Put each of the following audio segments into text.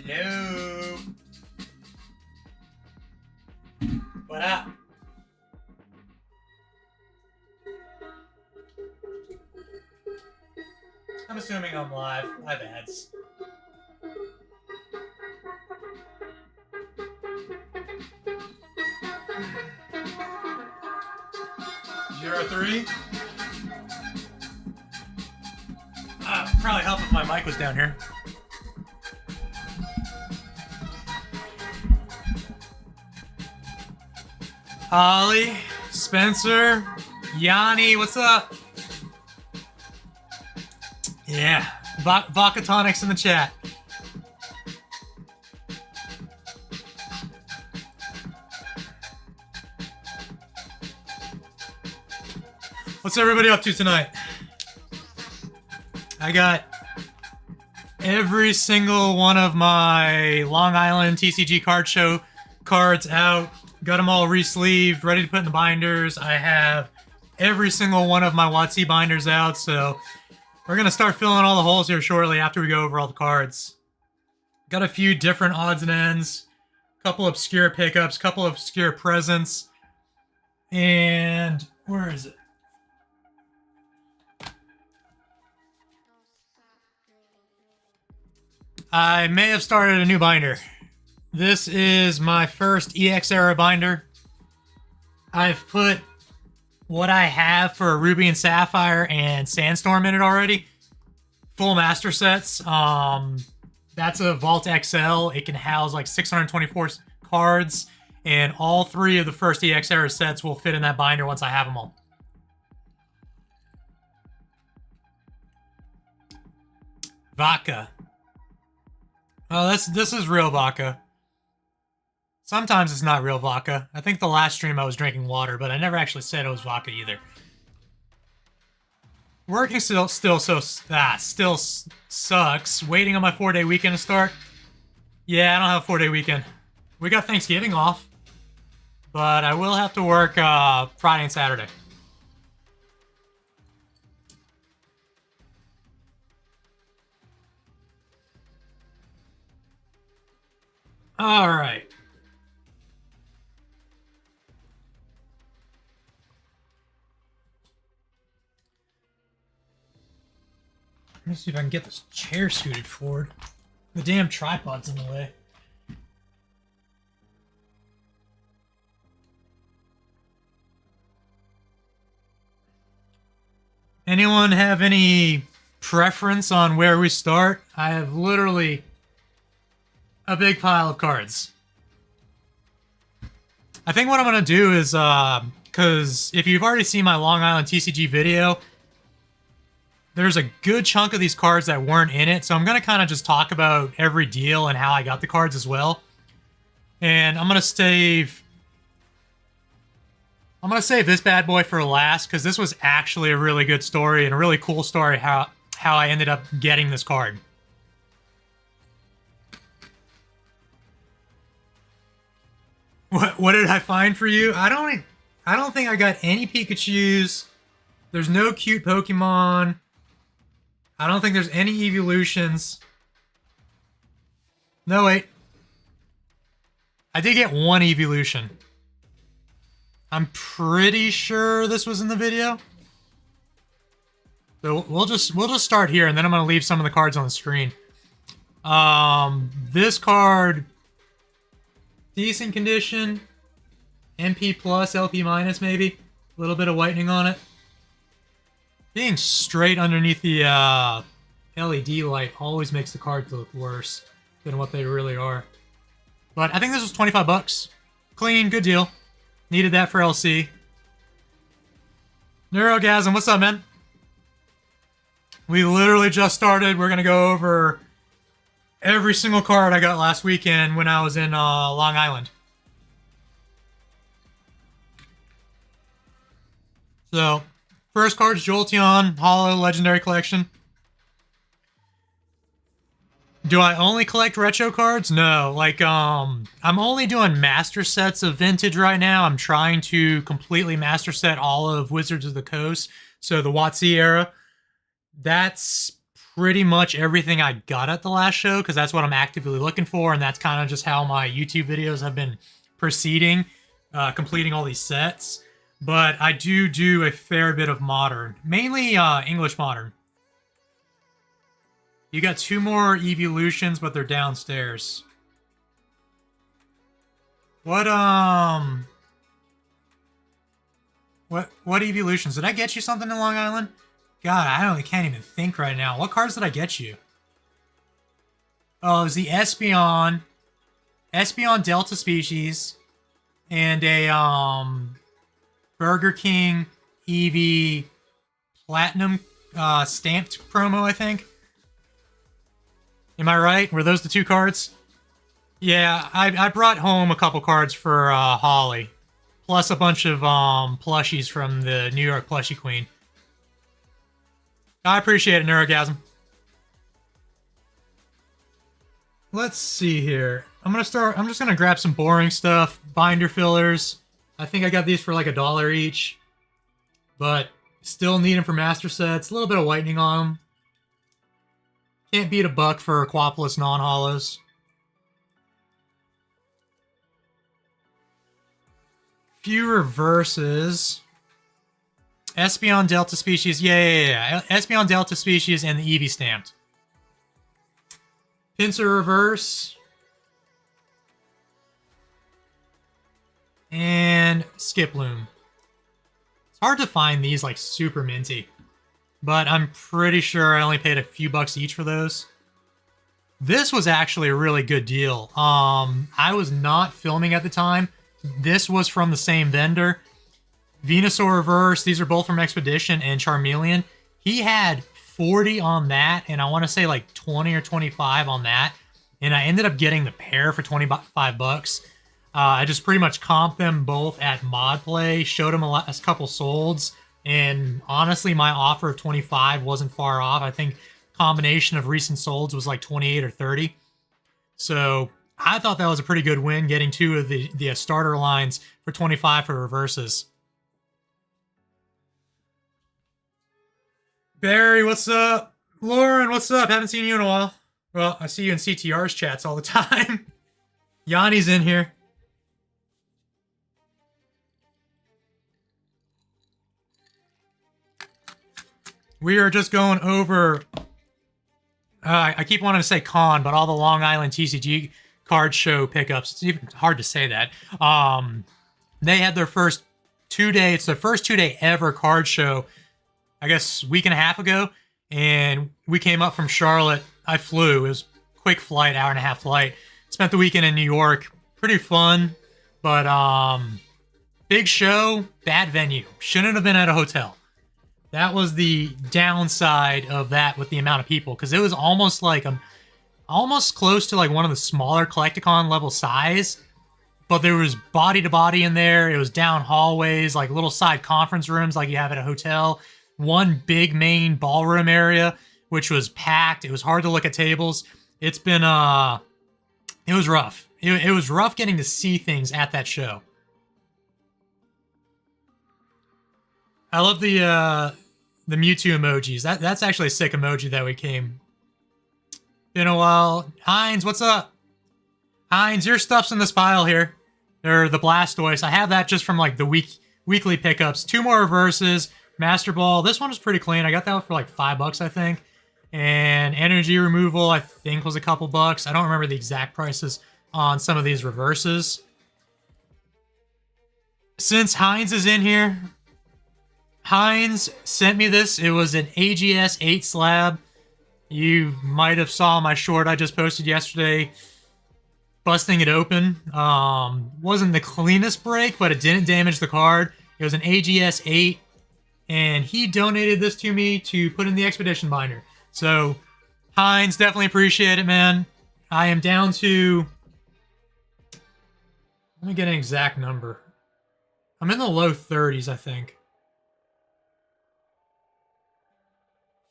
Hello. What up? I'm assuming I'm live. Live ads. Zero 3. Probably help if my mic was down here. Holly, Spencer, Yanni, what's up? Yeah, Vocatonics in the chat. What's everybody up to tonight? I got every single one of my Long Island TCG card show cards out. Got them all re-sleeved, ready to put in the binders. I have every single one of my WOTC binders out, so we're going to start filling all the holes here shortly after we go over all the cards. Got a few different odds and ends, a couple obscure pickups, a couple obscure presents, and where is it? I may have started a new binder. This is my first EX era binder. I've put what I have for Ruby and Sapphire and Sandstorm in it already. Full master sets. That's a Vault XL. It can house like 624 cards, and all 3 of the first EX era sets will fit in that binder once I have them all. Vodka. Oh, this is real vodka. Sometimes it's not real vodka. I think the last stream I was drinking water, but I never actually said it was vodka either. Working still sucks. Waiting on my 4-day weekend to start. Yeah, I don't have a 4-day weekend. We got Thanksgiving off, but I will have to work Friday and Saturday. All right. Let me see if I can get this chair scooted forward. The damn tripod's in the way. Anyone have any preference on where we start? I have literally a big pile of cards. I think what I'm going to do is, because if you've already seen my Long Island TCG video, there's a good chunk of these cards that weren't in it, so I'm going to kind of just talk about every deal and how I got the cards as well. And I'm going to save this bad boy for last, because this was actually a really good story and a really cool story how I ended up getting this card. What did I find for you? I don't think I got any Pikachus. There's no cute Pokemon. I don't think there's any evolutions. No, wait. I did get one evolution. I'm pretty sure this was in the video. So we'll just start here, and then I'm going to leave some of the cards on the screen. This card, decent condition. MP plus, LP minus maybe. A little bit of whitening on it. Being straight underneath the LED light always makes the cards look worse than what they really are. But I think this was 25 bucks. Clean, good deal. Needed that for LC. Neurogasm, what's up, man? We literally just started. We're going to go over every single card I got last weekend when I was in Long Island. So, first card's Jolteon, Holo Legendary Collection. Do I only collect retro cards? No, like, I'm only doing master sets of vintage right now. I'm trying to completely master set all of Wizards of the Coast, so the WOTC era. That's pretty much everything I got at the last show, because that's what I'm actively looking for, and that's kind of just how my YouTube videos have been proceeding, completing all these sets. But I do a fair bit of Modern, mainly English Modern. You got 2 more evolutions, but they're downstairs. What evolutions? Did I get you something in Long Island? God, I can't even think right now. What cards did I get you? Oh, it was the Espeon Delta Species, and a Burger King Eevee Platinum stamped promo, I think. Am I right? Were those the 2 cards? Yeah, I brought home a couple cards for Holly, plus a bunch of plushies from the New York Plushie Queen. I appreciate it, Neurogasm. Let's see here. I'm just gonna grab some boring stuff. Binder fillers. I think I got these for like $1 each, but still need them for master sets. A little bit of whitening on them. Can't beat $1 for Aquapolis non-hollows. Few reverses. Espeon Delta Species. Yeah. Espeon Delta Species and the Eevee stamped. Pinsir reverse. And Skiploom. It's hard to find these like super minty, but I'm pretty sure I only paid a few bucks each for those. This was actually a really good deal. I was not filming at the time. This was from the same vendor. Venusaur reverse. These are both from Expedition, and Charmeleon. He had 40 on that, and I want to say like 20 or 25 on that. And I ended up getting the pair for 25 bucks. I just pretty much comped them both at Mod Play, showed them a couple solds, and honestly, my offer of 25 wasn't far off. I think combination of recent solds was like 28 or 30. So I thought that was a pretty good win, getting 2 of the starter lines for 25 for reverses. Barry, what's up? Lauren, what's up? Haven't seen you in a while. Well, I see you in CTR's chats all the time. Yanni's in here. We are just going over... I keep wanting to say con, but all the Long Island TCG card show pickups. It's even hard to say that. They had their first 2-day... It's their first 2-day ever card show, I guess, a week and a half ago. And we came up from Charlotte. I flew. It was a quick flight, hour-and-a-half flight. Spent the weekend in New York. Pretty fun, but big show, bad venue. Shouldn't have been at a hotel. That was the downside of that with the amount of people, because it was almost like almost close to like one of the smaller Collecticon level size, but there was body to body in there. It was down hallways, like little side conference rooms like you have at a hotel. One big main ballroom area, which was packed. It was hard to look at tables. It's been it was rough. It was rough getting to see things at that show. I love the Mewtwo emojis. That's actually a sick emoji that we came. Been a while. Heinz, what's up? Heinz, your stuff's in this pile here. Or the Blastoise. I have that just from like the weekly pickups. 2 more reverses. Master Ball. This one was pretty clean. I got that for like $5, I think. And energy removal, I think, was a couple bucks. I don't remember the exact prices on some of these reverses. Since Heinz is in here, Heinz sent me this. It was an AGS 8 slab. You might have saw my short I just posted yesterday, busting it open. Wasn't the cleanest break, but it didn't damage the card. It was an AGS 8, and he donated this to me to put in the Expedition binder. So, Heinz, definitely appreciate it, man. I am down to... Let me get an exact number. I'm in the low 30s, I think.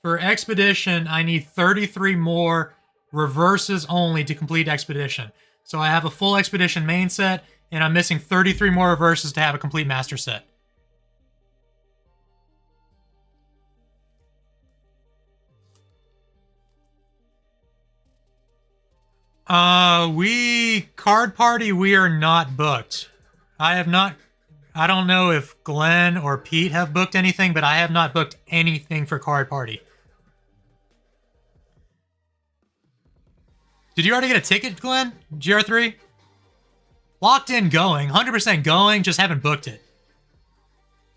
For Expedition, I need 33 more reverses only to complete Expedition. So I have a full Expedition main set, and I'm missing 33 more reverses to have a complete master set. Card party, we are not booked. I have not, I don't know if Glenn or Pete have booked anything, but I have not booked anything for card party. Did you already get a ticket, Glenn? GR3? Locked in going, 100% going, just haven't booked it.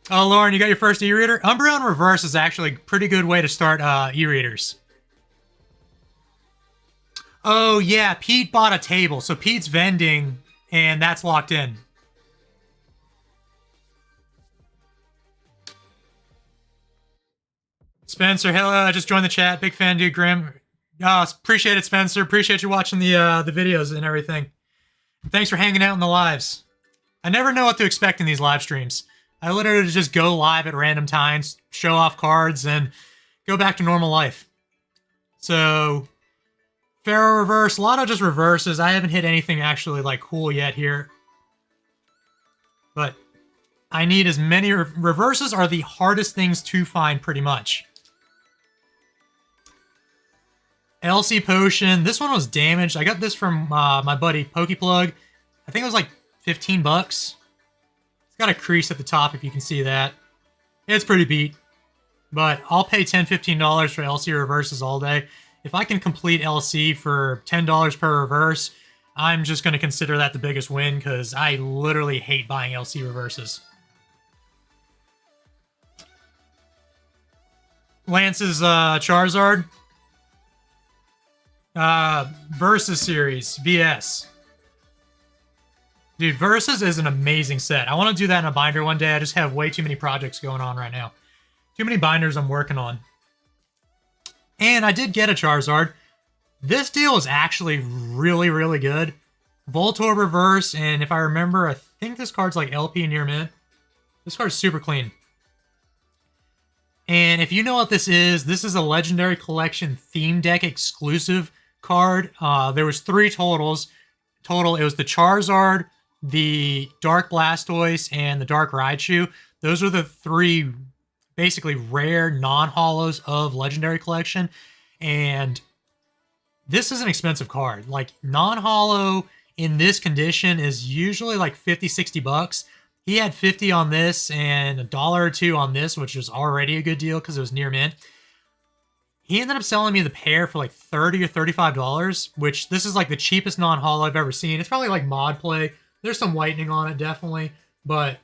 Oh, Lauren, you got your first e-reader? Umbreon Reverse is actually a pretty good way to start e-readers. Oh, yeah, Pete bought a table, so Pete's vending, and that's locked in. Spencer, hello, just joined the chat. Big fan, dude, Grim. Appreciate it, Spencer. Appreciate you watching the videos and everything. Thanks for hanging out in the lives. I never know what to expect in these live streams. I literally just go live at random times, show off cards, and go back to normal life. So, Pharaoh reverse. A lot of just reverses. I haven't hit anything actually like cool yet here. But I need as many reverses are the hardest things to find pretty much. LC Potion. This one was damaged. I got this from my buddy Pokeplug. I think it was like 15 bucks. It's got a crease at the top if you can see that. It's pretty beat. But I'll pay $10, $15 for LC reverses all day. If I can complete LC for $10 per reverse, I'm just going to consider that the biggest win because I literally hate buying LC reverses. Lance's Charizard. Versus series, VS. Dude, Versus is an amazing set. I want to do that in a binder one day. I just have way too many projects going on right now. Too many binders I'm working on. And I did get a Charizard. This deal is actually really, really good. Voltorb reverse, and if I remember, I think this card's like LP near mint. This card's super clean. And if you know what this is a Legendary Collection theme deck exclusive card. There was 3 totals. It was the Charizard, the Dark Blastoise, and the Dark Raichu. Those are the 3 basically rare non-holos of Legendary Collection. And this is an expensive card. Like, non-holo in this condition is usually like 50, 60 bucks. He had 50 on this and $1 or $2 on this, which was already a good deal because it was near mint. He ended up selling me the pair for like $30 or $35, which this is like the cheapest non-holo I've ever seen. It's probably like mod play. There's some whitening on it, definitely, but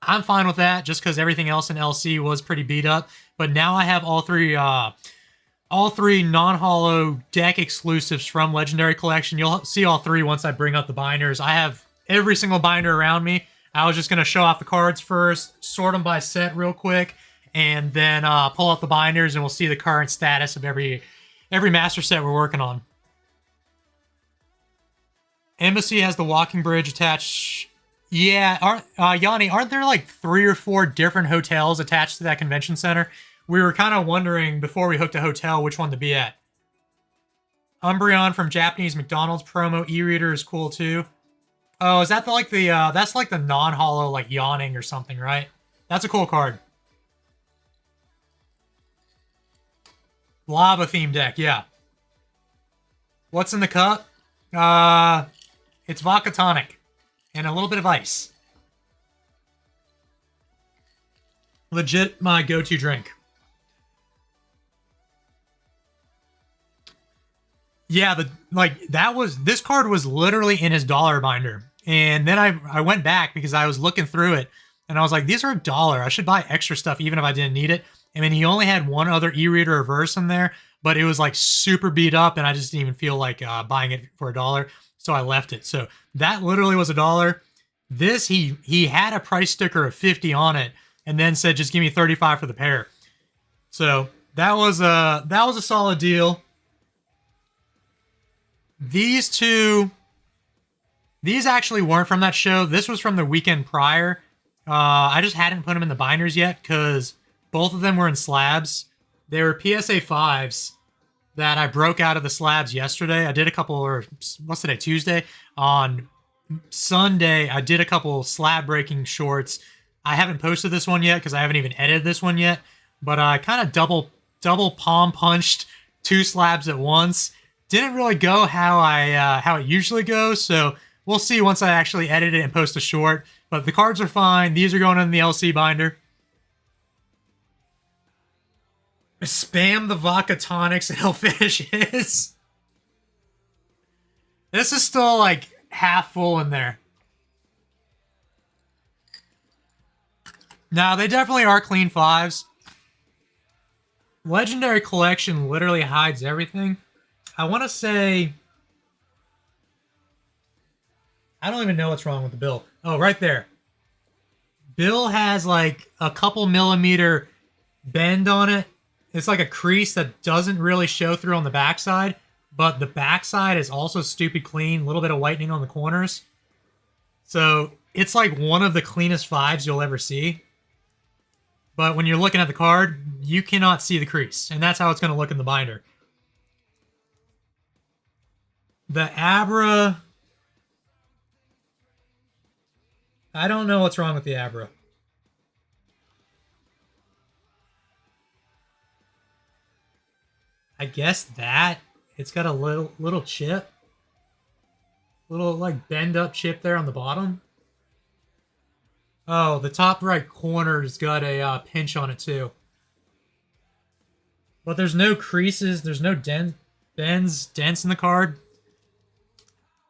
I'm fine with that just because everything else in LC was pretty beat up. But now I have all three non-holo deck exclusives from Legendary Collection. You'll see all 3 once I bring up the binders. I have every single binder around me. I was just going to show off the cards first, sort them by set real quick, and then pull out the binders, and we'll see the current status of every master set we're working on. Embassy has the walking bridge attached. Yeah, Yanni, aren't there like 3 or 4 different hotels attached to that convention center? We were kind of wondering before we hooked a hotel which one to be at. Umbreon from Japanese McDonald's promo e-reader is cool too. Oh, is that that's like the non-holo like Yawning or something, right? That's a cool card. Lava theme deck, yeah. What's in the cup? It's vodka tonic and a little bit of ice. Legit my go-to drink. Yeah, this card was literally in his dollar binder. And then I went back because I was looking through it and I was like, these are $1. I should buy extra stuff even if I didn't need it. I mean, he only had one other e-reader reverse in there, but it was like super beat up and I just didn't even feel like buying it for $1. So I left it. So that literally was $1. This, he had a price sticker of 50 on it and then said, just give me 35 for the pair. So that was a solid deal. These actually weren't from that show. This was from the weekend prior. I just hadn't put them in the binders yet because both of them were in slabs. They were PSA 5s that I broke out of the slabs yesterday. I did a couple, or what's today, Tuesday? On Sunday, I did a couple slab breaking shorts. I haven't posted this one yet because I haven't even edited this one yet. But I kind of double palm punched 2 slabs at once. Didn't really go how it usually goes, so we'll see once I actually edit it and post a short. But the cards are fine. These are going in the LC binder. Spam the vodka tonics and hellfishes. This is still like half full in there. Now, they definitely are clean 5s. Legendary Collection literally hides everything. I want to say... I don't even know what's wrong with the bill. Oh, right there. Bill has like a couple millimeter bend on it. It's like a crease that doesn't really show through on the backside, but the backside is also stupid clean. A little bit of whitening on the corners. So it's like one of the cleanest 5s you'll ever see. But when you're looking at the card, you cannot see the crease. And that's how it's going to look in the binder. The Abra... I don't know what's wrong with the Abra. I guess that. It's got a little chip. Little, like, bend-up chip there on the bottom. Oh, the top right corner's got a pinch on it, too. But there's no creases. There's no bends, dents in the card.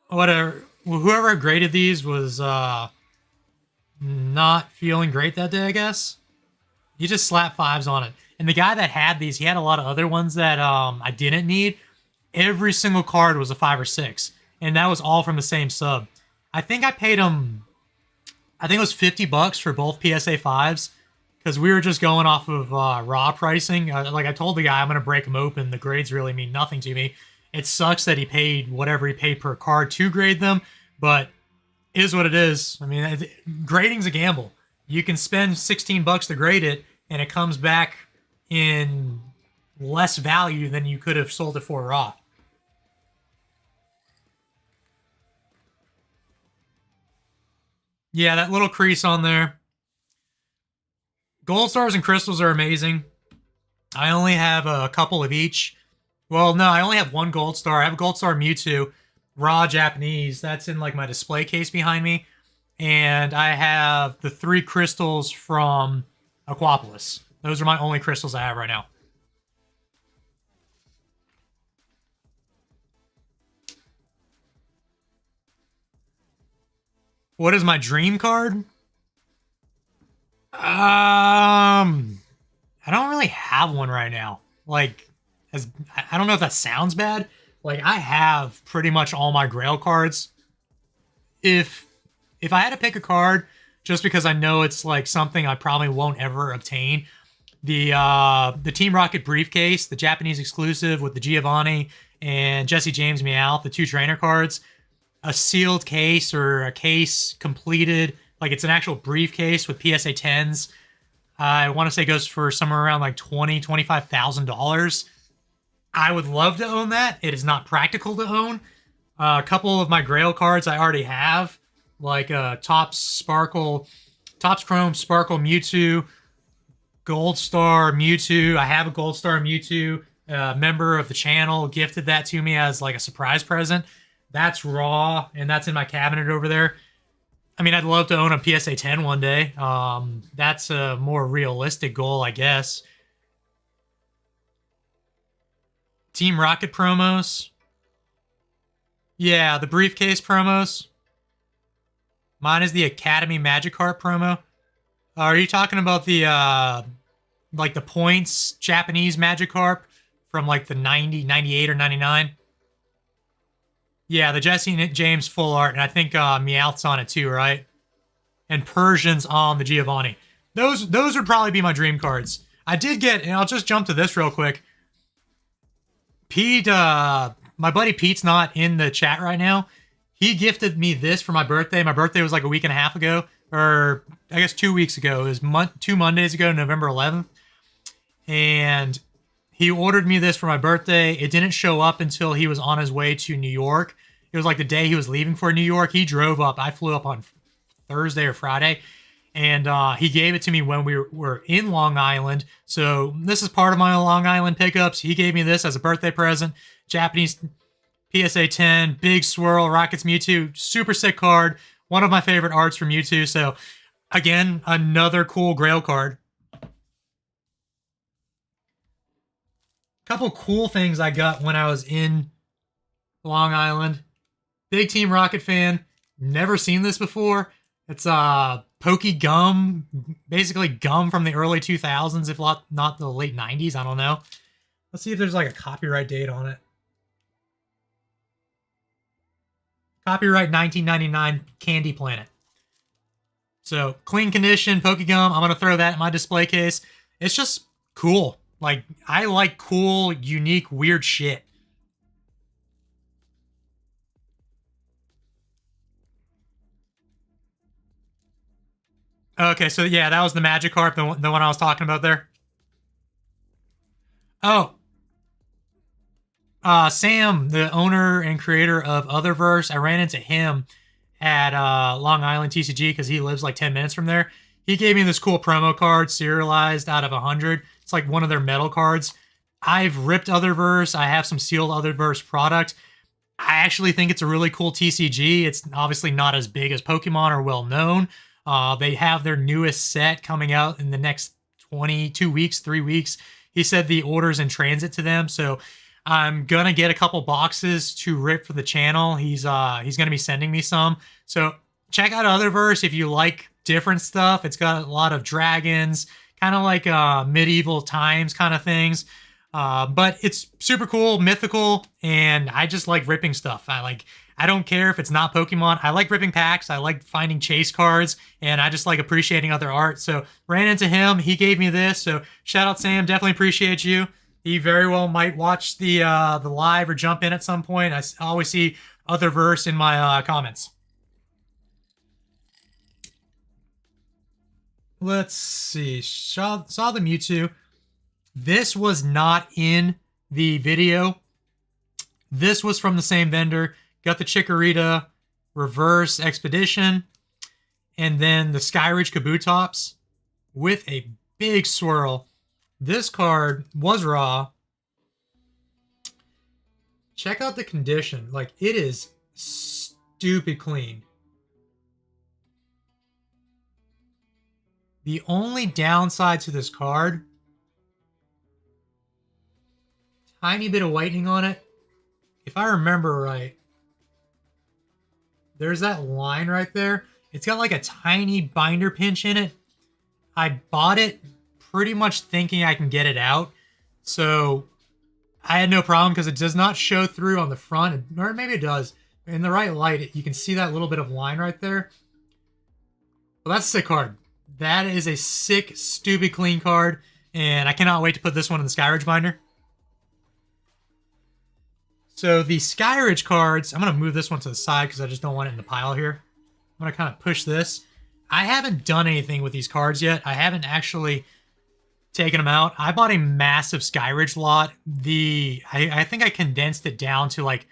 Whatever. Whoever graded these was not feeling great that day, I guess. He just slapped 5s on it. And the guy that had these, he had a lot of other ones that I didn't need. Every single card was a 5 or 6. And that was all from the same sub. I think I paid him... I think it was $50 for both PSA 5s. Because we were just going off of raw pricing. Like I told the guy, I'm going to break them open. The grades really mean nothing to me. It sucks that he paid whatever he paid per card to grade them. But it is what it is. I mean, grading's a gamble. You can spend $16 to grade it, and it comes back in less value than you could have sold it for raw. Yeah, that little crease on there. Gold stars and crystals are amazing. I only have a couple of each. Well, no, I only have one gold star. I have a gold star Mewtwo, raw Japanese. That's in like my display case behind me. And I have the 3 crystals from Aquapolis. Those are my only crystals I have right now. What is my dream card? I don't really have one right now. Like, I don't know if that sounds bad. Like, I have pretty much all my Grail cards. If I had to pick a card, just because I know it's like something I probably won't ever obtain, the Team Rocket briefcase, the Japanese exclusive with the Giovanni and Jesse James Meowth, the 2 trainer cards, a sealed case or a case completed, like it's an actual briefcase with PSA 10s. I want to say it goes for somewhere around like $25,000. I would love to own that. It is not practical to own. A couple of my Grail cards I already have, like Topps Chrome Sparkle Mewtwo, Gold Star Mewtwo. I have a Gold Star Mewtwo. A member of the channel gifted that to me as like a surprise present. That's raw, and that's in my cabinet over there. I mean, I'd love to own a PSA 10 one day. That's a more realistic goal, I guess. Team Rocket promos. Yeah, the briefcase promos. Mine is the Academy Magikarp promo. Are you talking about the, like the points Japanese Magikarp from like the 90, 98, or 99? Yeah, the Jesse James full art, and I think Meowth's on it too, right? And Persian's on the Giovanni. Those would probably be my dream cards. I did get, and I'll just jump to this real quick. Pete, my buddy Pete's not in the chat right now. He gifted me this for my birthday. My birthday was like a week and a half ago, or I guess 2 weeks ago. It was 2 Mondays ago, November 11th. And he ordered me this for my birthday. It didn't show up until he was on his way to New York. It was like the day he was leaving for New York. He drove up. I flew up on Thursday or Friday. And he gave it to me when we were in Long Island. So this is part of my Long Island pickups. He gave me this as a birthday present. Japanese PSA 10, big swirl, Rockets Mewtwo, super sick card. One of my favorite arts from Mewtwo. So again, another cool Grail card. Couple cool things I got when I was in Long Island. Big Team Rocket fan. Never seen this before. It's Pokey Gum, basically gum from the early 2000s, if not the late 90s. I don't know. Let's see if there's like a copyright date on it. Copyright 1999, Candy Planet. So clean condition, Pokegum. I'm gonna throw that in my display case. It's just cool. Like, I like cool, unique, weird shit. Okay, so yeah, that was the Magikarp, the one I was talking about there. Oh. Sam, the owner and creator of Otherverse, I ran into him at Long Island TCG because he lives like 10 minutes from there. He gave me this cool promo card, serialized out of 100. It's like one of their metal cards. I've ripped Otherverse. I have some sealed Otherverse product. I actually think it's a really cool TCG. It's obviously not as big as Pokemon or well known. They have their newest set coming out in the next 22 weeks, 3 weeks. He said the order's in transit to them, so I'm gonna get a couple boxes to rip for the channel. He's gonna be sending me some. So check out Otherverse if you like different stuff. It's got a lot of dragons, kind of like medieval times kind of things. But it's super cool, mythical, and I just like ripping stuff. I don't care if it's not Pokemon. I like ripping packs. I like finding chase cards, and I just like appreciating other art. So ran into him. He gave me this. So shout out Sam. Definitely appreciate you. He very well might watch the live or jump in at some point. I always see Otherverse in my comments. Let's see. Saw the Mewtwo. This was not in the video. This was from the same vendor. Got the Chikorita Reverse Expedition. And then the Skyridge Kabutops with a big swirl. This card was raw. Check out the condition. Like, it is stupid clean. The only downside to this card, tiny bit of whitening on it. If I remember right, there's that line right there. It's got like a tiny binder pinch in it. I bought it pretty much thinking I can get it out. So I had no problem because it does not show through on the front, or maybe it does. In the right light, you can see that little bit of line right there. Well, that's a sick card. That is a sick, stupid clean card, and I cannot wait to put this one in the Skyridge binder. So the Skyridge cards, I'm going to move this one to the side because I just don't want it in the pile here. I'm going to kind of push this. I haven't done anything with these cards yet. I haven't actually taken them out. I bought a massive Skyridge lot. I think I condensed it down to like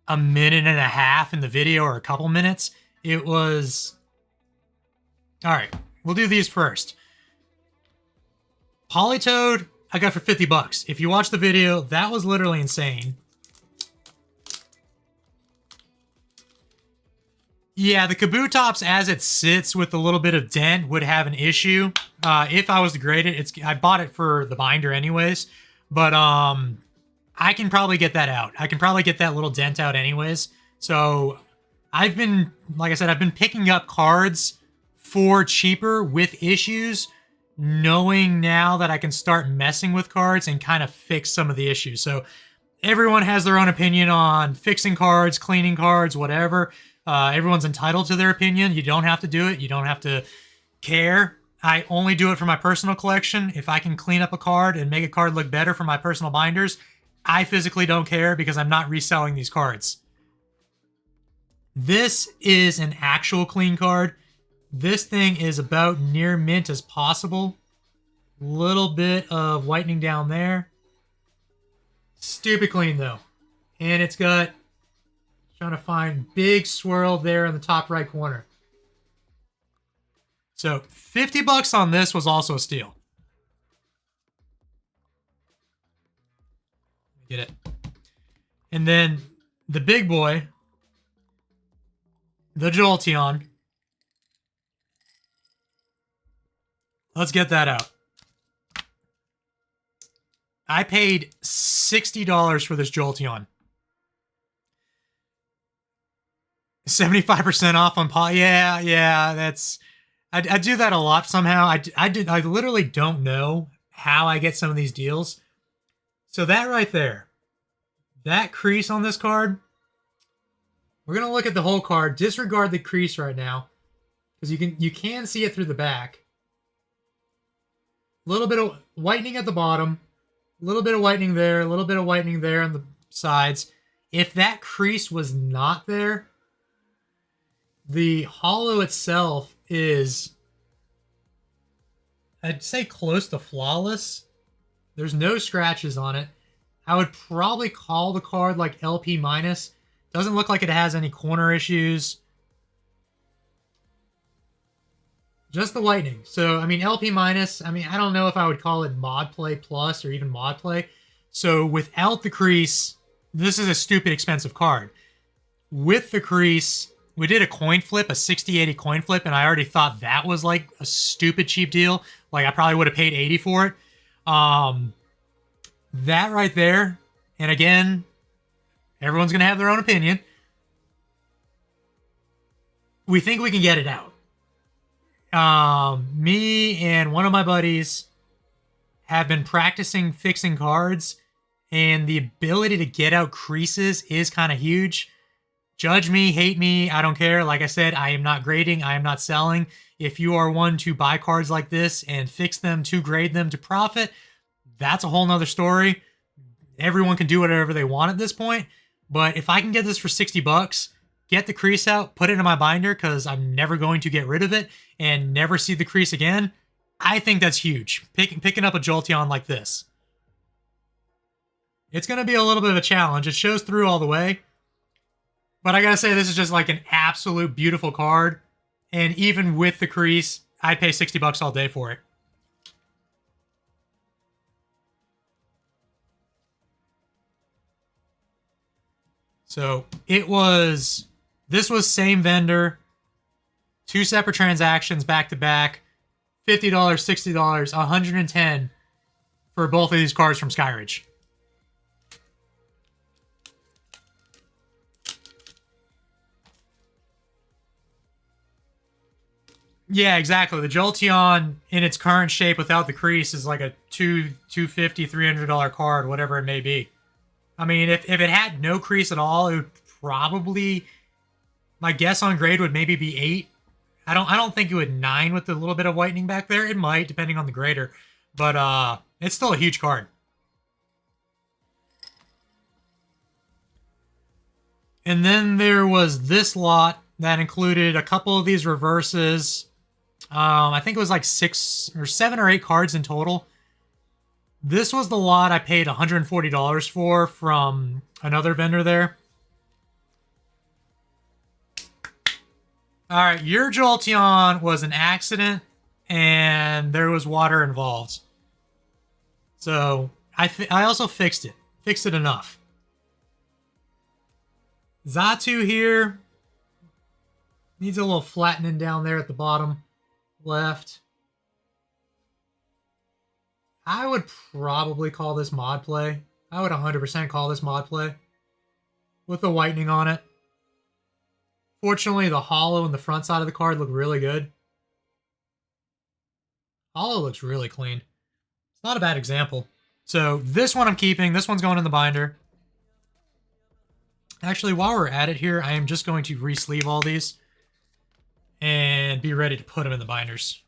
a minute and a half in the video, or a couple minutes. It was... All right, we'll do these first. Politoed, I got for 50 bucks. If you watch the video, that was literally insane. Yeah, the Kabutops, as it sits with a little bit of dent, would have an issue. If I was to grade it, I bought it for the binder anyways. But I can probably get that out. I can probably get that little dent out anyways. So I've been, like I said, I've been picking up cards for cheaper with issues, knowing now that I can start messing with cards and kind of fix some of the issues. So everyone has their own opinion on fixing cards, cleaning cards, whatever. Everyone's entitled to their opinion. You don't have to do it. You don't have to care. I only do it for my personal collection. If I can clean up a card and make a card look better for my personal binders, I physically don't care because I'm not reselling these cards. This is an actual clean card. This thing is about near mint as possible. Little bit of whitening down there. Stupid clean though. And it's got... Trying to find big swirl there in the top right corner. So 50 bucks on this was also a steal. Get it. And then the big boy, the Jolteon. Let's get that out. I paid $60 for this Jolteon. 75% off on Paul. Yeah, that's... I do that a lot somehow. I literally don't know how I get some of these deals. So that right there, that crease on this card, we're going to look at the whole card. Disregard the crease right now, because you can see it through the back. A little bit of whitening at the bottom, a little bit of whitening there, a little bit of whitening there on the sides. If that crease was not there, the hollow itself is, I'd say, close to flawless. There's no scratches on it. I would probably call the card like LP minus. Doesn't look like it has any corner issues. Just the whitening. So, I mean, LP minus, I mean, I don't know if I would call it mod play plus or even mod play. So without the crease, this is a stupid expensive card. With the crease, we did a coin flip, a 60-80 coin flip, and I already thought that was like a stupid cheap deal. Like, I probably would have paid 80 for it. That right there, and again, everyone's going to have their own opinion. We think we can get it out. Me and one of my buddies have been practicing fixing cards, and the ability to get out creases is kind of huge. Judge me, hate me, I don't care. Like I said, I am not grading, I am not selling. If you are one to buy cards like this and fix them to grade them to profit, that's a whole nother story. Everyone can do whatever they want at this point. But if I can get this for 60 bucks, get the crease out, put it in my binder because I'm never going to get rid of it and never see the crease again, I think that's huge. Picking up a Jolteon like this. It's going to be a little bit of a challenge. It shows through all the way. But I gotta say, this is just like an absolute beautiful card. And even with the crease, I'd pay 60 bucks all day for it. So this was same vendor, 2 separate transactions back to back, $50, $60, $110 for both of these cards from Skyridge. Yeah, exactly. The Jolteon in its current shape without the crease is like a $250, $300 card, whatever it may be. I mean, if it had no crease at all, it would probably, my guess on grade would maybe be 8. I don't think it would 9 with a little bit of whitening back there. It might, depending on the grader. But it's still a huge card. And then there was this lot that included a couple of these reverses. I think it was like 7 or 8 cards in total. This was the lot I paid $140 for from another vendor there. All right, your Jolteon was an accident, and there was water involved. So I also fixed it. Fixed it enough. Xatu here needs a little flattening down there at the bottom left. I would probably call this mod play. I would 100% call this mod play with the whitening on it. Fortunately, the hollow and the front side of the card look really good. Hollow looks really clean. It's not a bad example. So this one I'm keeping. This one's going in the binder. Actually, while we're at it here, I am just going to re-sleeve all these and be ready to put them in the binders.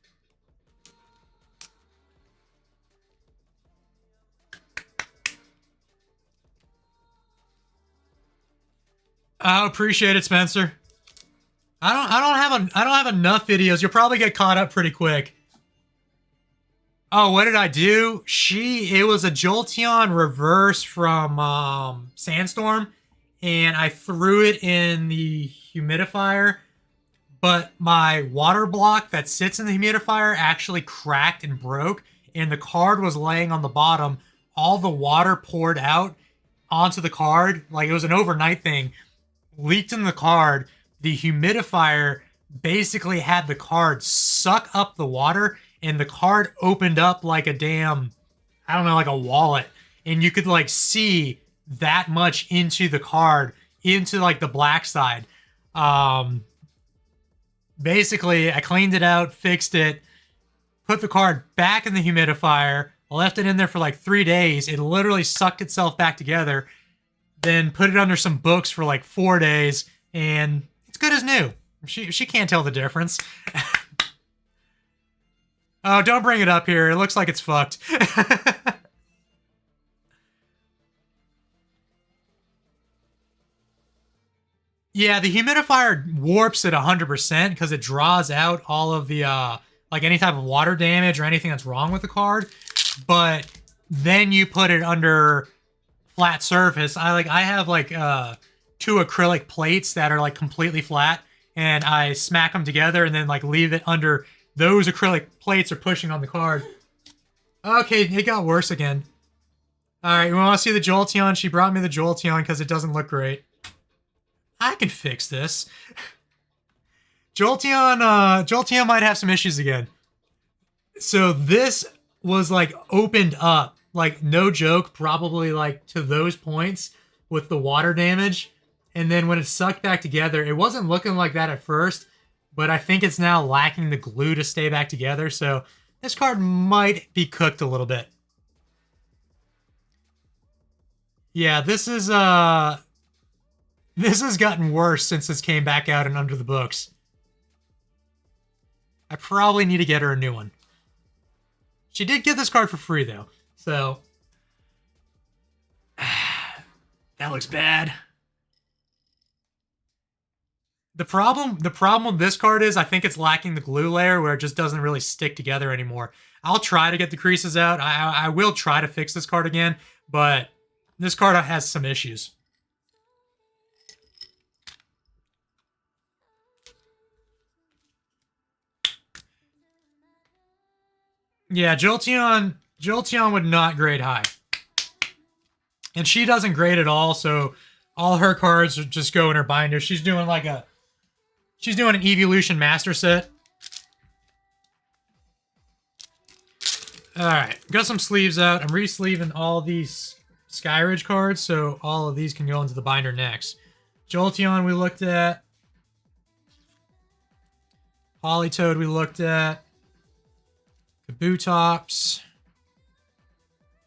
I appreciate it, Spencer. I don't have enough videos. You'll probably get caught up pretty quick. Oh, what did I do? It was a Jolteon reverse from Sandstorm, and I threw it in the humidifier, but my water block that sits in the humidifier actually cracked and broke, and the card was laying on the bottom. All the water poured out onto the card. Like, it was an overnight thing. Leaked in the card. The humidifier basically had the card suck up the water, and the card opened up like a damn, I don't know, like a wallet. And you could, like, see that much into the card, into, like, the black side. Basically, I cleaned it out, fixed it, put the card back in the humidifier, left it in there for like 3 days. It literally sucked itself back together. Then put it under some books for like 4 days, and it's good as new. She can't tell the difference. Oh, don't bring it up here. It looks like it's fucked. Yeah, the humidifier warps it 100% because it draws out all of the, like any type of water damage or anything that's wrong with the card. But then you put it under flat surface. I have like 2 acrylic plates that are like completely flat, and I smack them together and then like leave it under those acrylic plates are pushing on the card. Okay, it got worse again. All right, you want to see the Jolteon? She brought me the Jolteon because it doesn't look great. I can fix this. Jolteon might have some issues again. So this was like opened up, like no joke, probably like to those points with the water damage. And then when it sucked back together, it wasn't looking like that at first, but I think it's now lacking the glue to stay back together. So this card might be cooked a little bit. Yeah, this has gotten worse since this came back out and under the books. I probably need to get her a new one. She did get this card for free, though. So, that looks bad. The problem with this card is I think it's lacking the glue layer where it just doesn't really stick together anymore. I'll try to get the creases out. I will try to fix this card again, but this card has some issues. Yeah, Jolteon would not grade high. And she doesn't grade at all, so all her cards just go in her binder. She's doing an Evolution Master Set. Alright, got some sleeves out. I'm re-sleeving all these Skyridge cards, so all of these can go into the binder next. Jolteon we looked at. Politoed we looked at. Kabutops.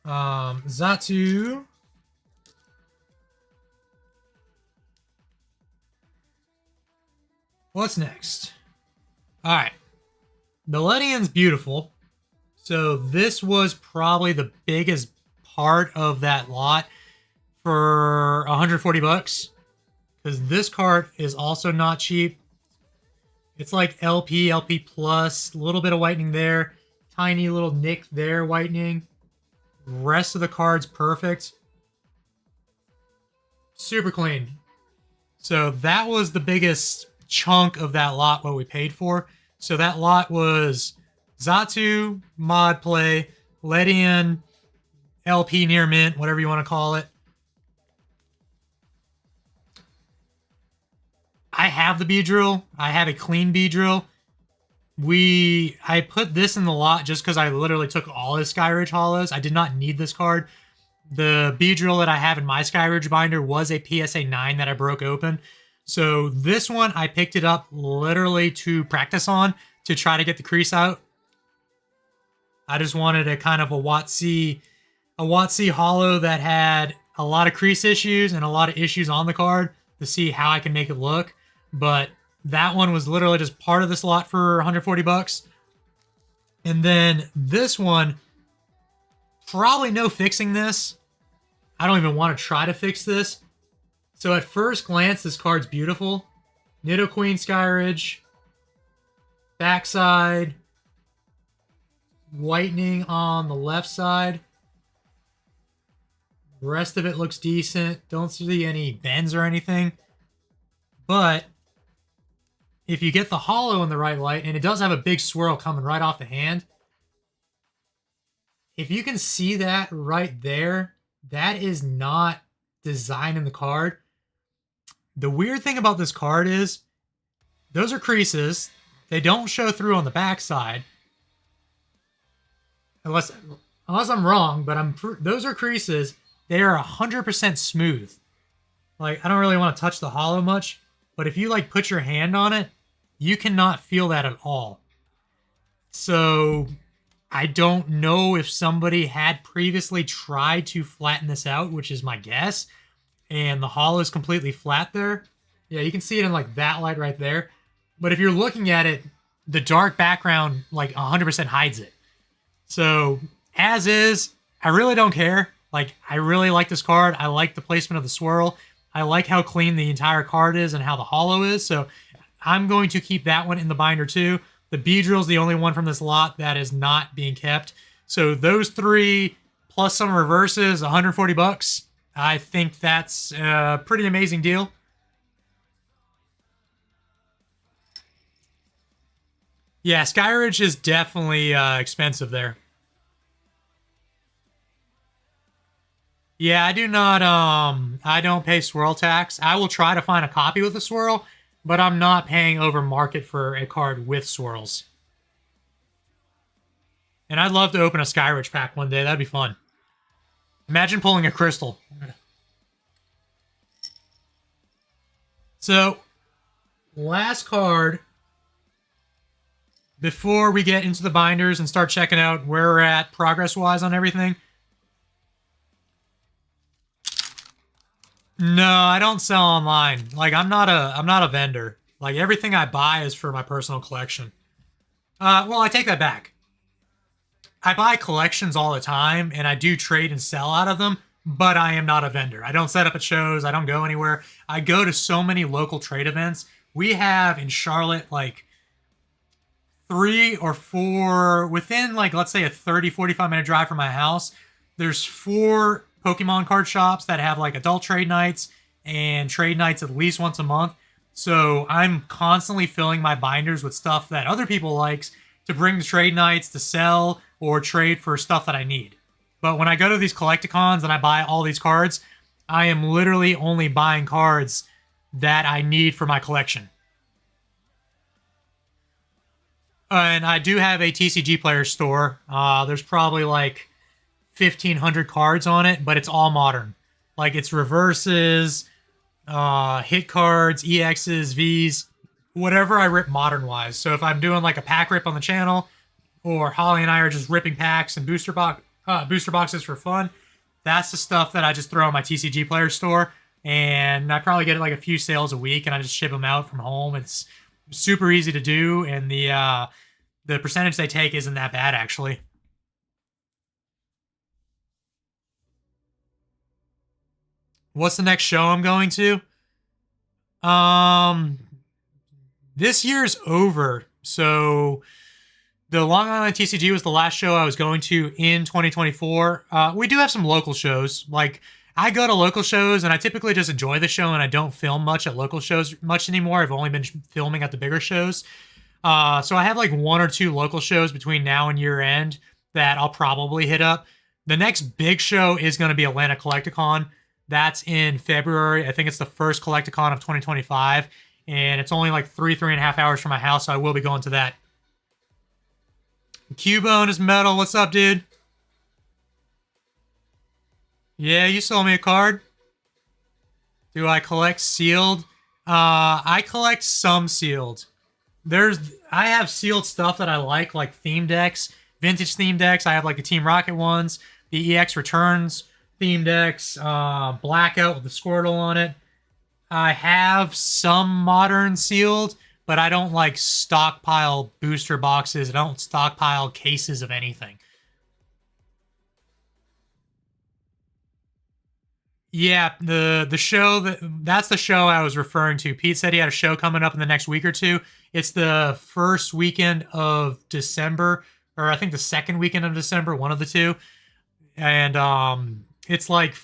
Xatu. What's next? Alright. Millennium's beautiful. So this was probably the biggest part of that lot for 140 bucks. Because this card is also not cheap. It's like LP plus, a little bit of whitening there. Tiny little nick there, whitening. Rest of the card's perfect. Super clean. So that was the biggest chunk of that lot, what we paid for. So that lot was Xatu, Mod Play, Ledian, LP Near Mint, whatever you want to call it. I have the Beedrill. I have a clean Beedrill. I put this in the lot just because I literally took all his Skyridge Hollows. I did not need this card. The Beedrill that I have in my Skyridge binder was a PSA 9 that I broke open. So this one, I picked it up literally to practice on, to try to get the crease out. I just wanted a kind of a WOTC Hollow that had a lot of crease issues and a lot of issues on the card to see how I can make it look. But that one was literally just part of this lot for 140 bucks. And then this one, probably no fixing this. I don't even want to try to fix this. So at first glance, this card's beautiful. Nidoqueen Skyridge. Backside. Whitening on the left side. The rest of it looks decent. Don't see any bends or anything. But if you get the hollow in the right light, and it does have a big swirl coming right off the hand, if you can see that right there, that is not design in the card. The weird thing about this card is those are creases. They don't show through on the backside. Unless I'm wrong, but those are creases. They are 100% smooth. Like, I don't really want to touch the hollow much, but if you like put your hand on it, you cannot feel that at all. So I don't know if somebody had previously tried to flatten this out, which is my guess, and the hollow is completely flat there. Yeah, you can see it in like that light right there. But if you're looking at it, the dark background like 100% hides it. So as is, I really don't care. Like, I really like this card. I like the placement of the swirl. I like how clean the entire card is and how the hollow is. So I'm going to keep that one in the binder too. The Beedrill is the only one from this lot that is not being kept. So those three plus some reverses, 140 bucks. I think that's a pretty amazing deal. Yeah, Skyridge is definitely expensive there. Yeah, I do not, I don't pay swirl tax. I will try to find a copy with a swirl, but I'm not paying over market for a card with swirls. And I'd love to open a Skyridge pack one day. That'd be fun. Imagine pulling a crystal. So, last card before we get into the binders and start checking out where we're at progress-wise on everything. No, I don't sell online. Like, I'm not a vendor. Like, everything I buy is for my personal collection. Well, I take that back. I buy collections all the time, and I do trade and sell out of them, but I am not a vendor. I don't set up at shows. I don't go anywhere. I go to so many local trade events. We have in Charlotte, like, 3 or 4, within, like, let's say a 30, 45-minute drive from my house, there's 4 Pokemon card shops that have, like, adult trade nights and trade nights at least once a month. So I'm constantly filling my binders with stuff that other people likes to bring to trade nights to sell or trade for stuff that I need. But when I go to these collecticons and I buy all these cards, I am literally only buying cards that I need for my collection. And I do have a TCG player store. There's probably like 1,500 cards on it, but it's all modern. Like, it's reverses, hit cards, EXs, Vs, whatever I rip modern-wise. So if I'm doing like a pack rip on the channel, or Holly and I are just ripping packs and booster boxes for fun, that's the stuff that I just throw in my TCG player store. And I probably get like a few sales a week, and I just ship them out from home. It's super easy to do, and the percentage they take isn't that bad, actually. What's the next show I'm going to? This year's over. So the Long Island TCG was the last show I was going to in 2024. We do have some local shows. Like, I go to local shows, and I typically just enjoy the show, and I don't film much at local shows much anymore. I've only been filming at the bigger shows. So I have like 1 or 2 local shows between now and year end that I'll probably hit up. The next big show is going to be Atlanta Collecticon. That's in February. I think it's the first Collecticon of 2025. And it's only like 3.5 hours from my house, so I will be going to that. Cubone is metal. What's up, dude? Yeah, you sold me a card. Do I collect sealed? I collect some sealed. I have sealed stuff that I like theme decks, vintage theme decks. I have like the Team Rocket ones, the EX Returns theme decks, Blackout with the Squirtle on it. I have some modern sealed, but I don't like stockpile booster boxes. I don't stockpile cases of anything. Yeah, the show that's the show I was referring to. Pete said he had a show coming up in the next week or two. It's the first weekend of December, or I think the second weekend of December, one of the two. And it's like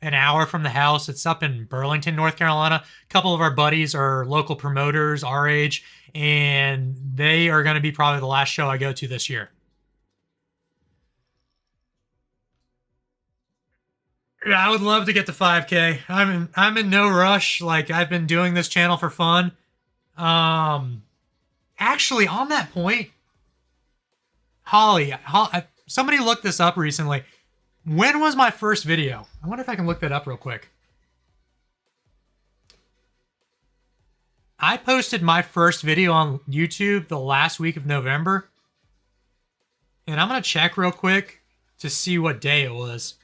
an hour from the house. It's up in Burlington, North Carolina. A couple of our buddies are local promoters our age, and they are going to be probably the last show I go to this year. Yeah, I would love to get to 5K. I'm in no rush. Like, I've been doing this channel for fun. Actually, on that point, Holly, somebody looked this up recently. When was my first video? I wonder if I can look that up real quick. I posted my first video on YouTube the last week of November. And I'm going to check real quick to see what day it was.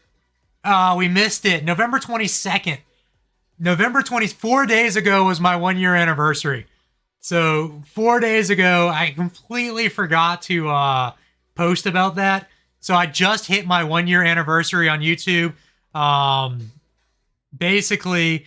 We missed it. November 22nd. November 24 days ago was my 1-year anniversary. So 4 days ago, I completely forgot to post about that. So I just hit my 1-year anniversary on YouTube. Basically,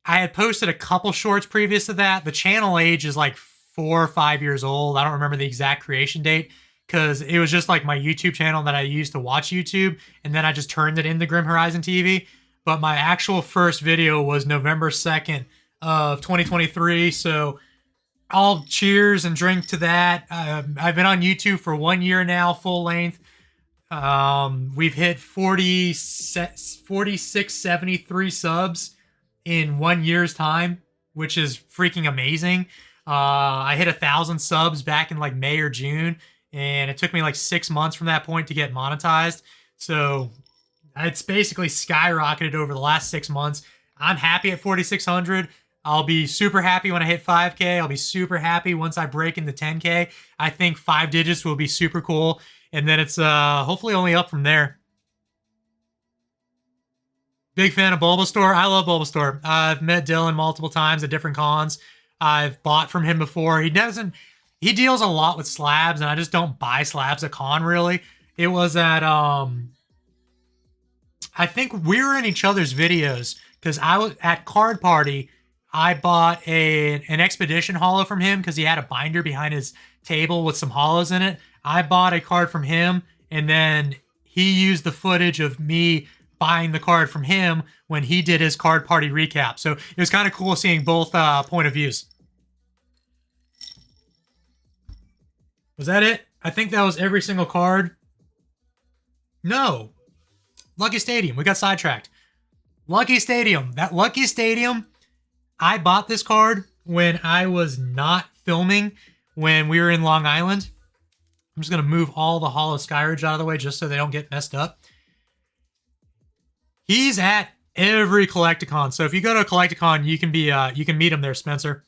I had posted a couple shorts previous to that. The channel age is like 4 or 5 years old. I don't remember the exact creation date because it was just like my YouTube channel that I used to watch YouTube. And then I just turned it into Grim Horizon TV. But my actual first video was November 2nd of 2023. So I'll cheers and drink to that. I've been on YouTube for 1 year now, full length. We've hit 4673 subs in 1 year's time, which is freaking amazing. I hit 1,000 subs back in like May or June, and it took me like 6 months from that point to get monetized. So it's basically skyrocketed over the last 6 months. I'm happy at 4,600. I'll be super happy when I hit 5K. I'll be super happy once I break into 10K. I think 5 digits will be super cool. And then it's hopefully only up from there. Big fan of Bulbasaur. I love Bulbasaur. I've met Dylan multiple times at different cons. I've bought from him before. He deals a lot with slabs, and I just don't buy slabs at con, really. It was at, I think we were in each other's videos, because I was at Card Party. I bought an Expedition holo from him because he had a binder behind his table with some holos in it. I bought a card from him, and then he used the footage of me buying the card from him when he did his Card Party recap. So it was kind of cool seeing both point of views. Was that it? I think that was every single card. No. Lucky Stadium. We got sidetracked. Lucky Stadium. That Lucky Stadium, I bought this card when I was not filming when we were in Long Island. I'm just going to move all the Holo Skyridge out of the way just so they don't get messed up. He's at every Collecticon. So if you go to a Collecticon, you can meet him there, Spencer.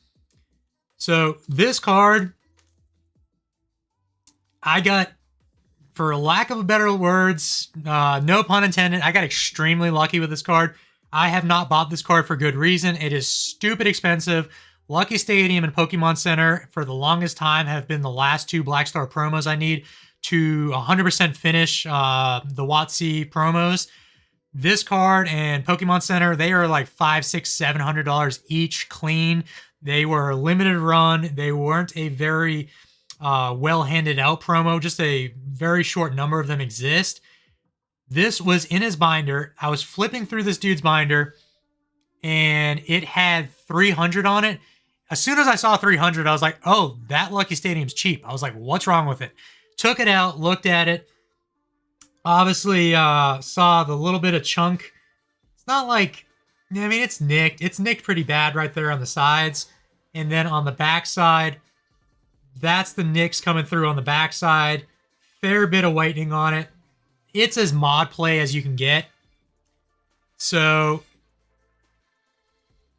So this card, I got, for lack of better words, no pun intended, I got extremely lucky with this card. I have not bought this card for good reason. It is stupid expensive. Lucky Stadium and Pokemon Center for the longest time have been the last 2 Black Star promos I need to 100% finish the WOTC promos. This card and Pokemon Center, they are like $500, $600, $700 each clean. They were limited run. They weren't a very well handed out promo. Just a very short number of them exist. This was in his binder. I was flipping through this dude's binder, and it had 300 on it. As soon as I saw 300, I was like, oh, that Lucky Stadium's cheap. I was like, what's wrong with it? Took it out, looked at it. Obviously, saw the little bit of chunk. It's not like, I mean, it's nicked. It's nicked pretty bad right there on the sides. And then on the back side, that's the nicks coming through on the back side. Fair bit of whitening on it. It's as mod play as you can get. So,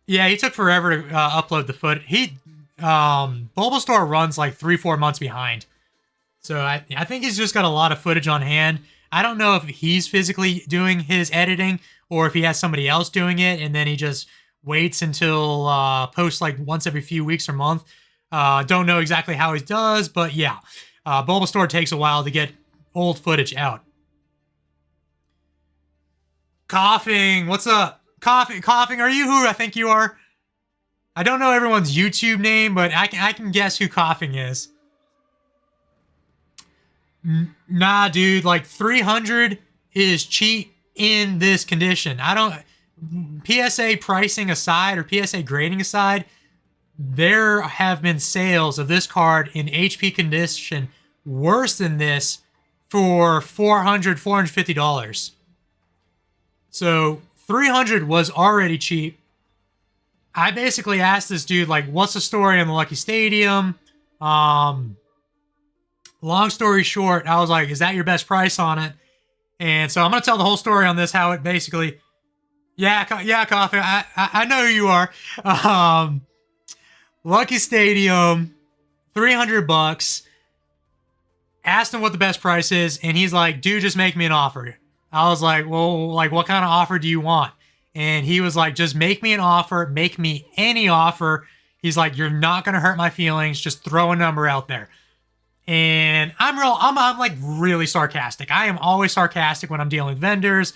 yeah, he took forever to upload the foot. Bulbasaur runs like 3-4 months behind. So I think he's just got a lot of footage on hand. I don't know if he's physically doing his editing or if he has somebody else doing it, and then he just waits until posts like once every few weeks or month. Don't know exactly how he does, but yeah. Bulbasaur takes a while to get old footage out. Coughing, what's up? Coughing, are you who I think you are? I don't know everyone's YouTube name, but I can guess who Coughing is. Nah, dude, like 300 is cheap in this condition. PSA pricing aside or PSA grading aside, there have been sales of this card in HP condition worse than this for $400, $450. So 300 was already cheap. I basically asked this dude, like, what's the story on the Lucky Stadium? Long story short, I was like, is that your best price on it? And so I'm going to tell the whole story on this, how it basically... Yeah, Coffee, I know who you are. Lucky Stadium, $300. Asked him what the best price is, and he's like, dude, just make me an offer. I was like, well, like, what kind of offer do you want? And he was like, just make me an offer. Make me any offer. He's like, you're not going to hurt my feelings. Just throw a number out there. And I'm like really sarcastic. I am always sarcastic when I'm dealing with vendors.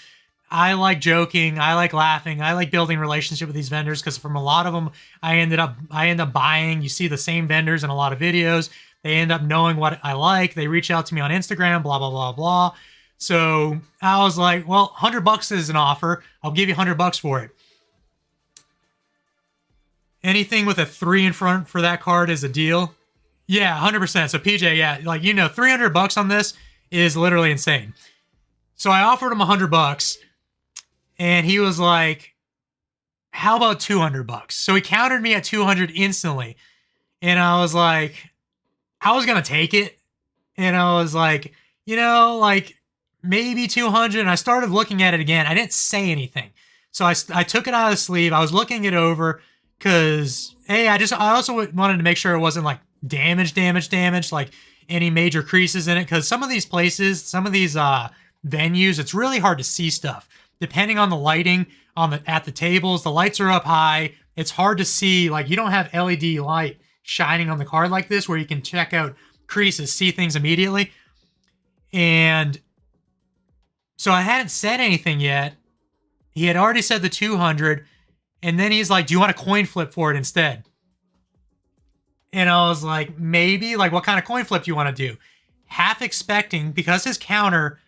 I like joking. I like laughing. I like building relationship with these vendors because from a lot of them, I end up buying. You see the same vendors in a lot of videos. They end up knowing what I like. They reach out to me on Instagram, blah, blah, blah, blah. So I was like, well, $100 is an offer. I'll give you $100 for it. Anything with a 3 in front for that card is a deal. Yeah, 100%. So PJ, yeah, like, you know, $300 on this is literally insane. So I offered him $100 and he was like, how about $200? So he countered me at 200 instantly. And I was like, I was going to take it. And I was like, you know, like maybe 200. And I started looking at it again. I didn't say anything. So I took it out of the sleeve. I was looking it over because, hey, I also wanted to make sure it wasn't like damaged, like any major creases in it. Because some of these places, some of these venues, it's really hard to see stuff. Depending on the lighting at the tables, the lights are up high. It's hard to see, like you don't have LED light shining on the card like this where you can check out creases, see things immediately. And so I hadn't said anything yet. He had already said the 200. And then he's like, do you want a coin flip for it instead? And I was like, maybe. Like, what kind of coin flip do you want to do? Half expecting, because his counter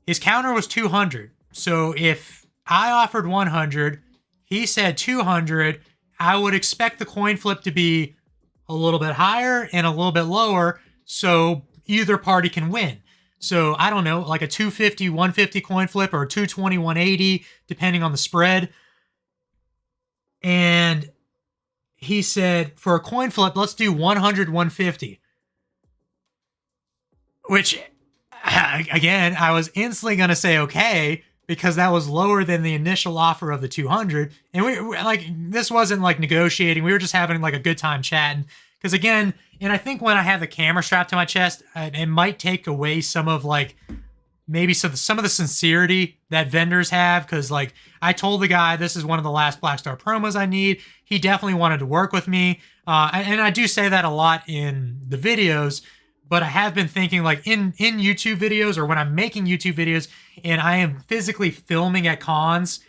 was 200. So if I offered 100, he said 200, I would expect the coin flip to be a little bit higher and a little bit lower, so either party can win. So I don't know, like a 250, 150 coin flip or a 220, 180, depending on the spread. And he said, for a coin flip, let's do 100, 150. Which, again, I was instantly going to say okay, because that was lower than the initial offer of the 200. And we like, this wasn't like negotiating. We were just having like a good time chatting. Because again, and I think when I have the camera strapped to my chest, it might take away some of like, maybe some of the sincerity that vendors have. Because like, I told the guy, this is one of the last Black Star promos I need. He definitely wanted to work with me. And I do say that a lot in the videos. But I have been thinking like in YouTube videos or when I'm making YouTube videos and I am physically filming at cons,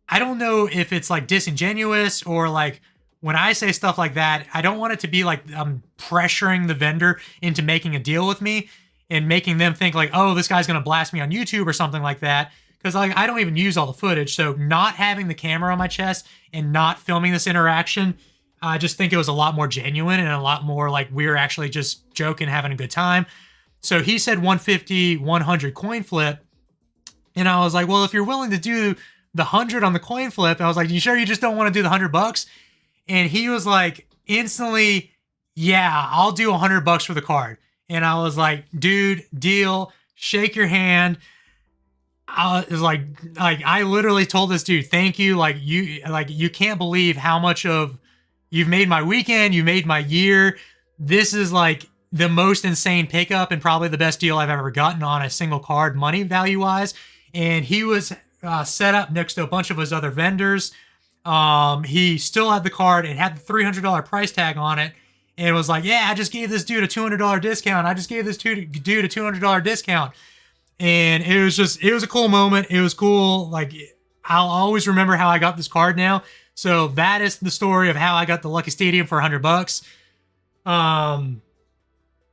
I don't know if it's like disingenuous or like when I say stuff like that, I don't want it to be like I'm pressuring the vendor into making a deal with me and making them think like, oh, this guy's going to blast me on YouTube or something like that. Because like I don't even use all the footage. So not having the camera on my chest and not filming this interaction, I just think it was a lot more genuine and a lot more like we were actually just joking, having a good time. So he said 150, 100 coin flip. And I was like, well, if you're willing to do the 100 on the coin flip, I was like, you sure you just don't want to do the $100? And he was like, instantly, yeah, I'll do $100 for the card. And I was like, dude, deal, shake your hand. I was like I literally told this dude, thank you. Like you can't believe how much of you've made my weekend, you made my year. This is like the most insane pickup and probably the best deal I've ever gotten on a single card, money value wise. And he was set up next to a bunch of his other vendors. He still had the card and had the $300 price tag on it. And was like, yeah, I just gave this dude a $200 discount. I just gave this dude a $200 discount. And it was a cool moment. It was cool. Like, I'll always remember how I got this card now. So that is the story of how I got the Lucky Stadium for $100.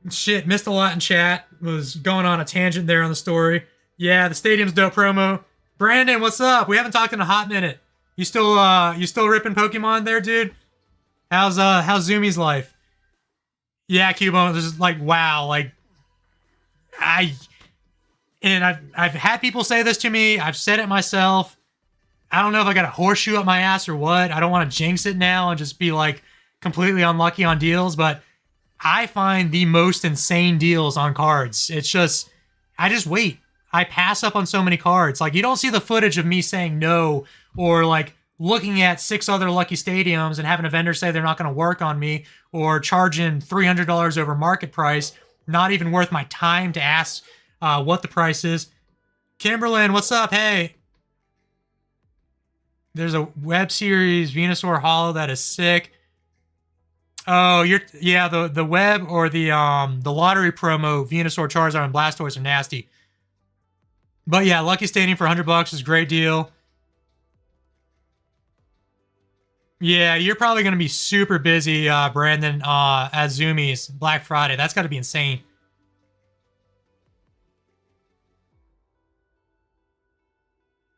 Shit, missed a lot in chat. Was going on a tangent there on the story. Yeah, the stadium's dope promo. Brandon, what's up? We haven't talked in a hot minute. You still ripping Pokemon there, dude? How's Zumi's life? Yeah, Cubone, this is like, wow, like, and I've had people say this to me. I've said it myself. I don't know if I got a horseshoe up my ass or what. I don't want to jinx it now and just be like completely unlucky on deals, but I find the most insane deals on cards. It's just, I just wait. I pass up on so many cards. Like, you don't see the footage of me saying no or like looking at 6 other lucky stadiums and having a vendor say they're not going to work on me or charging $300 over market price. Not even worth my time to ask what the price is. Kimberlyn, what's up? Hey. There's a web series Venusaur Hollow that is sick. Oh, yeah, the web or the lottery promo Venusaur, Charizard, and Blastoise are nasty. But yeah, Lucky Stadium for $100 is a great deal. Yeah, you're probably gonna be super busy, Brandon, at Zoomies Black Friday. That's got to be insane.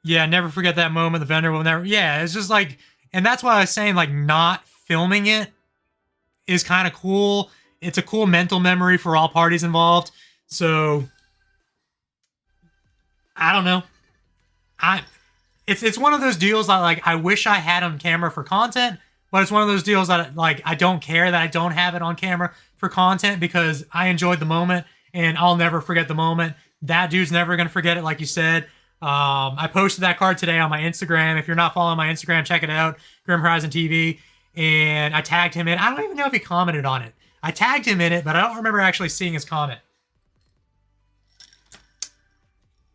Yeah, never forget that moment. The vendor will never. Yeah, it's just like, and that's why I was saying like not filming it is kind of cool. It's a cool mental memory for all parties involved. So I don't know. It's one of those deals that like I wish I had on camera for content, but it's one of those deals that like I don't care that I don't have it on camera for content because I enjoyed the moment and I'll never forget the moment. That dude's never gonna forget it, like you said. I posted that card today on my Instagram. If you're not following my Instagram, check it out, Grim Horizon TV. And I tagged him in. I don't even know if he commented on it. I tagged him in it, but I don't remember actually seeing his comment.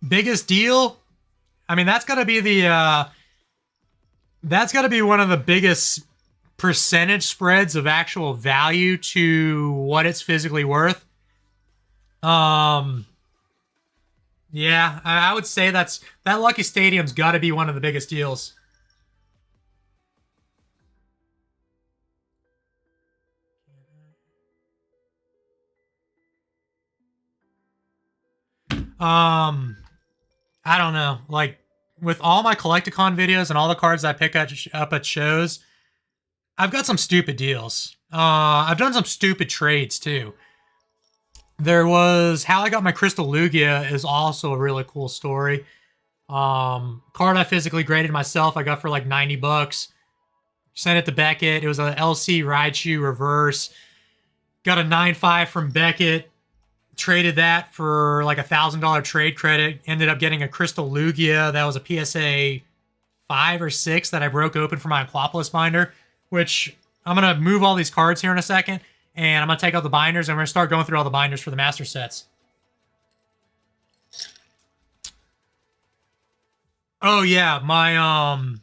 Biggest deal? I mean, that's got to be the that's got to be one of the biggest percentage spreads of actual value to what it's physically worth. Yeah, I would say that Lucky Stadium's got to be one of the biggest deals. I don't know. Like, with all my Collecticon videos and all the cards I pick up at shows, I've got some stupid deals. I've done some stupid trades, too. There was... How I got my Crystal Lugia is also a really cool story. Card I physically graded myself, I got for like $90. Sent it to Beckett. It was a LC Raichu reverse. Got a 9.5 from Beckett. Traded that for like $1,000 trade credit. Ended up getting a Crystal Lugia. That was a PSA 5 or 6 that I broke open for my Aquapolis binder, which I'm going to move all these cards here in a second. And I'm going to take out the binders and we're going to start going through all the binders for the master sets. Oh yeah, my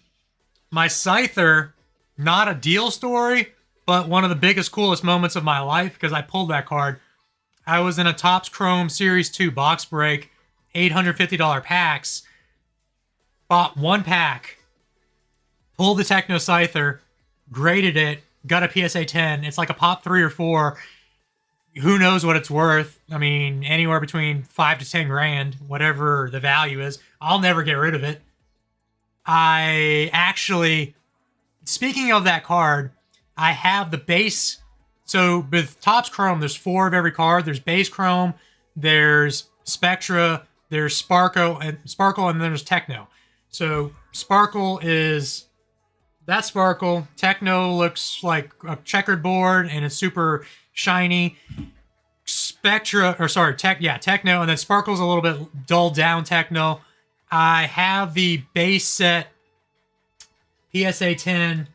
Scyther, not a deal story, but one of the biggest, coolest moments of my life because I pulled that card. I was in a Topps Chrome Series 2 box break, $850 packs. Bought one pack, pulled the Techno Scyther, graded it, got a PSA 10. It's like a pop 3 or 4. Who knows what it's worth? I mean, anywhere between 5 to 10 grand, whatever the value is. I'll never get rid of it. I actually, speaking of that card, I have the base. So with Topps Chrome, there's 4 of every card. There's base Chrome, there's Spectra, there's Sparkle, and then there's Techno. So Sparkle is that Sparkle. Techno looks like a checkered board and it's super shiny. Techno, and then Sparkle's a little bit dulled down Techno. I have the base set PSA 10.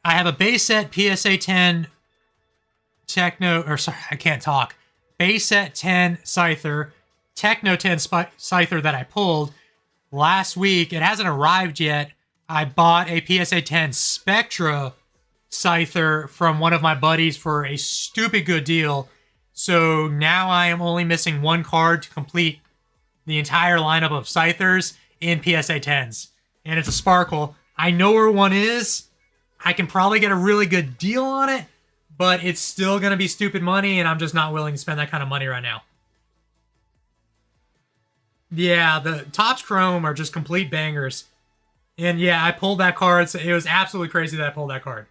I have a base set PSA 10 Techno, or sorry, I can't talk. Base set 10 Scyther, Techno 10 Scyther that I pulled last week. It hasn't arrived yet. I bought a PSA 10 Spectra Scyther from one of my buddies for a stupid good deal. So now I am only missing one card to complete the entire lineup of Scythers in PSA 10s. And it's a Sparkle. I know where one is. I can probably get a really good deal on it, but it's still going to be stupid money, and I'm just not willing to spend that kind of money right now. Yeah, the Topps Chrome are just complete bangers. And yeah, I pulled that card. So it was absolutely crazy that I pulled that card.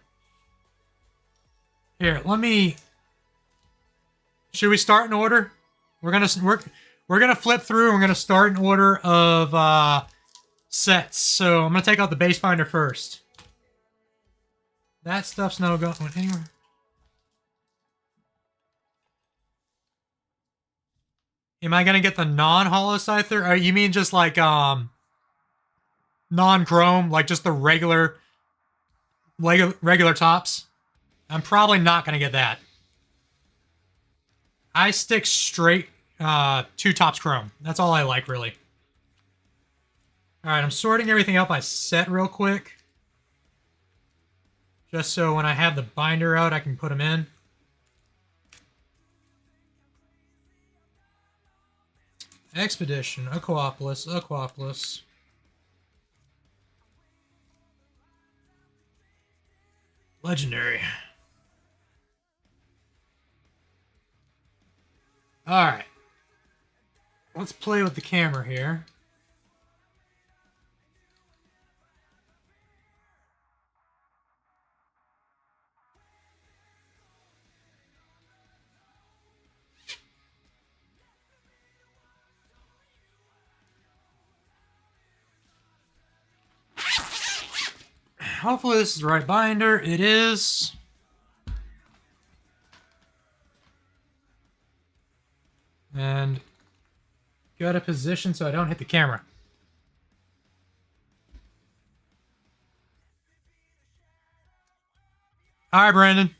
Here, let me... Should we start in order? We're we're going to flip through. And we're going to start in order of sets. So I'm going to take out the base binder first. That stuff's no going anywhere. Am I going to get the non-hollow Scyther? Or you mean just like non-chrome, like just the regular tops? I'm probably not going to get that. I stick straight 2 tops chrome. That's all I like, really. Alright, I'm sorting everything out by set real quick. Just so when I have the binder out, I can put them in. Expedition, Aquapolis. Legendary. Alright. Let's play with the camera here. Hopefully this is the right binder. It is. And go to position so I don't hit the camera. All right, Brandon.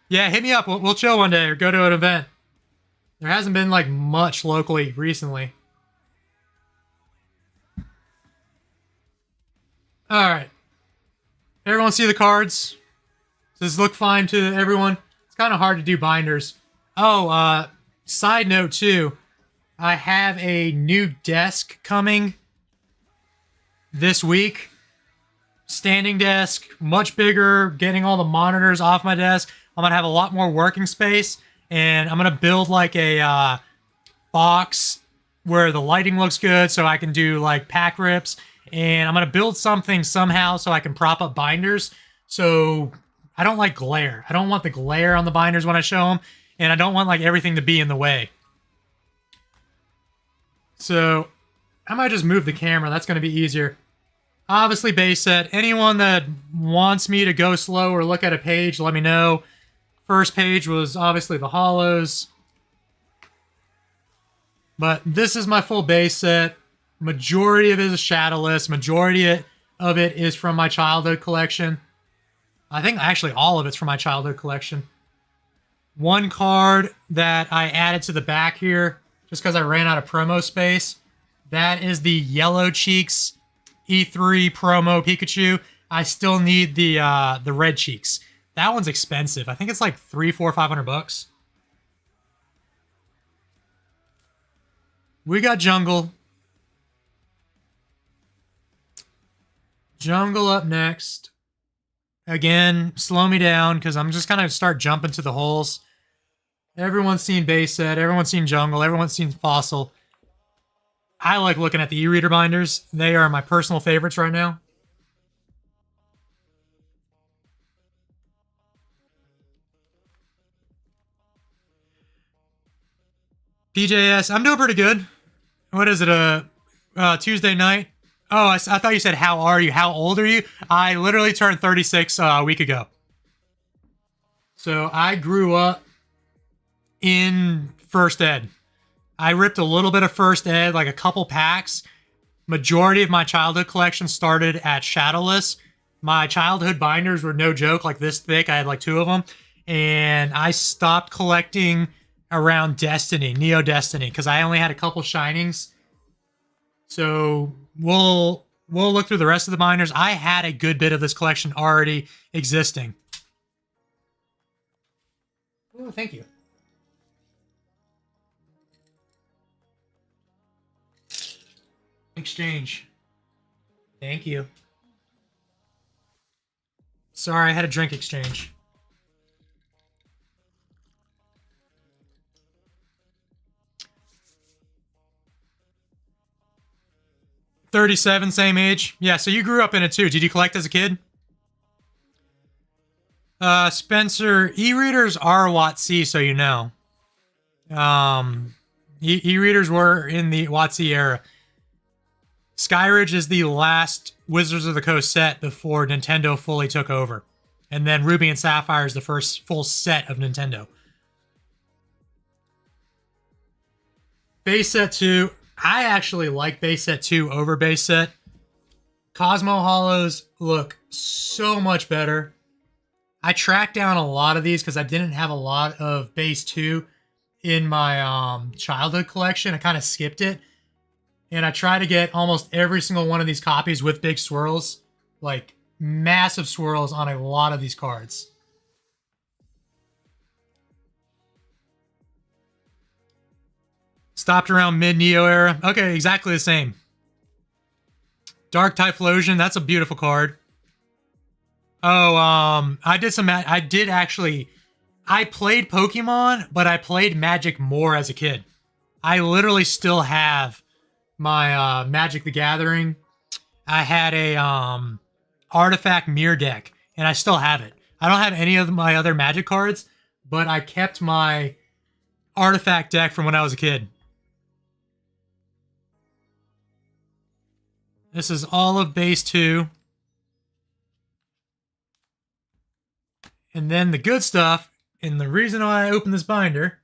Yeah, hit me up. We'll chill one day or go to an event. There hasn't been like much locally recently. All right. Everyone see the cards? Does this look fine to everyone? It's kind of hard to do binders. Oh, side note too. I have a new desk coming this week. Standing desk, much bigger, getting all the monitors off my desk. I'm going to have a lot more working space. And I'm going to build like a box where the lighting looks good so I can do like pack rips. And I'm going to build something somehow so I can prop up binders. So I don't like glare. I don't want the glare on the binders when I show them. And I don't want like everything to be in the way. So I might just move the camera. That's going to be easier. Obviously base set. Anyone that wants me to go slow or look at a page, let me know. First page was obviously the hollows. But this is my full base set. Majority of it is shadowless. Majority of it is from my childhood collection. I think actually all of it's from my childhood collection. One card that I added to the back here, just because I ran out of promo space. That is the Yellow Cheeks E3 promo Pikachu. I still need the Red Cheeks. That one's expensive. I think it's like $300, $400, $500. We got Jungle. Jungle up next. Again, slow me down because I'm just going to start jumping to the holes. Everyone's seen base set. Everyone's seen Jungle. Everyone's seen Fossil. I like looking at the e-reader binders. They are my personal favorites right now. PJS, I'm doing pretty good. What is it, Tuesday night? Oh, I thought you said, how are you? How old are you? I literally turned 36 a week ago. So I grew up in first ed. I ripped a little bit of first ed, like a couple packs. Majority of my childhood collection started at Shadowless. My childhood binders were no joke, like this thick. I had like 2 of them. And I stopped collecting around Destiny, Neo Destiny, because I only had a couple Shinings. So we'll look through the rest of the binders. I had a good bit of this collection already existing. Oh, thank you. Exchange. Thank you. Sorry, I had a drink exchange. $37, same age. Yeah, so you grew up in it too. Did you collect as a kid? Spencer, e-readers are WOTC, so you know. E-readers were in the WOTC era. Skyridge is the last Wizards of the Coast set before Nintendo fully took over. And then Ruby and Sapphire is the first full set of Nintendo. Base set 2. I actually like base set 2 over base set. Cosmo Hollows look so much better. I tracked down a lot of these because I didn't have a lot of base 2 in my childhood collection. I kind of skipped it. And I try to get almost every single one of these copies with big swirls. Like, massive swirls on a lot of these cards. Stopped around mid-Neo era. Okay, exactly the same. Dark Typhlosion, that's a beautiful card. Oh, I played Pokemon, but I played Magic more as a kid. I literally still have my Magic the Gathering. I had a Artifact Mirror deck, and I still have it. I don't have any of my other Magic cards, but I kept my Artifact deck from when I was a kid. This is all of base 2. And then the good stuff, and the reason why I opened this binder,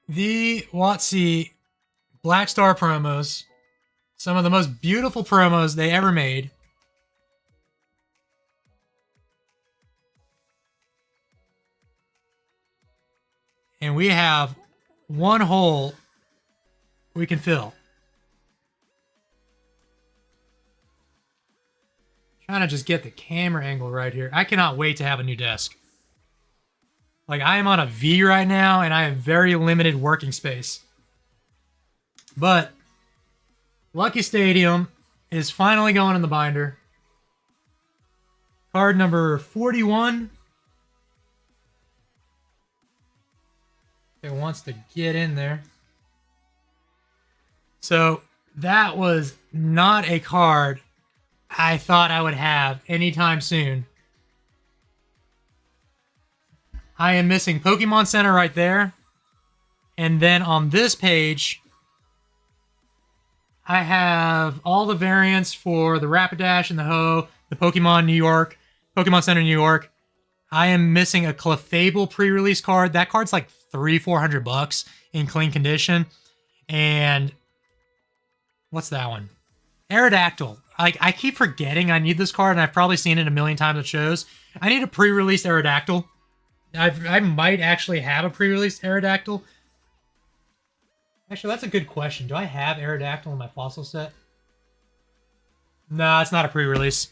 the WOTC Black Star promos. Some of the most beautiful promos they ever made. And we have one hole we can fill. Trying to just get the camera angle right here. I cannot wait to have a new desk. Like, I am on a V right now, and I have very limited working space. But Lucky Stadium is finally going in the binder. Card number 41. It wants to get in there. So that was not a card I thought I would have anytime soon. I am missing Pokemon Center right there. And then on this page, I have all the variants for the Rapidash and the Ho, the Pokemon New York, Pokemon Center New York. I am missing a Clefable pre-release card. That card's like $300-400 in clean condition. And what's that one? Aerodactyl. I keep forgetting I need this card, and I've probably seen it a million times at shows. I need a pre-released Aerodactyl. I might actually have a pre-released Aerodactyl. Actually, that's a good question. Do I have Aerodactyl in my fossil set? No, it's not a pre-release.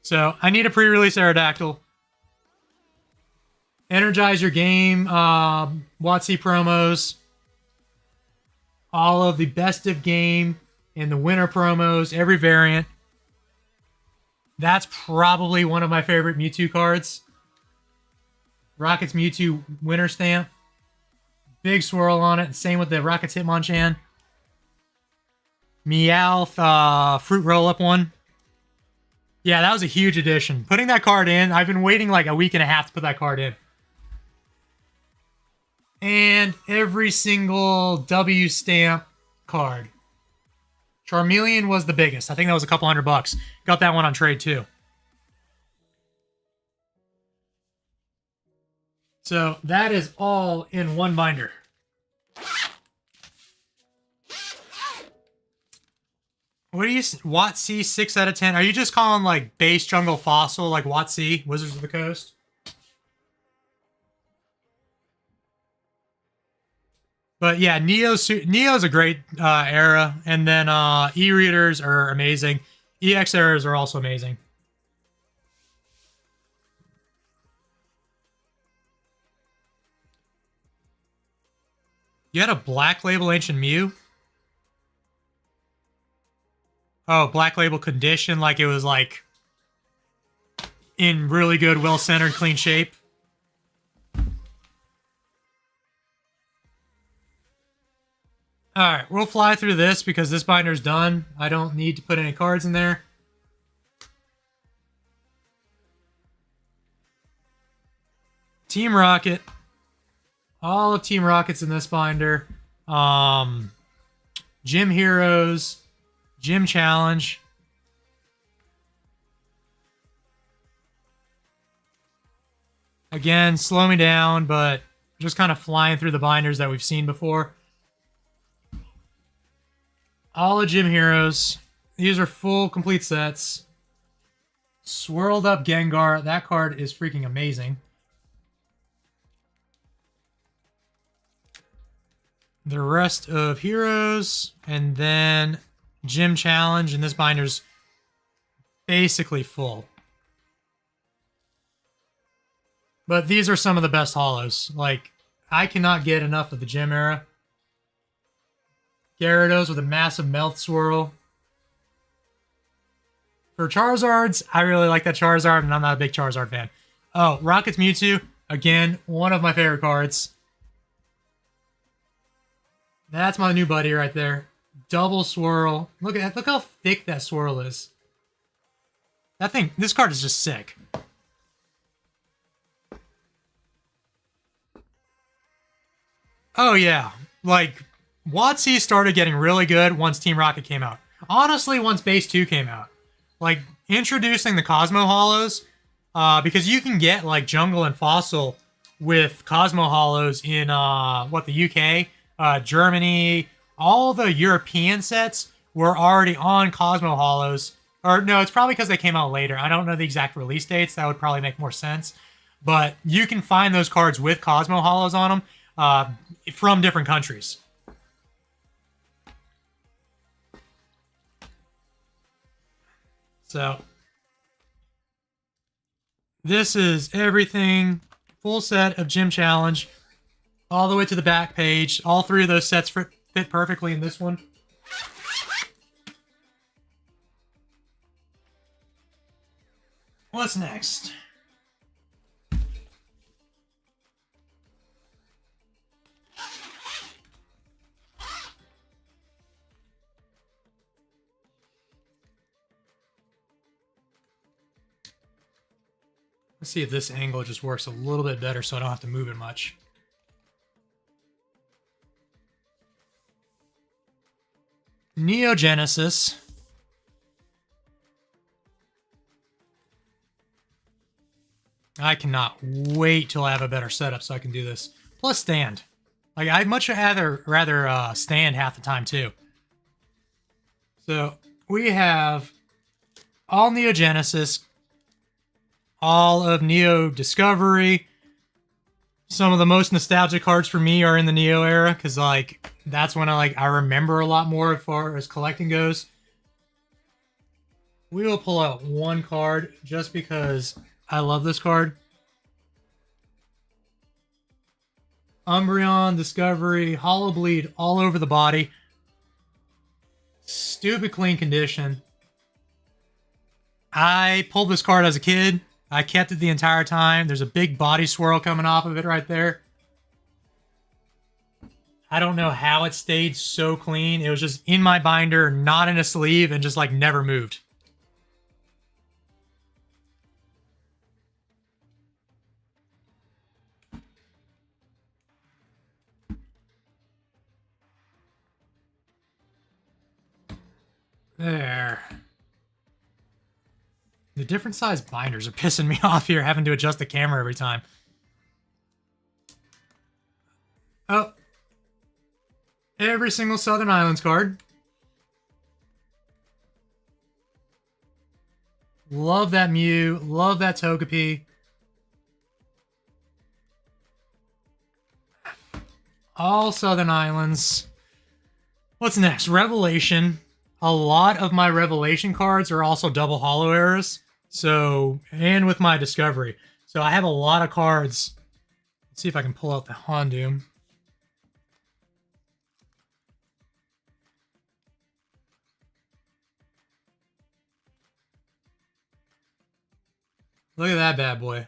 So, I need a pre-release Aerodactyl. Energize Your Game, WOTC promos. All of the best of game and the winter promos, every variant. That's probably one of my favorite Mewtwo cards. Rockets Mewtwo winter stamp. Big swirl on it. Same with the Rockets Hitmonchan. Meowth fruit roll-up one. Yeah, that was a huge addition. Putting that card in, I've been waiting like a week and a half to put that card in. And every single W stamp card. Charmeleon was the biggest. I think that was a couple $100. Got that one on trade too. So that is all in one binder. What do you... WOTC 6 out of 10? Are you just calling like base jungle fossil like WOTC, Wizards of the Coast? But yeah, Neo's a great era. And then E-readers are amazing. EX eras are also amazing. You had a Black Label Ancient Mew? Oh, Black Label condition, like it was like in really good, well-centered, clean shape. Alright, we'll fly through this because this binder's done. I don't need to put any cards in there. Team Rocket. All of Team Rocket's in this binder. Gym Heroes. Gym Challenge. Again, slow me down, but just kind of flying through the binders that we've seen before. All of Gym Heroes. These are full, complete sets. Swirled up Gengar. That card is freaking amazing. The rest of Heroes, and then Gym Challenge, and this binder's basically full. But these are some of the best holos. Like, I cannot get enough of the Gym era. Gyarados with a massive mouth swirl. For Charizards, I really like that Charizard, and I'm not a big Charizard fan. Oh, Rocket's Mewtwo. Again, one of my favorite cards. That's my new buddy right there. Double swirl. Look at that. Look how thick that swirl is. That thing, this card is just sick. Oh yeah, like WOTC started getting really good once Team Rocket came out. Honestly, once Base 2 came out. Like introducing the Cosmo Holos, because you can get like Jungle and Fossil with Cosmo Holos in the UK, Germany, all the European sets were already on Cosmo Holos. Or no, it's probably because they came out later. I don't know the exact release dates. That would probably make more sense. But you can find those cards with Cosmo Holos on them. From different countries. So, this is everything. Full set of Gym Challenge. All the way to the back page. All three of those sets fit perfectly in this one. What's next? Let's see if this angle just works a little bit better so I don't have to move it much. Neogenesis. I cannot wait till I have a better setup so I can do this. Plus stand. Like, I'd much rather stand half the time too. So we have all Neogenesis, all of Neo Discovery. Some of the most nostalgic cards for me are in the Neo era because like that's when I remember a lot more as far as collecting goes. We will pull out one card just because I love this card. Umbreon, Discovery, Hollow Bleed all over the body. Stupid clean condition. I pulled this card as a kid. I kept it the entire time. There's a big body swirl coming off of it right there. I don't know how it stayed so clean. It was just in my binder, not in a sleeve, and just like never moved. There. The different size binders are pissing me off here, having to adjust the camera every time. Oh. Every single Southern Islands card. Love that Mew. Love that Togepi. All Southern Islands. What's next? Revelation. A lot of my Revelation cards are also double holo errors. So, and with my Discovery. So I have a lot of cards. Let's see if I can pull out the Houndoom. Look at that bad boy.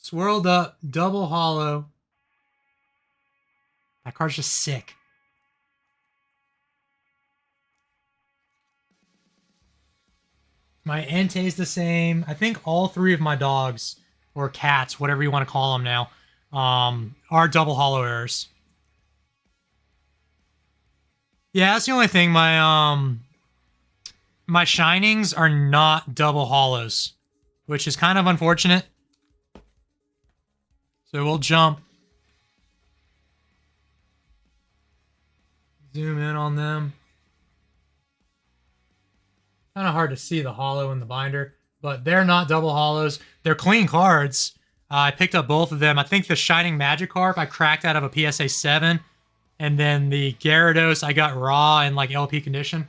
Swirled up, double holo. That card's just sick. My Entei's the same. I think all three of my dogs or cats, whatever you want to call them now, are double hollow errors. Yeah, that's the only thing. My shinings are not double hollows, which is kind of unfortunate. So we'll jump. Zoom in on them. Kind of hard to see the hollow in the binder, but they're not double hollows. They're clean cards. I picked up both of them. I think the Shining Magikarp I cracked out of a PSA 7, and then the Gyarados I got raw in like LP condition.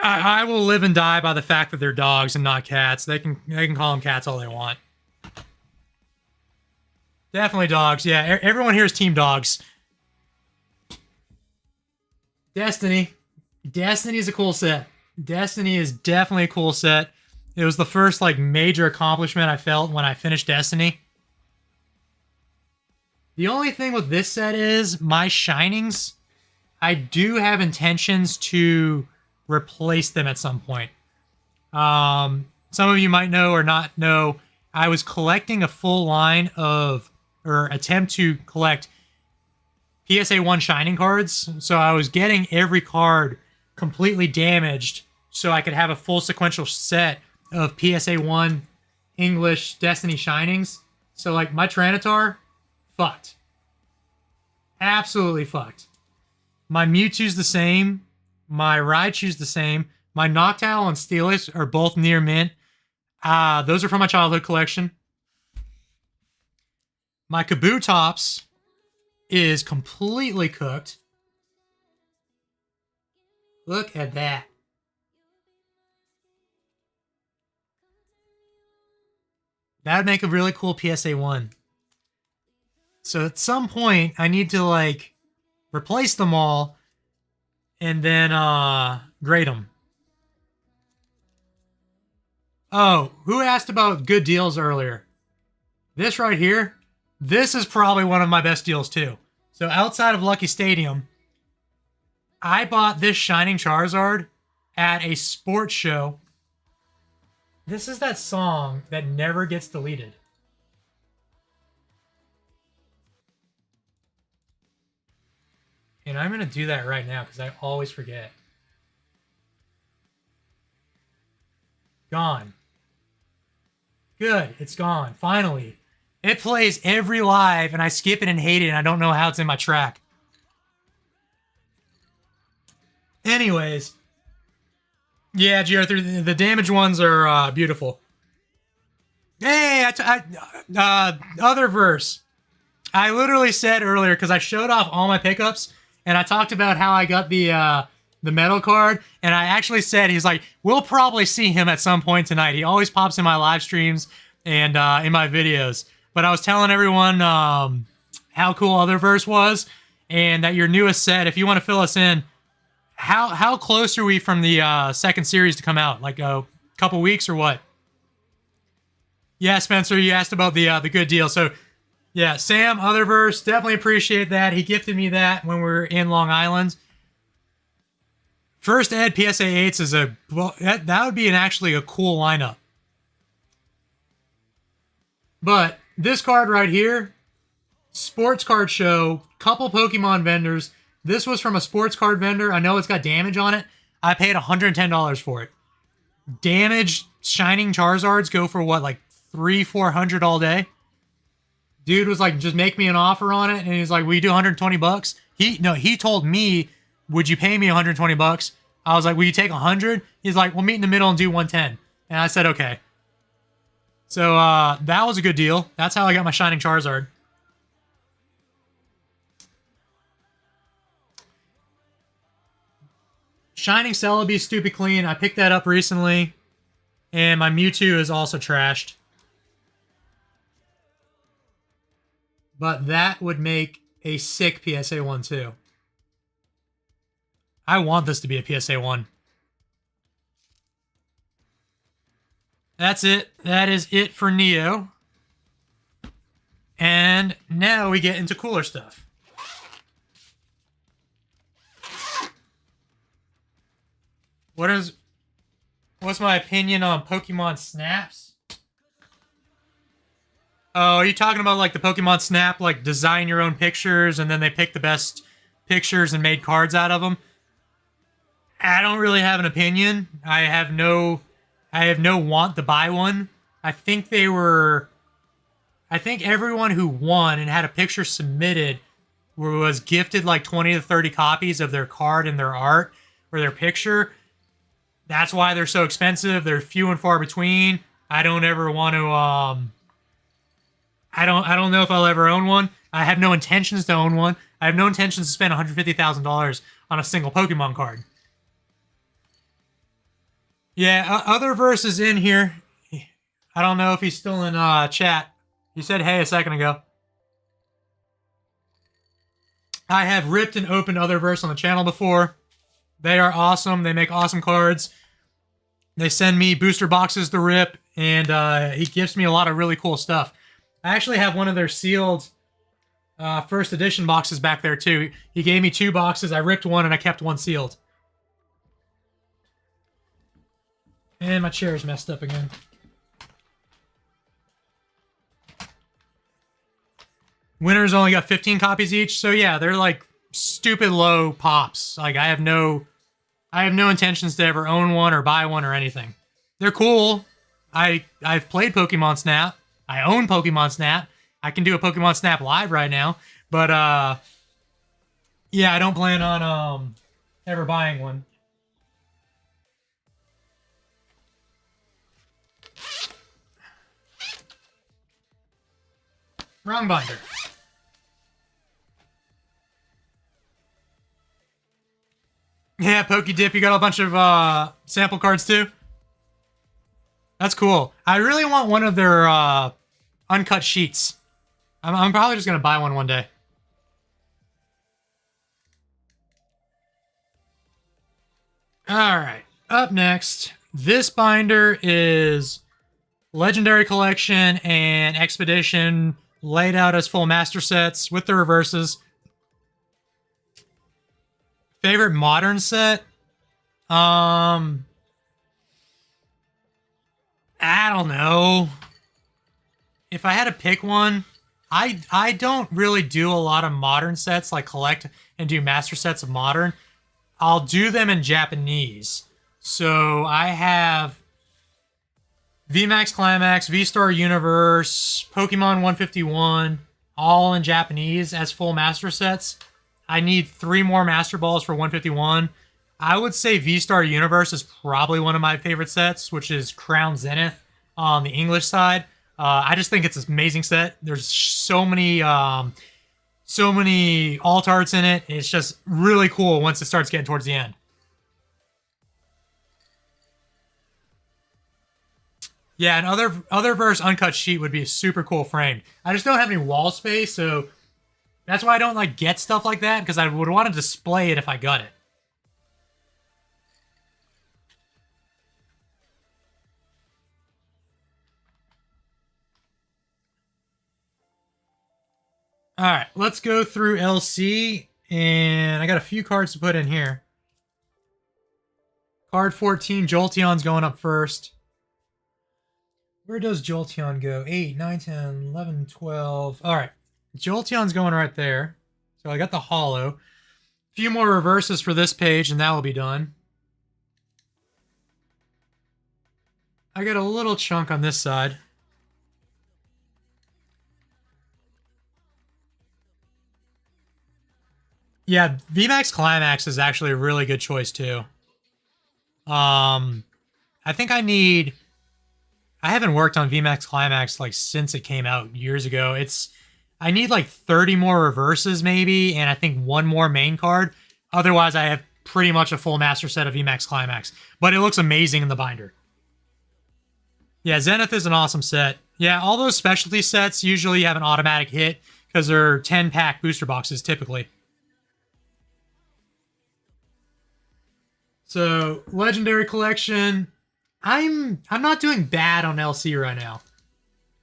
I will live and die by the fact that they're dogs and not cats. They can call them cats all they want. Definitely dogs. Yeah, everyone here is team dogs. Destiny. Destiny is a cool set. Destiny is definitely a cool set. It was the first like major accomplishment I felt when I finished Destiny. The only thing with this set is my shinings. I do have intentions to replace them at some point. Some of you might know or not know, I was collecting a full line of, or attempt to collect PSA 1 Shining cards. So I was getting every card completely damaged so I could have a full sequential set of PSA 1 English Destiny Shinings. So like my Tyranitar, fucked. Absolutely fucked. My Mewtwo's the same. My Raichu's the same. My Noctowl and Steelix are both near mint. Those are from my childhood collection. My Kabutops is completely cooked. Look at that. That would make a really cool PSA 1. So at some point, I need to like replace them all and then grade them. Oh, who asked about good deals earlier? This right here, this is probably one of my best deals too. So outside of Lucky Stadium, I bought this Shining Charizard at a sports show. This is that song that never gets deleted. And I'm going to do that right now because I always forget. Gone. Good, it's gone. Finally. It plays every live and I skip it and hate it and I don't know how it's in my track. Anyways. Yeah, GR3, the damaged ones are beautiful. Hey, other verse. I literally said earlier, because I showed off all my pickups, and I talked about how I got the metal card, and I actually said, he's like, we'll probably see him at some point tonight. He always pops in my live streams and in my videos. But I was telling everyone how cool Otherverse was, and that your newest set, if you want to fill us in, how close are we from the second series to come out? Like a couple weeks or what? Yeah, Spencer, you asked about the good deal. So, yeah, Sam, Otherverse, definitely appreciate that. He gifted me that when we were in Long Island. First Ed PSA 8s is that would be actually a cool lineup. But this card right here, sports card show, couple Pokemon vendors. This was from a sports card vendor. I know it's got damage on it. I paid $110 for it. Damaged Shining Charizards go for what, like $300-400 all day? Dude was like, just make me an offer on it. And he's like, will you do 120 bucks? He told me, would you pay me 120 bucks? I was like, will you take 100? He's like, we'll meet in the middle and do 110. And I said, okay. So that was a good deal. That's how I got my Shining Charizard. Shining Celebi, stupid clean. I picked that up recently. And my Mewtwo is also trashed. But that would make a sick PSA 1 too. I want this to be a PSA 1. That's it. That is it for Neo. And now we get into cooler stuff. What's my opinion on Pokemon Snaps? Oh, are you talking about like the Pokemon Snap, like design your own pictures and then they pick the best pictures and made cards out of them? I don't really have an opinion. I have no want to buy one. I think everyone who won and had a picture submitted was gifted like 20 to 30 copies of their card and their art or their picture. That's why they're so expensive. They're few and far between. I don't ever want to I don't know if I'll ever own one. I have no intentions to own one. I have no intentions to spend $150,000 on a single Pokemon card. Yeah, Otherverse is in here. I don't know if he's still in chat. He said hey a second ago. I have ripped and opened Otherverse on the channel before. They are awesome. They make awesome cards. They send me booster boxes to rip, and he gives me a lot of really cool stuff. I actually have one of their sealed first edition boxes back there too. He gave me 2 boxes. I ripped one and I kept one sealed. And my chair is messed up again. Winners only got 15 copies each, so yeah, they're like stupid low pops. Like I have no intentions to ever own one or buy one or anything. They're cool. I've played Pokemon Snap. I own Pokemon Snap. I can do a Pokemon Snap live right now, but yeah, I don't plan on ever buying one. Wrong binder. Yeah, Pokédip, you got a bunch of sample cards too? That's cool. I really want one of their uncut sheets. I'm probably just going to buy one day. Alright, up next. This binder is Legendary Collection and Expedition laid out as full master sets with the reverses. Favorite modern set? I don't know. If I had to pick one, I don't really do a lot of modern sets, like collect and do master sets of modern. I'll do them in Japanese. So I have VMAX Climax, V-Star Universe, Pokemon 151, all in Japanese as full master sets. I need 3 more Master Balls for 151. I would say V-Star Universe is probably one of my favorite sets, which is Crown Zenith on the English side. I just think it's an amazing set. There's so many alt arts in it. It's just really cool once it starts getting towards the end. Yeah, and Otherverse uncut sheet would be super cool framed. I just don't have any wall space, so that's why I don't like get stuff like that, because I would want to display it if I got it. Alright, let's go through LC, and I got a few cards to put in here. Card 14, Jolteon's going up first. Where does Jolteon go? 8, 9, 10, 11, 12. Alright, Jolteon's going right there. So I got the holo. A few more reverses for this page, and that will be done. I got a little chunk on this side. Yeah, VMAX Climax is actually a really good choice too. I think I haven't worked on VMAX Climax like since it came out years ago. I need like 30 more reverses maybe, and I think 1 more main card. Otherwise, I have pretty much a full master set of VMAX Climax. But it looks amazing in the binder. Yeah, Zenith is an awesome set. Yeah, all those specialty sets usually have an automatic hit because they're 10-pack booster boxes typically. So, Legendary Collection. I'm not doing bad on LC right now.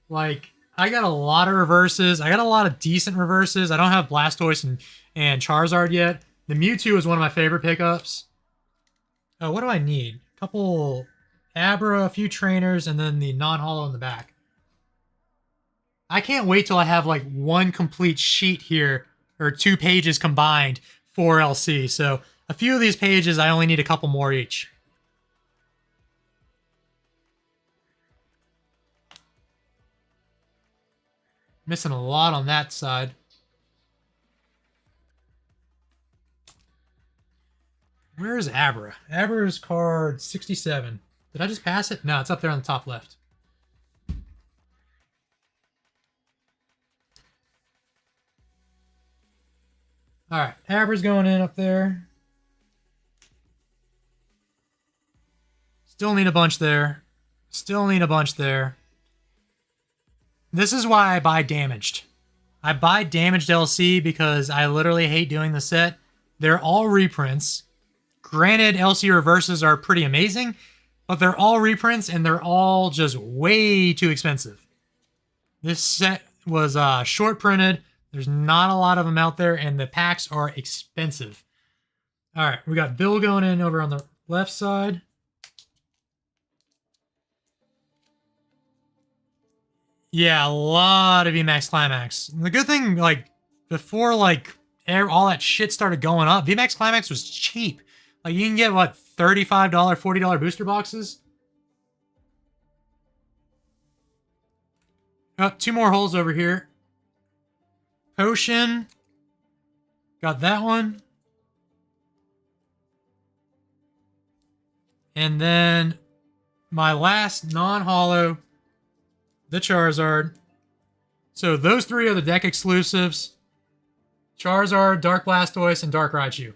Like, I got a lot of reverses. I got a lot of decent reverses. I don't have Blastoise and Charizard yet. The Mewtwo is one of my favorite pickups. Oh, what do I need? A couple Abra, a few trainers, and then the non-holo in the back. I can't wait till I have like one complete sheet here, or 2 pages combined for LC. So a few of these pages, I only need a couple more each. Missing a lot on that side. Where is Abra? Abra's card 67. Did I just pass it? No, it's up there on the top left. All right, Abra's going in up there. Still need a bunch there. Still need a bunch there. This is why I buy damaged. I buy damaged LC because I literally hate doing the set. They're all reprints. Granted, LC reverses are pretty amazing, but they're all reprints and they're all just way too expensive. This set was short printed. There's not a lot of them out there, and the packs are expensive. All right, we got Bill going in over on the left side. Yeah, a lot of VMAX Climax. And the good thing, like, before, like, all that shit started going up, VMAX Climax was cheap. Like, you can get, what, $35, $40 booster boxes? Oh, 2 more holes over here. Potion. Got that one. And then my last non-holo, the Charizard. So those 3 are the deck exclusives. Charizard, Dark Blastoise, and Dark Raichu.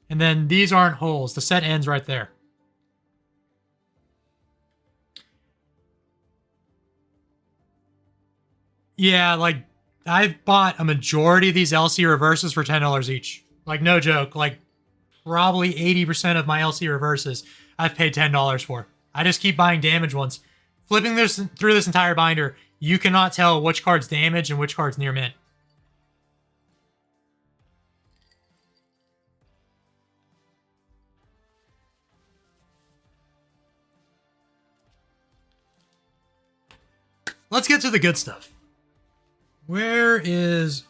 And then these aren't holes. The set ends right there. Yeah, like, I've bought a majority of these LC reverses for $10 each. Like, no joke. Like, probably 80% of my LC reverses I've paid $10 for. I just keep buying damaged ones. Flipping this through this entire binder, you cannot tell which card's damaged and which card's near mint. Let's get to the good stuff. Where is...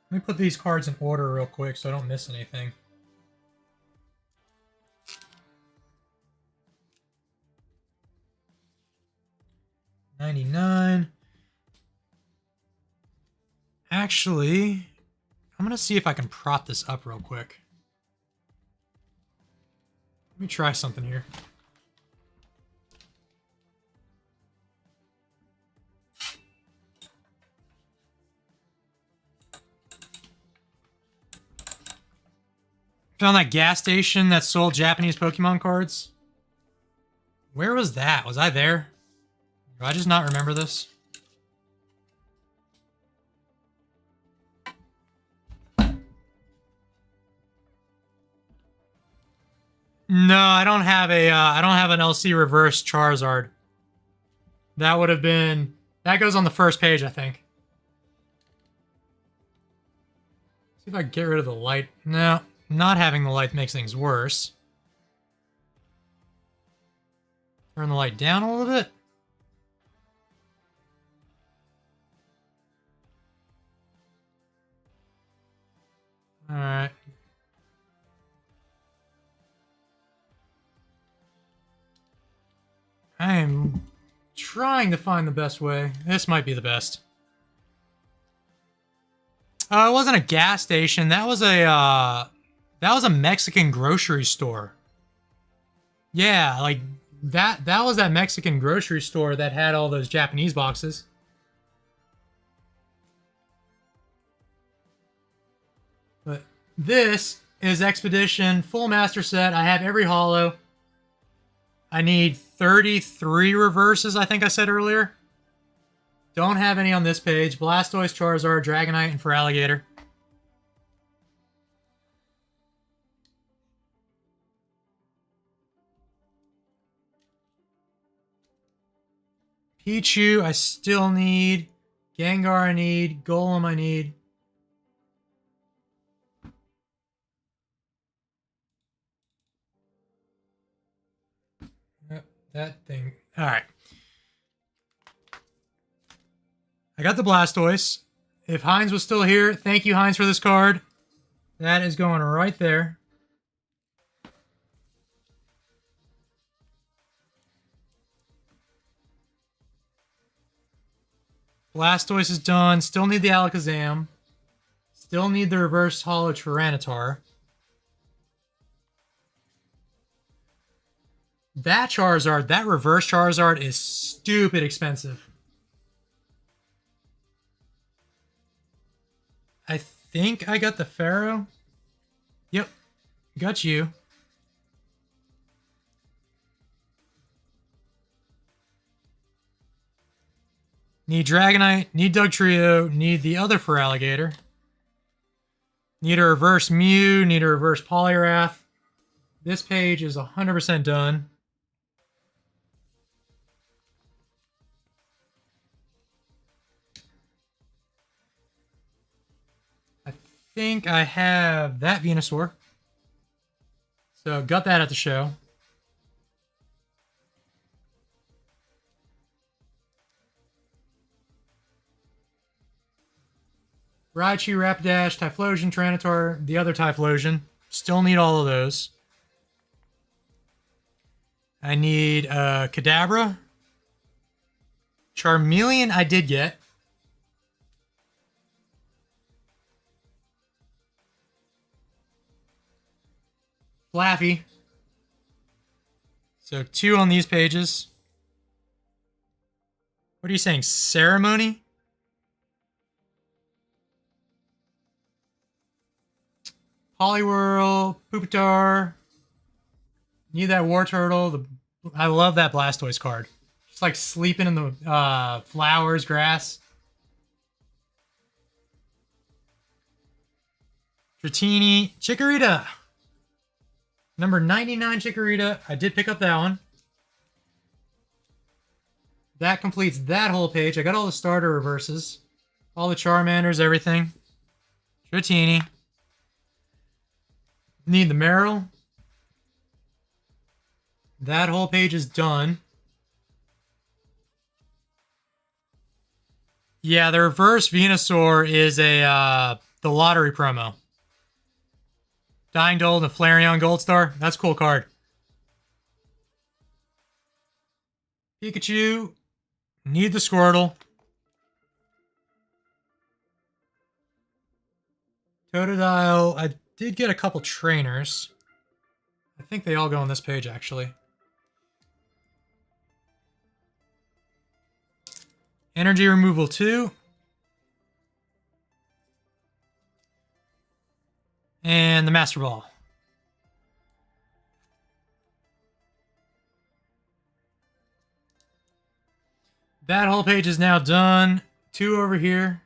Let me put these cards in order real quick so I don't miss anything. $99. Actually, I'm going to see if I can prop this up real quick. Let me try something here. Found that gas station that sold Japanese Pokemon cards. Where was that? Was I there? Do I just not remember this? No, I don't have a. I don't have an LC reverse Charizard. That would have been. That goes on the first page, I think. See if I can get rid of the light. No, not having the light makes things worse. Turn the light down a little bit. All right. I am trying to find the best way. This might be the best. It wasn't a gas station. That was a Mexican grocery store. Yeah, like that was that Mexican grocery store that had all those Japanese boxes. But this is Expedition Full Master Set. I have every holo. I need 33 reverses, I think I said earlier. Don't have any on this page. Blastoise, Charizard, Dragonite, and Feraligatr. Pichu, I still need. Gengar, I need. Golem, I need. That thing. All right. I got the Blastoise. If Heinz was still here, thank you, Heinz, for this card. That is going right there. Blastoise is done. Still need the Alakazam. Still need the reverse holo Tyranitar. That Charizard, that reverse Charizard is stupid expensive. I think I got the Pharaoh. Yep, got you. Need Dragonite, need Dugtrio, need the other Feraligatr. Need a reverse Mew, need a reverse Poliwrath. This page is 100% done. I think I have that Venusaur. So got that at the show. Raichu, Rapidash, Typhlosion, Tyranitar, the other Typhlosion. Still need all of those. I need Kadabra. Charmeleon I did get. Flaffy. So 2 on these pages. What are you saying? Ceremony? Poliwhirl, Pupitar. Need that War Turtle. I love that Blastoise card. Just like sleeping in the flowers, grass. Dratini, Chikorita. Number 99 Chikorita. I did pick up that one. That completes that whole page. I got all the starter reverses. All the Charmanders, everything. Dratini. Need the Marill. That whole page is done. Yeah, the reverse Venusaur is a the lottery promo. Dying Dold and Flareon Goldstar. That's a cool card. Pikachu. Need the Squirtle. Totodile. I did get a couple trainers. I think they all go on this page, actually. Energy Removal 2. And the Master Ball. That whole page is now done. 2 over here.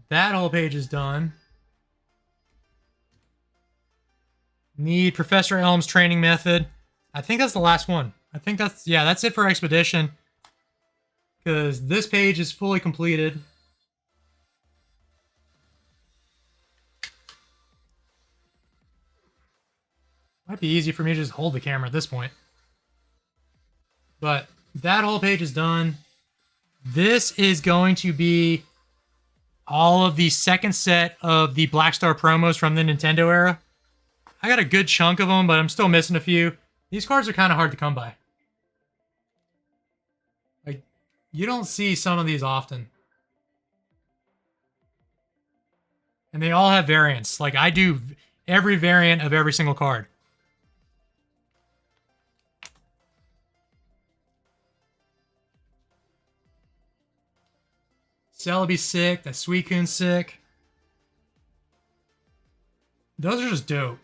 That whole page is done. Need Professor Elm's training method. I think that's the last one. I think that's, yeah, that's it for Expedition. Because this page is fully completed. Might be easy for me to just hold the camera at this point. But that whole page is done. This is going to be all of the second set of the Black Star promos from the Nintendo era. I got a good chunk of them, but I'm still missing a few. These cards are kind of hard to come by. Like, you don't see some of these often. And they all have variants. Like, I do every variant of every single card. Celebi's sick. That Suicune's sick. Those are just dope.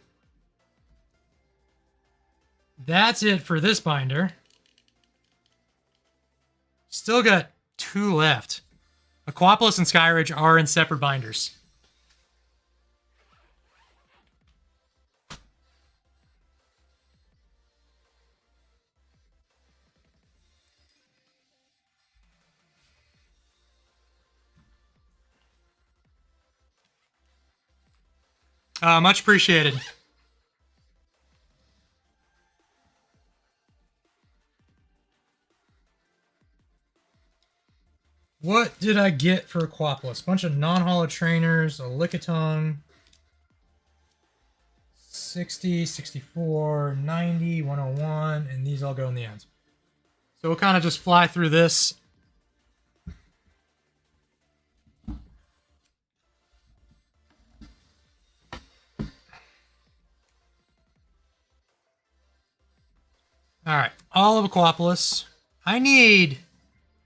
That's it for this binder. Still got 2 left. Aquapolis and Skyridge are in separate binders. Much appreciated. did I get for Aquapolis? Bunch of non-holo trainers, a Lickitung, 60, 64, 90, 101, and these all go in the end. So we'll kind of just fly through this. Alright, all of Aquapolis. I need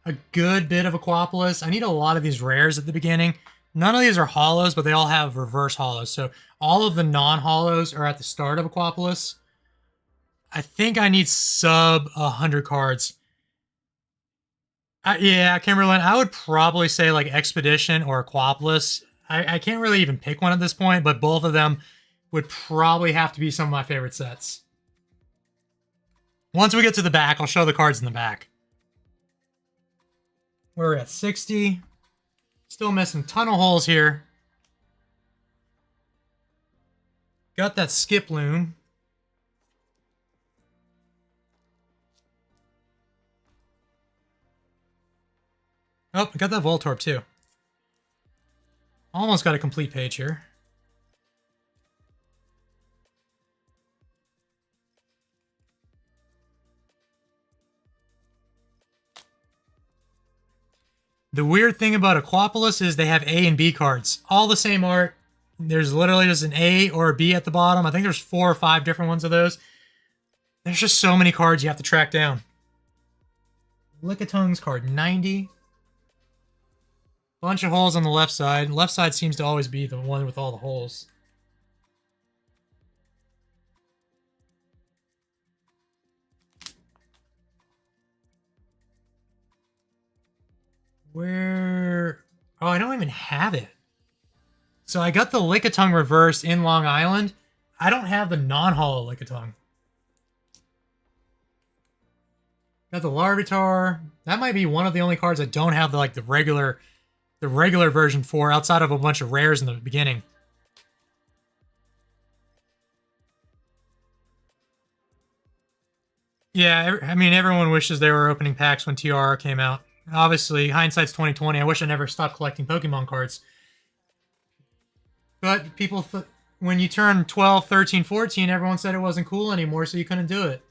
a good bit of Aquapolis. I need a lot of these rares at the beginning. None of these are holos, but they all have reverse holos. So all of the non-holos are at the start of Aquapolis. I think I need sub 100 cards. Yeah, Kimberlyn, I would probably say like Expedition or Aquapolis. I can't really even pick one at this point, but both of them would probably have to be some of my favorite sets. Once we get to the back, I'll show the cards in the back. We're at 60. Still missing a ton of holes here. Got that Skip Loom. Oh, I got that Voltorb too. Almost got a complete page here. The weird thing about Aquapolis is they have A and B cards. All the same art. There's literally just an A or a B at the bottom. I think there's 4 or 5 different ones of those. There's just so many cards you have to track down. Lickitung's card 90. Bunch of holes on the left side. Left side seems to always be the one with all the holes. Where? Oh, I don't even have it. So I got the Lickitung reverse in Long Island. I don't have the non-holo Lickitung. Got the Larvitar. That might be one of the only cards I don't have the regular version for, outside of a bunch of rares in the beginning. Yeah, I mean, everyone wishes they were opening packs when TR came out. Obviously, hindsight's 2020. I wish I never stopped collecting Pokemon cards. But people, when you turn 12, 13, 14, everyone said it wasn't cool anymore, so you couldn't do it.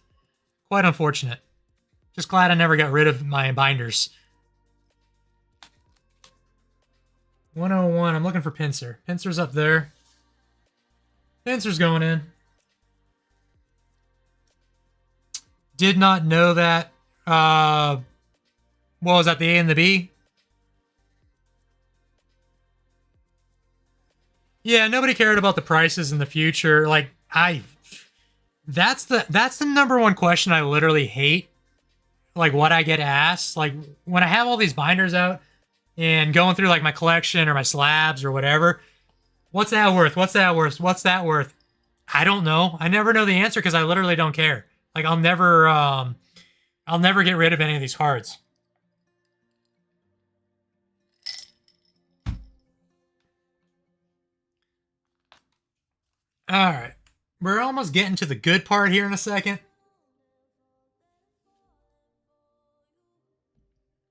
Quite unfortunate. Just glad I never got rid of my binders. 101, I'm looking for Pinsir. Pinsir's up there. Pinsir's going in. Did not know that. What was that, the A and the B? Yeah, nobody cared about the prices in the future. Like, that's the number one question I literally hate. Like, what I get asked. Like, when I have all these binders out and going through, like, my collection or my slabs or whatever, what's that worth? What's that worth? What's that worth? I don't know. I never know the answer because I literally don't care. Like, I'll never get rid of any of these cards. All right, we're almost getting to the good part here in a second.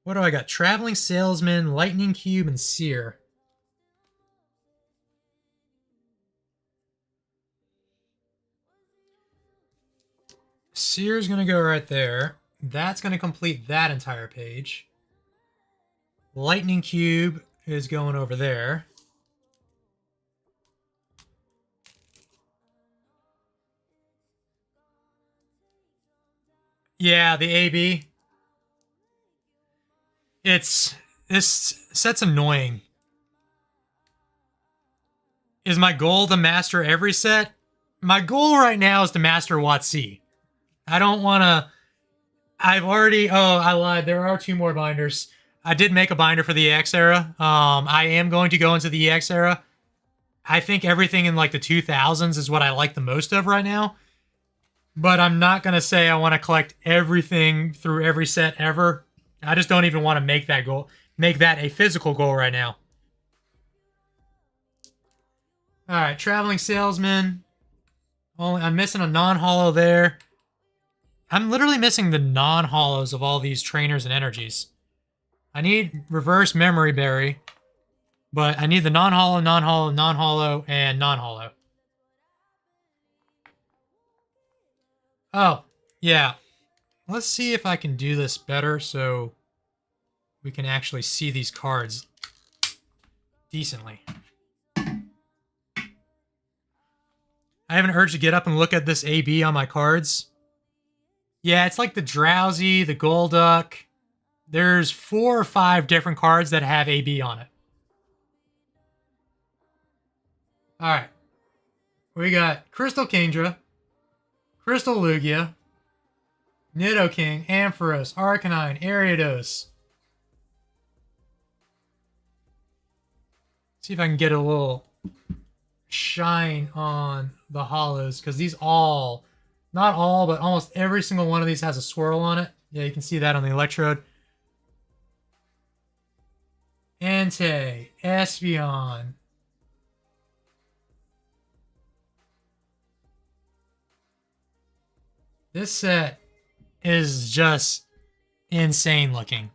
What do I got? Traveling Salesman, Lightning Cube, and Seer. Seer's going to go right there. That's going to complete that entire page. Lightning Cube is going over there. Yeah, the AB. This set's annoying. Is my goal to master every set? My goal right now is to master WOTC. I don't want to... I've already... Oh, I lied. There are 2 more binders. I did make a binder for the EX era. I am going to go into the EX era. I think everything in like the 2000s is what I like the most of right now. But I'm not going to say I want to collect everything through every set ever. I just don't even want to make that goal. Make that a physical goal right now. Alright, Traveling Salesman. Only, I'm missing a non-holo there. I'm literally missing the non-holos of all these trainers and energies. I need reverse memory berry, but I need the non-hollow, non-hollow, non-hollow, and non-hollow. Oh, yeah. Let's see if I can do this better so we can actually see these cards decently. I have an urge to get up and look at this AB on my cards. Yeah, it's like the Drowsy, the Golduck. There's 4 or 5 different cards that have AB on it. Alright. We got Crystal Kingdra, Crystal Lugia, Nidoking, Ampharos, Arcanine, Ariados. See if I can get a little shine on the hollows, because these all, not all, but almost every single one of these has a swirl on it. Yeah, you can see that on the electrode. Entei, Espeon. This set is just insane looking.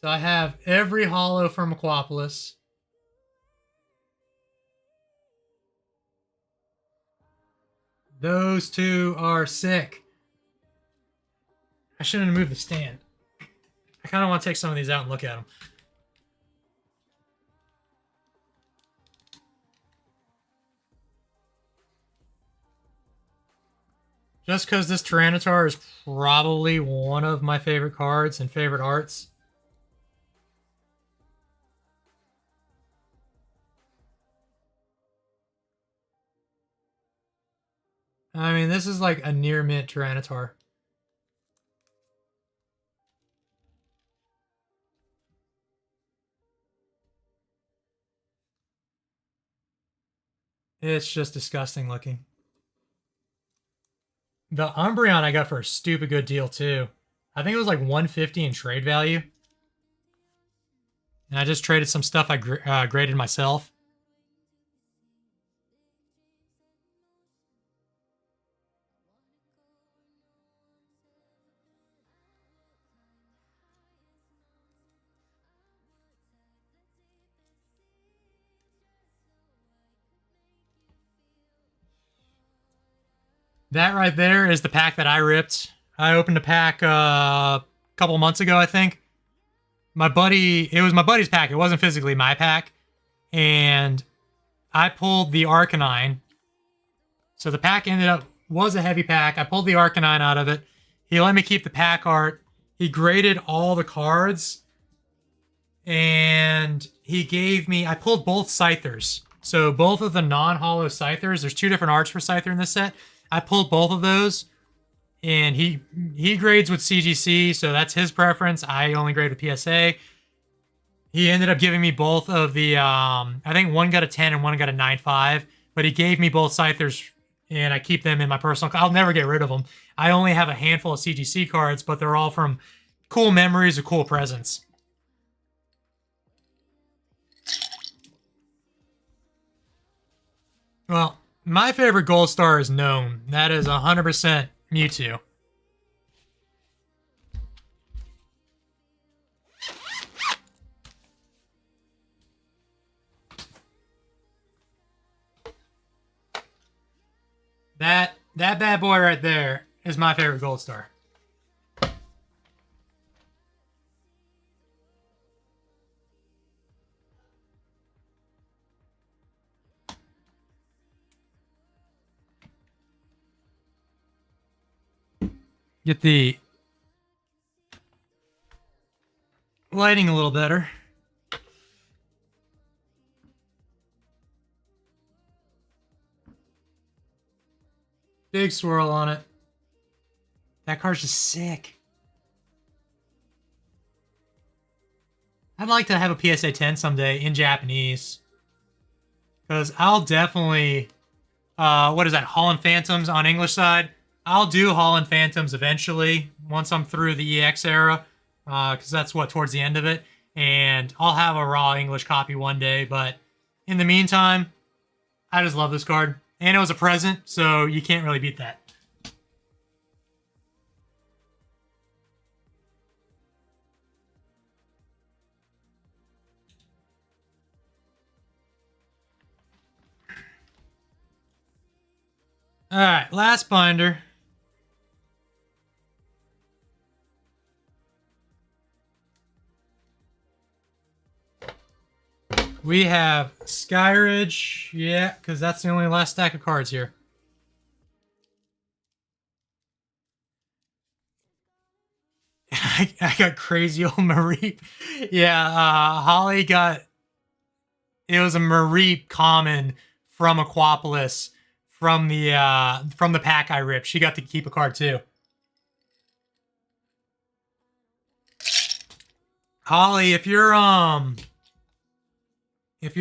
So I have every hollow from Aquapolis. Those two are sick. I shouldn't have moved the stand. I kind of want to take some of these out and look at them. Just because this Tyranitar is probably one of my favorite cards and favorite arts. I mean, this is like a near mint Tyranitar. It's just disgusting looking. The Umbreon I got for a stupid good deal too. I think it was like 150 in trade value. And I just traded some stuff I graded myself. That right there is the pack that I ripped. I opened a pack a couple months ago, I think. It was my buddy's pack. It wasn't physically my pack. And I pulled the Arcanine. So the pack was a heavy pack. I pulled the Arcanine out of it. He let me keep the pack art. He graded all the cards. And he gave me... I pulled both Scythers. So both of the non-hollow Scythers. There's 2 different arts for Scyther in this set. I pulled both of those, and he grades with CGC, so that's his preference. I only grade with PSA. He ended up giving me both of the, I think one got a 10 and one got a 9.5, but he gave me both Scythers, and I keep them in my personal... I'll never get rid of them. I only have a handful of CGC cards, but they're all from cool memories or cool presents. Well... my favorite gold star is known. That is 100% Mewtwo. That bad boy right there is my favorite gold star. Get the lighting a little better. Big swirl on it. That card's just sick. I'd like to have a PSA 10 someday in Japanese. Because I'll definitely... what is that? Holland Phantoms on English side? I'll do Holland Phantoms eventually, once I'm through the EX era. Because that's towards the end of it. And I'll have a raw English copy one day. But in the meantime, I just love this card. And it was a present, so you can't really beat that. All right, last binder. We have Skyridge, yeah, because that's the only last stack of cards here. I got crazy old Mareep. Yeah, Holly got... It was a Mareep common from Aquapolis from the pack I ripped. She got to keep a card too. Holly, if you're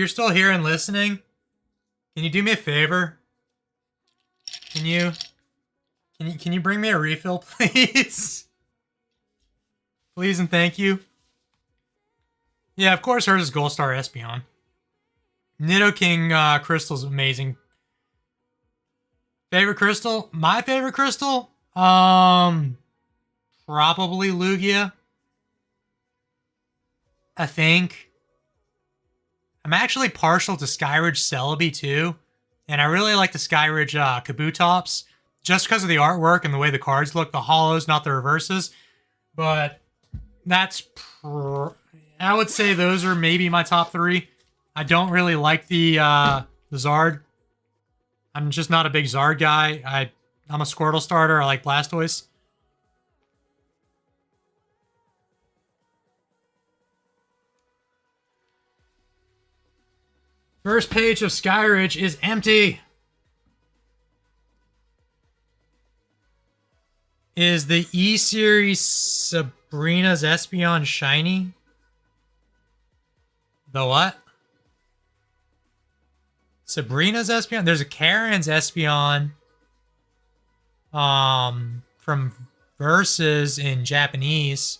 still here and listening, can you do me a favor? Can you bring me a refill, please? Please and thank you. Yeah, of course hers is Gold Star Espeon. Nidoking crystal's amazing. Favorite crystal? My favorite crystal? Probably Lugia. I think. I'm actually partial to Skyridge Celebi too. And I really like the Skyridge Kabutops. Just because of the artwork and the way the cards look. The hollows, not the reverses. But that's... I would say those are maybe my top three. I don't really like the Zard. I'm just not a big Zard guy. I'm a Squirtle starter. I like Blastoise. First page of Skyridge is empty. Is the E-Series Sabrina's Espeon shiny? The what? Sabrina's Espeon? There's a Karen's Espeon from Versus in Japanese.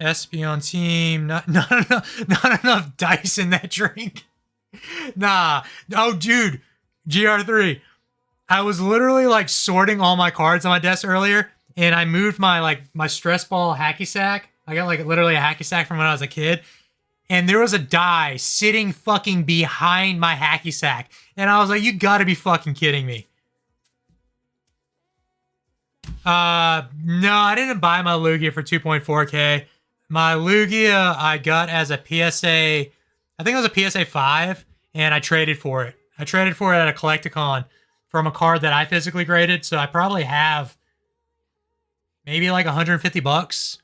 Espeon team. Not enough dice in that drink. Nah. Oh, dude. GR3. I was literally like sorting all my cards on my desk earlier, and I moved my stress ball hacky sack. I got like literally a hacky sack from when I was a kid, and there was a die sitting fucking behind my hacky sack, and I was like, you gotta be fucking kidding me. No, I didn't buy my Lugia for 2.4K. My Lugia I got as a PSA, I think it was a PSA 5, and I traded for it. I traded for it at a Collecticon from a card that I physically graded, so I probably have maybe like 150 bucks,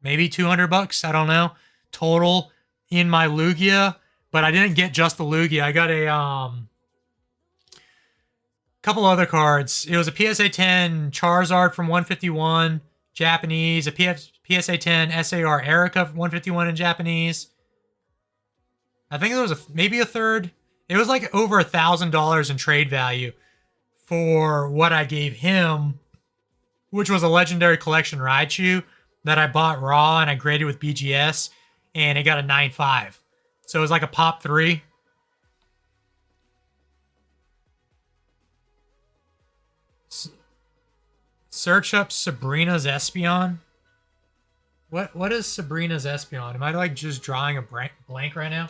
maybe 200 bucks, I don't know, total in my Lugia, but I didn't get just the Lugia. I got a couple other cards. It was a PSA 10 Charizard from 151 Japanese, a PSA 10 SAR Erica from 151 in Japanese. I think there was maybe a third. It was like over $1,000 in trade value for what I gave him, which was a Legendary Collection Raichu that I bought raw and I graded with BGS, and it got a 9.5. So it was like a pop 3. Search up Sabrina's Espeon. What is Sabrina's Espeon? Am I like just drawing a blank right now?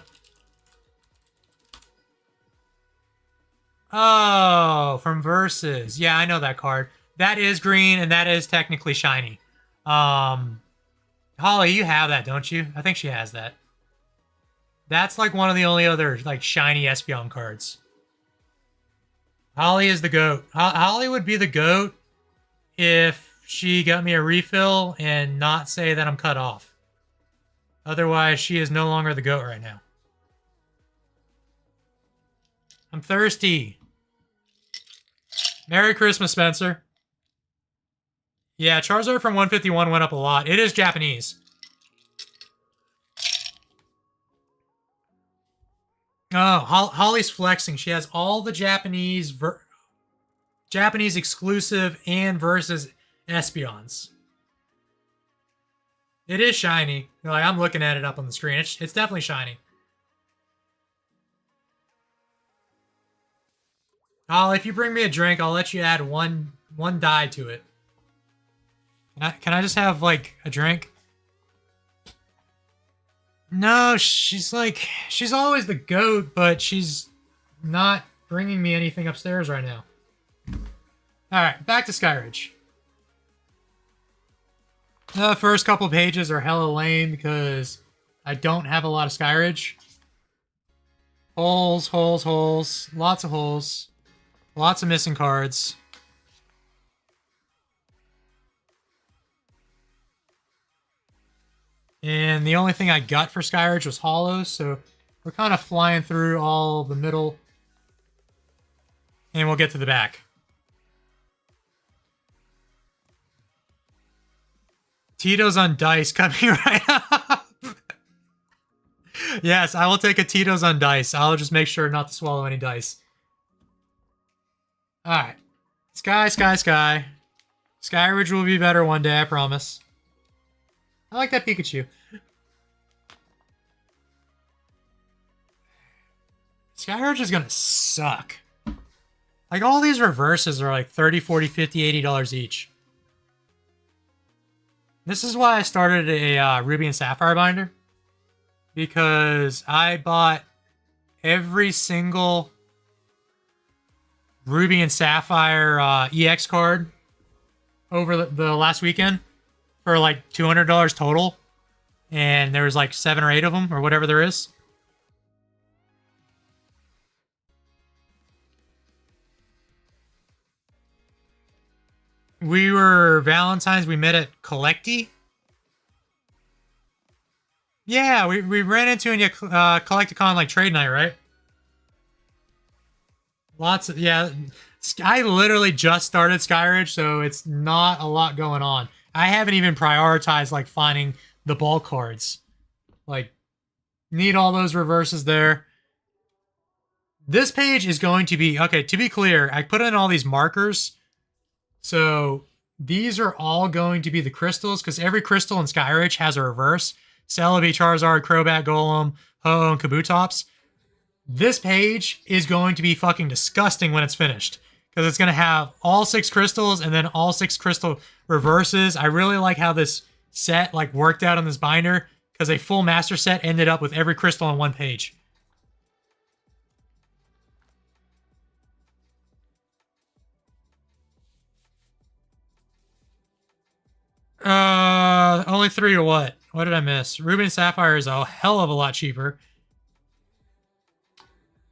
Oh, from Versus. Yeah, I know that card. That is green, and that is technically shiny. Holly, you have that, don't you? I think she has that. That's like one of the only other like shiny Espeon cards. Holly is the GOAT. Holly would be the GOAT if she got me a refill and not say that I'm cut off. Otherwise, she is no longer the GOAT right now. I'm thirsty. Merry Christmas, Spencer. Yeah, Charizard from 151 went up a lot. It is Japanese. Oh, Holly's flexing. She has all the Japanese exclusive and versus Espeons. It is shiny. Like, I'm looking at it up on the screen. It's definitely shiny. Holly, if you bring me a drink, I'll let you add one die to it. Can I just have, like, a drink? No, she's always the goat, but she's not bringing me anything upstairs right now. Alright, back to Skyridge. The first couple pages are hella lame because I don't have a lot of Skyridge. Holes, holes, holes. Lots of holes. Lots of missing cards. And the only thing I got for Skyridge was hollows, so we're kind of flying through all the middle. And we'll get to the back. Tito's on dice coming right up. Yes, I will take a Tito's on dice. I'll just make sure not to swallow any dice. Alright. Sky, sky, sky. Skyridge will be better one day, I promise. I like that Pikachu. Skyridge is gonna suck. Like, all these reverses are like $30, $40, $50, $80 each. This is why I started a Ruby and Sapphire binder. Because I bought every single Ruby and Sapphire EX card over the last weekend for like $200 total. And there was like 7 or 8 of them, or whatever there is. We were Valentine's, we met at Collecti. Yeah, we ran into in Collecticon like trade night, right? Lots of, yeah. I literally just started Skyridge, so it's not a lot going on. I haven't even prioritized like finding the bulk cards. Like, need all those reverses there. This page is going to be, okay, to be clear, I put in all these markers. So these are all going to be the crystals, because every crystal in Skyridge has a reverse. Celebi, Charizard, Crobat, Golem, Ho, and Kabutops. This page is going to be fucking disgusting when it's finished, because it's going to have all 6 crystals and then all 6 crystal reverses. I really like how this set like worked out on this binder, because a full master set ended up with every crystal on one page. Only 3 or what? What did I miss? Ruby and Sapphire is a hell of a lot cheaper.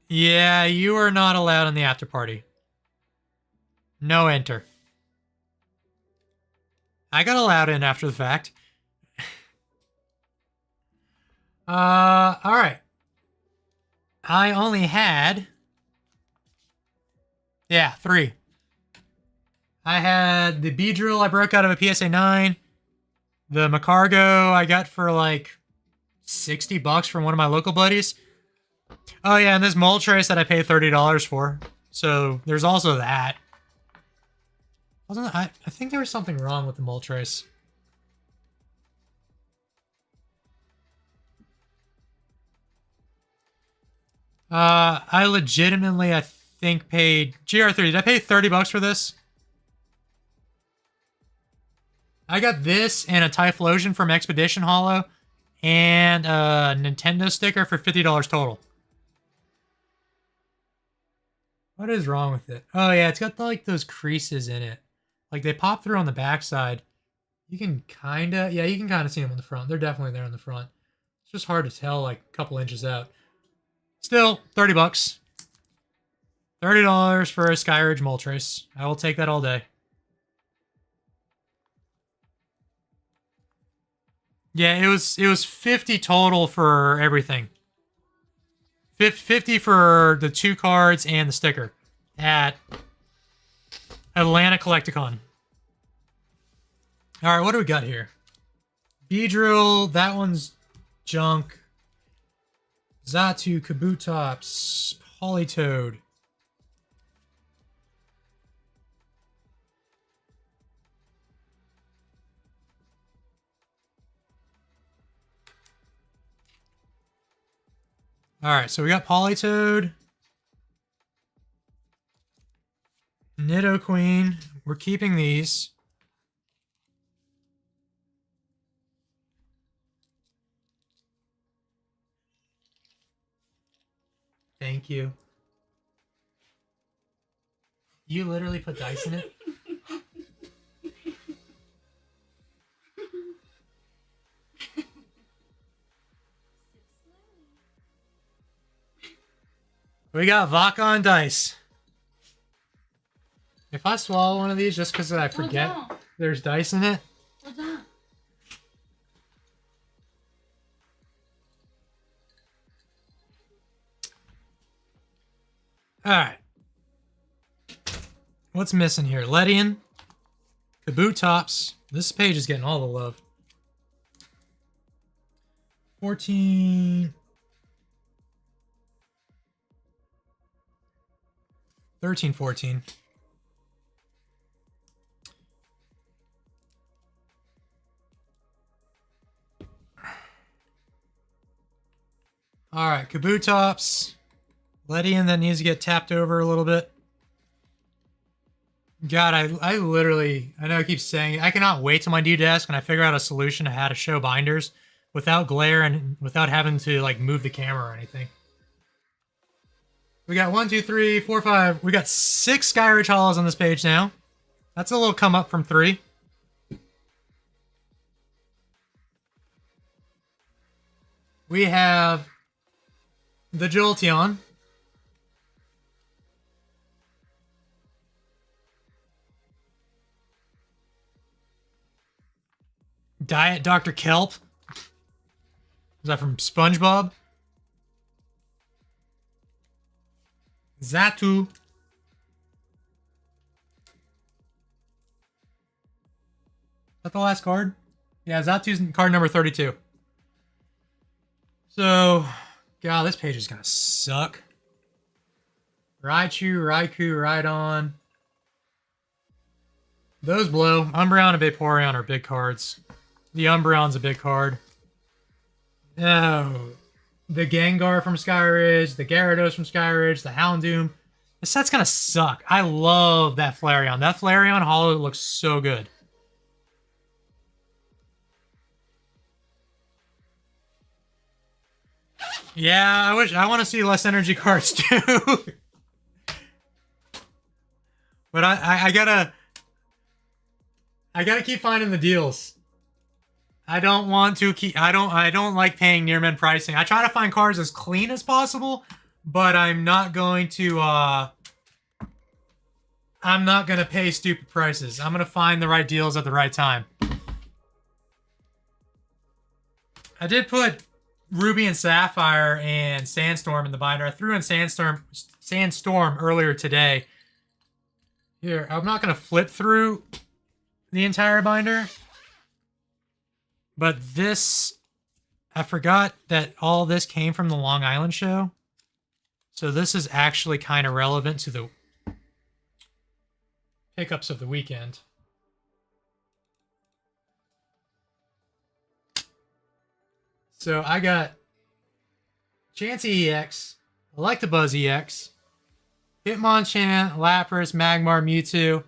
Yeah, you are not allowed in the after party. No enter. I got allowed in after the fact. Alright. I only had... Yeah, 3. I had the Beedrill I broke out of a PSA 9. The Macargo I got for like $60 from one of my local buddies. Oh yeah, and this Moltres that I paid $30 for. So there's also that. I think there was something wrong with the Moltres. I legitimately, I think, paid... GR3, did I pay $30 for this? I got this and a Typhlosion from Expedition Hollow and a Nintendo sticker for $50 total. What is wrong with it? Oh yeah, it's got like those creases in it. Like they pop through on the backside. You can kinda, yeah, you can kinda see them on the front. They're definitely there on the front. It's just hard to tell like a couple inches out. Still, $30. $30 for a Skyridge Moltres. I will take that all day. Yeah, it was 50 total for everything. 50 for the 2 cards and the sticker at Atlanta Collecticon. All right, what do we got here? Beedrill, that one's junk. Xatu, Kabutops, Politoed. Alright, so we got Politoed. Nidoqueen. We're keeping these. Thank you. You literally put dice in it? We got vodka on dice. If I swallow one of these just because I forget there's dice in it. Alright. What's missing here? Ledian. Kaboot Tops. This page is getting all the love. 14. 13, 14. Alright, Kaboot Tops. Ledian that needs to get tapped over a little bit. God, I literally, I know I keep saying it, I cannot wait till my due desk and I figure out a solution to how to show binders without glare and without having to like move the camera or anything. We got 1, 2, 3, 4, 5. We got 6 Skyridge Hollows on this page now. That's a little come up from 3. We have the Jolteon. Diet Dr. Kelp. Is that from SpongeBob? Zatu. Is that the last card? Yeah, Zatu's card number 32. So, God, this page is gonna suck. Raichu, Raikou, Rhydon. Those blow. Umbreon and Vaporeon are big cards. The Umbreon's a big card. Oh, the Gengar from Skyridge, the Gyarados from Skyridge, the Houndoom. This set's gonna suck. I love that Flareon. That Flareon Hollow looks so good. Yeah, I want to see less energy cards too. But I gotta keep finding the deals. I don't want to keep. I don't like paying near min pricing. I try to find cards as clean as possible, but I'm not going to. I'm not gonna pay stupid prices. I'm gonna find the right deals at the right time. I did put Ruby and Sapphire and Sandstorm in the binder. I threw in Sandstorm earlier today. Here, I'm not gonna flip through the entire binder. But this, I forgot that all this came from the Long Island show. So this is actually kind of relevant to the pickups of the weekend. So I got Chansey EX, Electabuzz EX, Hitmonchan, Lapras, Magmar, Mewtwo,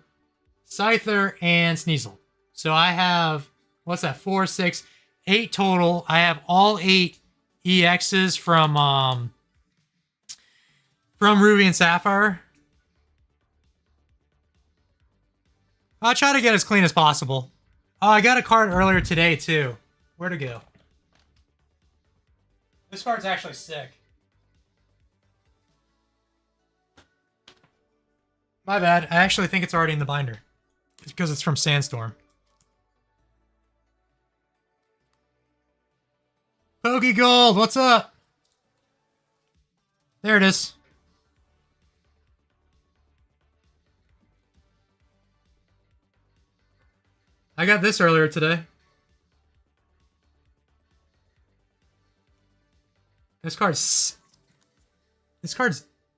Scyther, and Sneasel. So I have... what's that? 4, 6, 8 total. I have all 8 EXs from Ruby and Sapphire. I'll try to get as clean as possible. Oh, I got a card earlier today too. Where'd it go? This card's actually sick. My bad. I actually think it's already in the binder. It's because it's from Sandstorm. Pokegold, what's up? There it is. I got this earlier today. This card's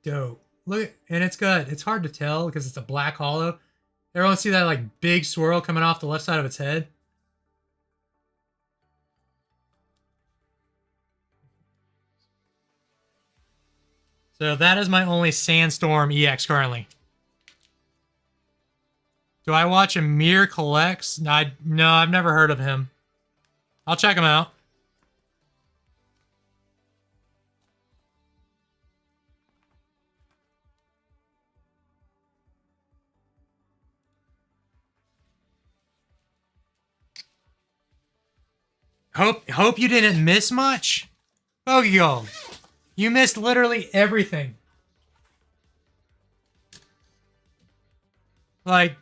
dope. Look, and it's hard to tell because it's a black hollow. Everyone see that like big swirl coming off the left side of its head? So that is my only Sandstorm EX currently. Do I watch Amir Collects? No, I've never heard of him. I'll check him out. Hope you didn't miss much. Pokegol, you missed literally everything. Like,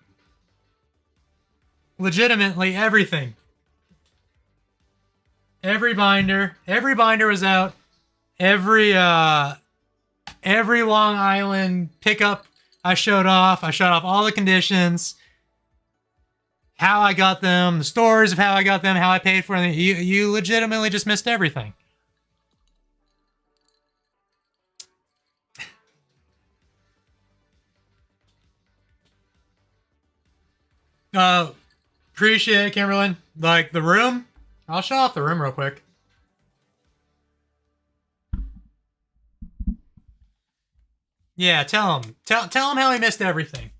legitimately everything. Every binder was out. Every Long Island pickup I showed off all the conditions, how I got them, the stories of how I got them, how I paid for them. You legitimately just missed everything. Appreciate it, Kimberlyn. Like, the room, I'll show off the room real quick. Yeah, tell him how he missed everything.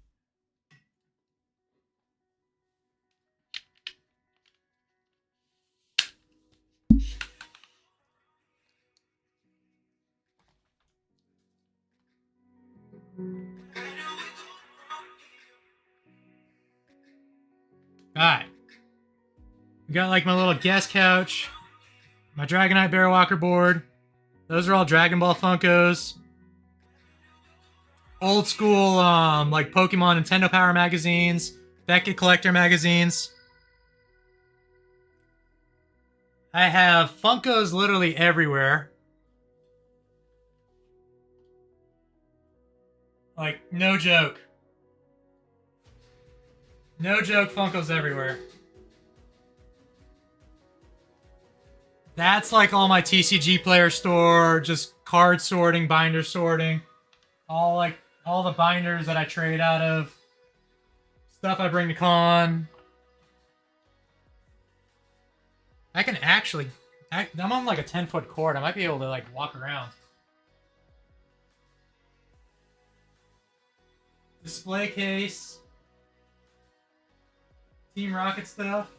Alright. We got like my little guest couch, my Dragonite Bear Walker board. Those are all Dragon Ball Funkos. Old school, like Pokemon Nintendo Power magazines, Beckett Collector magazines. I have Funkos literally everywhere. Like, no joke. No joke, Funkos everywhere. That's like all my TCG player store, just card sorting, binder sorting. All the binders that I trade out of. Stuff I bring to con. I can actually... I'm on like a 10-foot cord. I might be able to like walk around. Display case. Team Rocket stuff.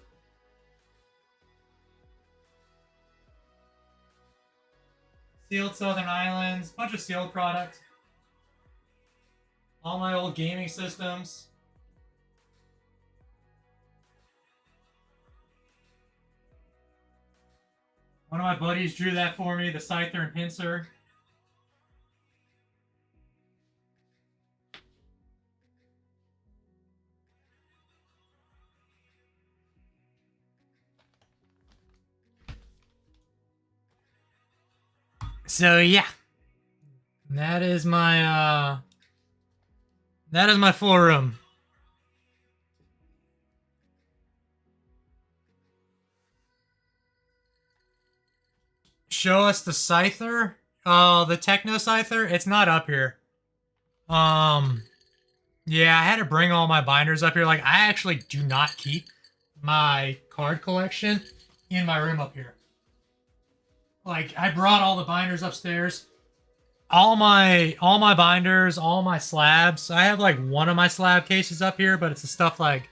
Sealed Southern Islands. Bunch of sealed product. All my old gaming systems. One of my buddies drew that for me, the Scyther and Pinsir. So yeah. That is my full room. Show us the Scyther. The Techno Scyther. It's not up here. Yeah, I had to bring all my binders up here. Like, I actually do not keep my card collection in my room up here. Like, I brought all the binders upstairs. All my binders, all my slabs. I have like one of my slab cases up here, but it's the stuff like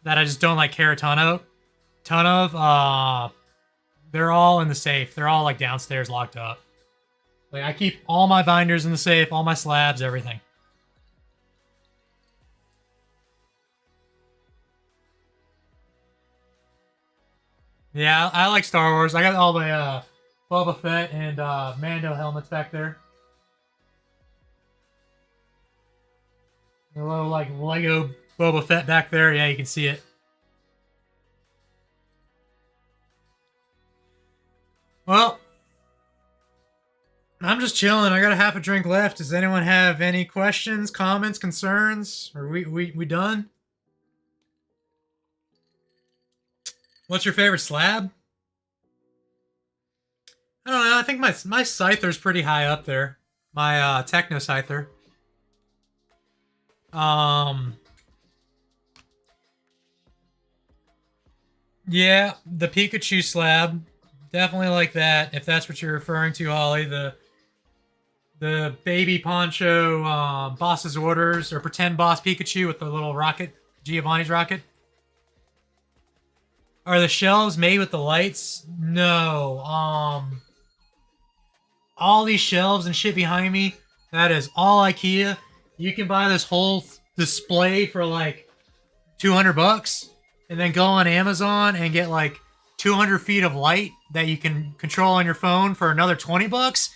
that I just don't like care a ton of. They're all in the safe. They're all like downstairs locked up. Like, I keep all my binders in the safe, all my slabs, everything. Yeah, I like Star Wars. I got all my Boba Fett and Mando helmets back there. A little like Lego Boba Fett back there. Yeah, you can see it. Well, I'm just chilling. I got a half a drink left. Does anyone have any questions, comments, concerns? Are we done? What's your favorite slab? I don't know. I think my Scyther's pretty high up there. My Techno Scyther. Yeah, the Pikachu slab. Definitely like that, if that's what you're referring to, Holly. The baby poncho boss's orders, or pretend boss Pikachu with the little rocket, Giovanni's rocket. Are the shelves made with the lights? No. All these shelves and shit behind me, that is all IKEA. You can buy this whole display for like $200 and then go on Amazon and get like 200 feet of light that you can control on your phone for another 20 bucks.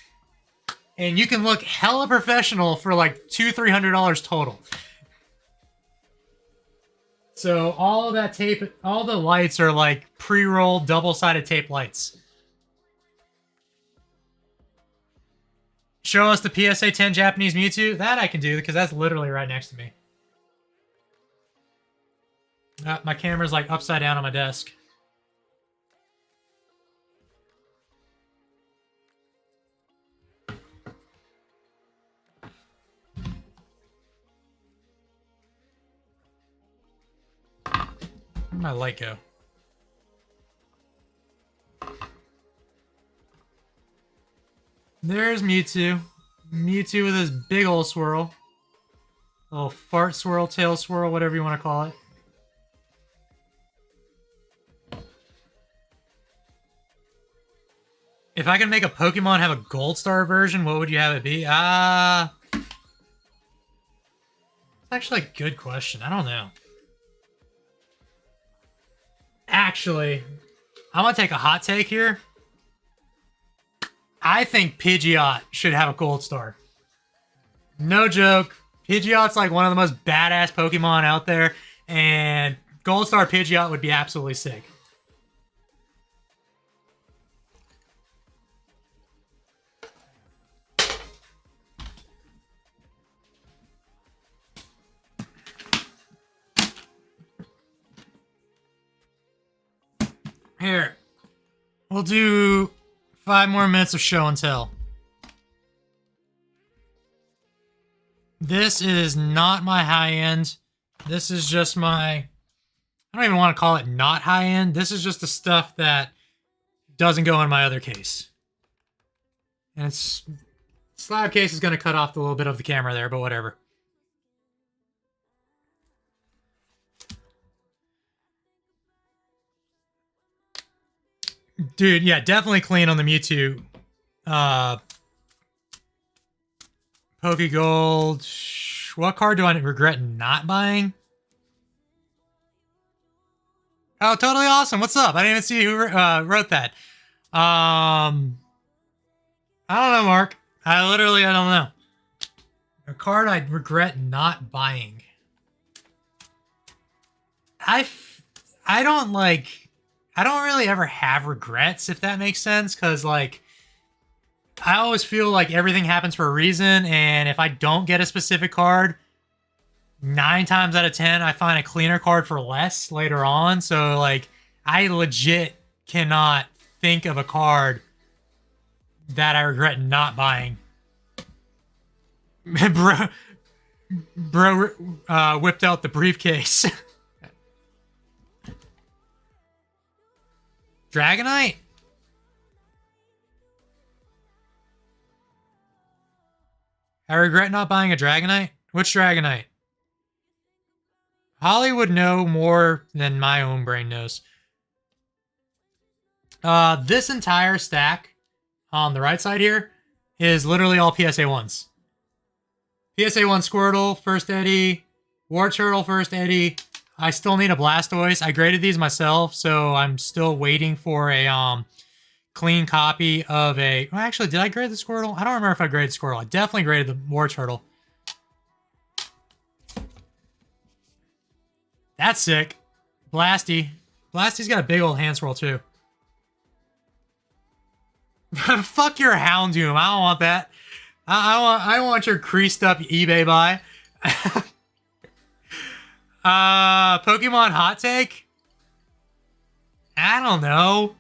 And you can look hella professional for like $200-300 total. So all of that tape, all the lights are like pre-rolled double-sided tape lights. Show us the PSA 10 Japanese Mewtwo. That I can do because that's literally right next to me. My camera's like upside down on my desk. Where'd my light go? There's Mewtwo. Mewtwo with his big ol' swirl. Little fart swirl, tail swirl, whatever you want to call it. If I could make a Pokemon have a Gold Star version, what would you have it be? It's actually a good question. I don't know. Actually, I'm going to take a hot take here. I think Pidgeot should have a Gold Star. No joke. Pidgeot's like one of the most badass Pokemon out there, and Gold Star Pidgeot would be absolutely sick. Here, we'll do 5 more minutes of show and tell. This is not my high end. This is just my... I don't even want to call it not high end. This is just the stuff that doesn't go in my other case. And it's... Slab case is going to cut off a little bit of the camera there, but whatever. Dude, yeah, definitely clean on the Mewtwo. Pokegold. What card do I regret not buying? Oh, totally awesome. What's up? I didn't even see who wrote that. I don't know, Mark. I don't know. A card I regret not buying. I don't really ever have regrets, if that makes sense, because, like, I always feel like everything happens for a reason, and if I don't get a specific card, 9 times out of 10, I find a cleaner card for less later on, so, like, I legit cannot think of a card that I regret not buying. Bro whipped out the briefcase. Dragonite? I regret not buying a Dragonite? Which Dragonite? Holly would know more than my own brain knows. This entire stack on the right side here is literally all PSA 1s. PSA 1 Squirtle, first Eddie. War Turtle, first Eddie. I still need a Blastoise. I graded these myself, so I'm still waiting for a clean copy of a... Well, actually, did I grade the Squirtle? I don't remember if I graded the Squirtle. I definitely graded the War Turtle. That's sick. Blasty. Blasty's got a big old hand swirl, too. Fuck your Houndoom. I don't want that. I want your creased up eBay buy. Pokemon hot take? I don't know.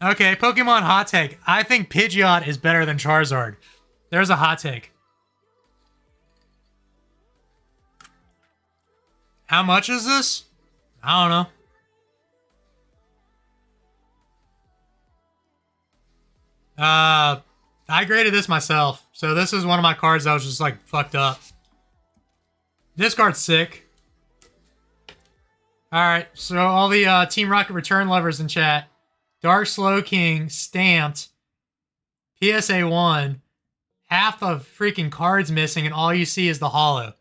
Okay, Pokemon hot take. I think Pidgeot is better than Charizard. There's a hot take. How much is this? I don't know. I graded this myself. So this is one of my cards that was just like fucked up. This card's sick. Alright, so all the Team Rocket return lovers in chat. Dark Slow King stamped. PSA 1. Half of freaking cards missing and all you see is the holo.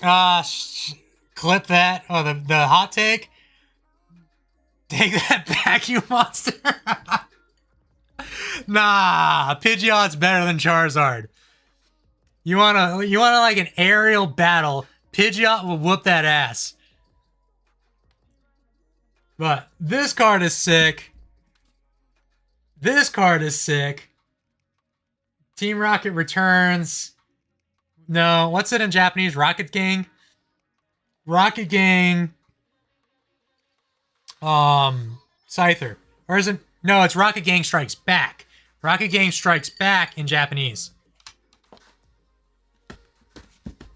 Clip that. Oh, the hot take. Take that back, you monster. Nah, Pidgeot's better than Charizard. You wanna like an aerial battle? Pidgeot will whoop that ass. But this card is sick. This card is sick. Team Rocket returns. No, what's it in Japanese? Rocket Gang? Rocket Gang. Scyther. Or is it? No, it's Rocket Gang Strikes Back. Rocket Gang Strikes Back in Japanese.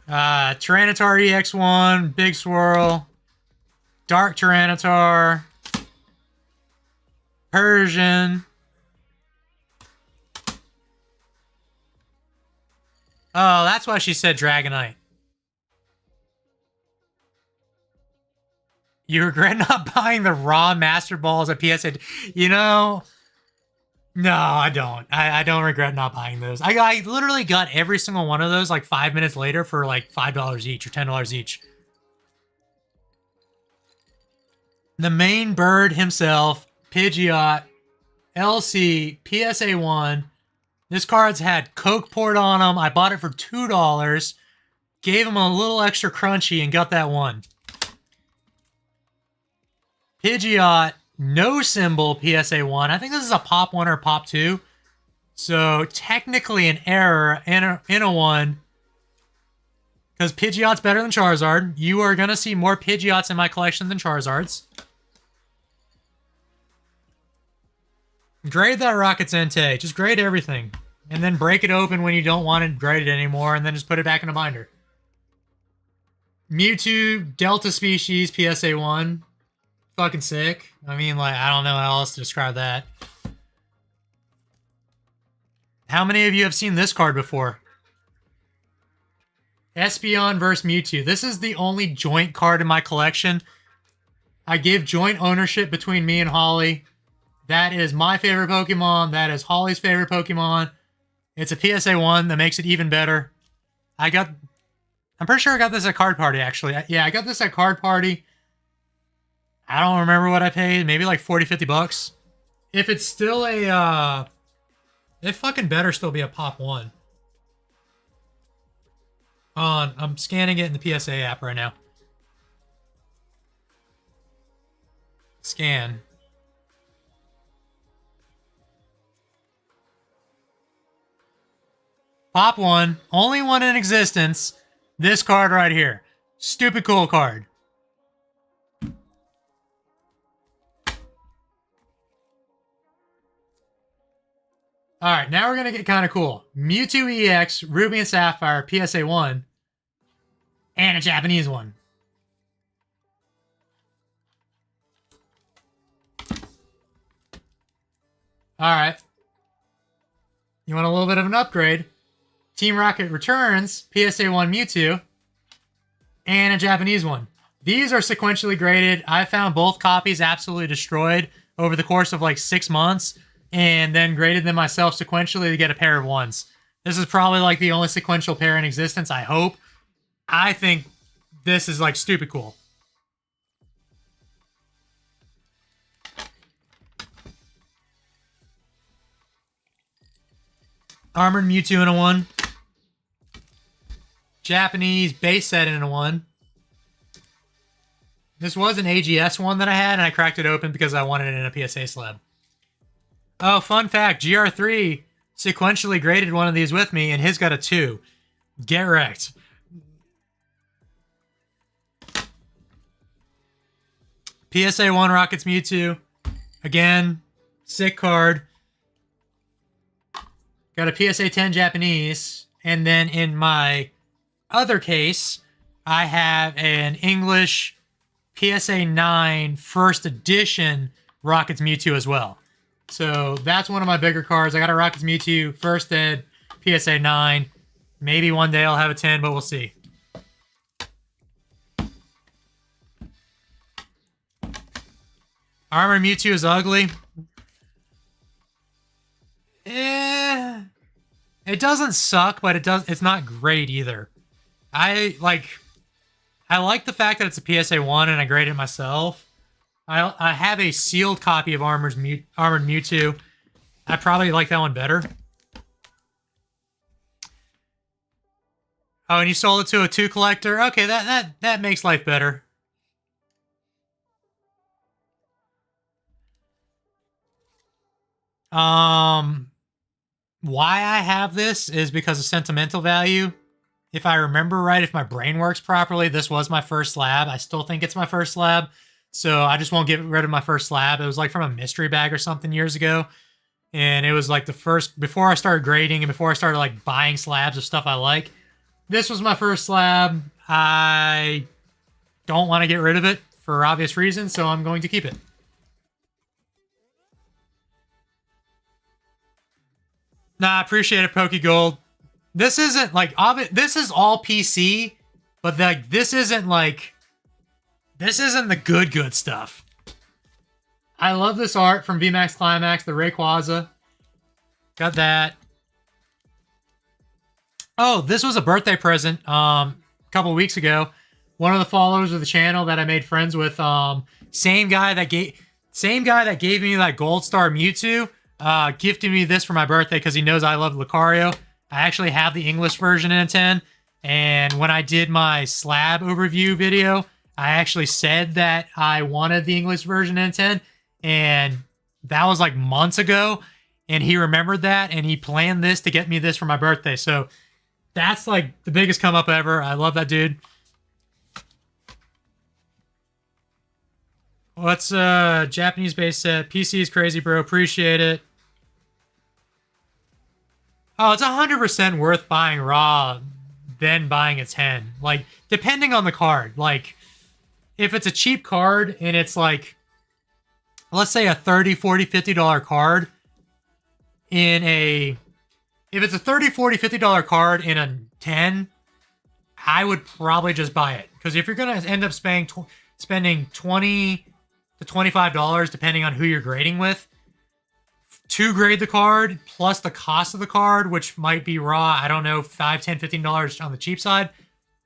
Tyranitar EX1, Big Swirl, Dark Tyranitar, Persian. Oh, that's why she said Dragonite. You regret not buying the raw Master Balls at PSA? You know, no, I don't. I don't regret not buying those. I literally got every single one of those like 5 minutes later for like $5 each or $10 each. The main bird himself, Pidgeot, LC, PSA 1. This card's had Coke poured on him. I bought it for $2. Gave him a little extra crunchy and got that one. Pidgeot, no symbol, PSA 1. I think this is a Pop 1 or Pop 2. So, technically an error in a 1. Because Pidgeot's better than Charizard. You are going to see more Pidgeots in my collection than Charizards. Grade that Rocket's Entei. Just grade everything. And then break it open when you don't want it graded anymore. And then just put it back in a binder. Mewtwo, Delta Species, PSA 1. Fucking sick. I mean, like, I don't know how else to describe that. How many of you have seen this card before? Espeon versus Mewtwo. This is the only joint card in my collection. I give joint ownership between me and Holly. That is my favorite Pokemon. That is Holly's favorite Pokemon. It's a PSA 1 that makes it even better. I'm pretty sure I got this at Card Party, actually. Yeah, I got this at Card Party. I don't remember what I paid. Maybe like 40, 50 bucks. If it's still a, it fucking better still be a Pop 1. I'm scanning it in the PSA app right now. Scan. Pop 1. Only one in existence. This card right here. Stupid cool card. Alright, now we're going to get kind of cool. Mewtwo EX, Ruby and Sapphire, PSA 1. And a Japanese one. Alright. You want a little bit of an upgrade? Team Rocket returns, PSA 1 Mewtwo. And a Japanese one. These are sequentially graded. I found both copies absolutely destroyed over the course of like 6 months. And then graded them myself sequentially to get a pair of ones. This is probably like the only sequential pair in existence, I hope. I think this is like stupid cool. Armored Mewtwo in a 1. Japanese base set in a 1. This was an AGS one that I had, and I cracked it open because I wanted it in a PSA slab. Oh, fun fact, GR3 sequentially graded one of these with me, and his got a 2. Get wrecked. PSA 1 Rockets Mewtwo. Again, sick card. Got a PSA 10 Japanese. And then in my other case, I have an English PSA 9 first edition Rockets Mewtwo as well. So that's one of my bigger cards. I got a Rockets Mewtwo, first ed, PSA 9. Maybe one day I'll have a 10, but we'll see. Armor Mewtwo is ugly. It doesn't suck, but it's not great either. I like the fact that it's a PSA 1 and I graded it myself. I have a sealed copy of Armored Mewtwo. I probably like that one better. Oh, and you sold it to a 2 collector? Okay, that makes life better. Why I have this is because of sentimental value. If I remember right, if my brain works properly, this was my first slab. I still think it's my first slab, so I just won't get rid of my first slab. It was like from a mystery bag or something years ago, and it was like the first, before I started grading and before I started like buying slabs of stuff I like. This was my first slab. I don't want to get rid of it for obvious reasons, so I'm going to keep it. Nah, I appreciate it, PokeGold. This isn't like, this is all PC, but like this isn't the good stuff. I love this art from VMAX Climax, the Rayquaza. Got that. Oh, this was a birthday present a couple weeks ago. One of the followers of the channel that I made friends with, same guy that gave me that Gold Star Mewtwo, gifted me this for my birthday because he knows I love Lucario. I actually have the English version in a 10, and when I did my slab overview video, I actually said that I wanted the English version in a 10, and that was like months ago, and he remembered that, and he planned this to get me this for my birthday, so that's like the biggest come up ever. I love that dude. What's Japanese base set? PC is crazy, bro. Appreciate it. Oh, it's 100% worth buying raw, then buying a 10. Like, depending on the card. Like, if it's a cheap card and it's like, let's say a $30, $40, $50 card in a... If it's a $30, $40, $50 card in a 10, I would probably just buy it. Because if you're going to end up spending $20 to $25, depending on who you're grading with, to grade the card, plus the cost of the card, which might be raw, I don't know, $5, $10, $15 on the cheap side,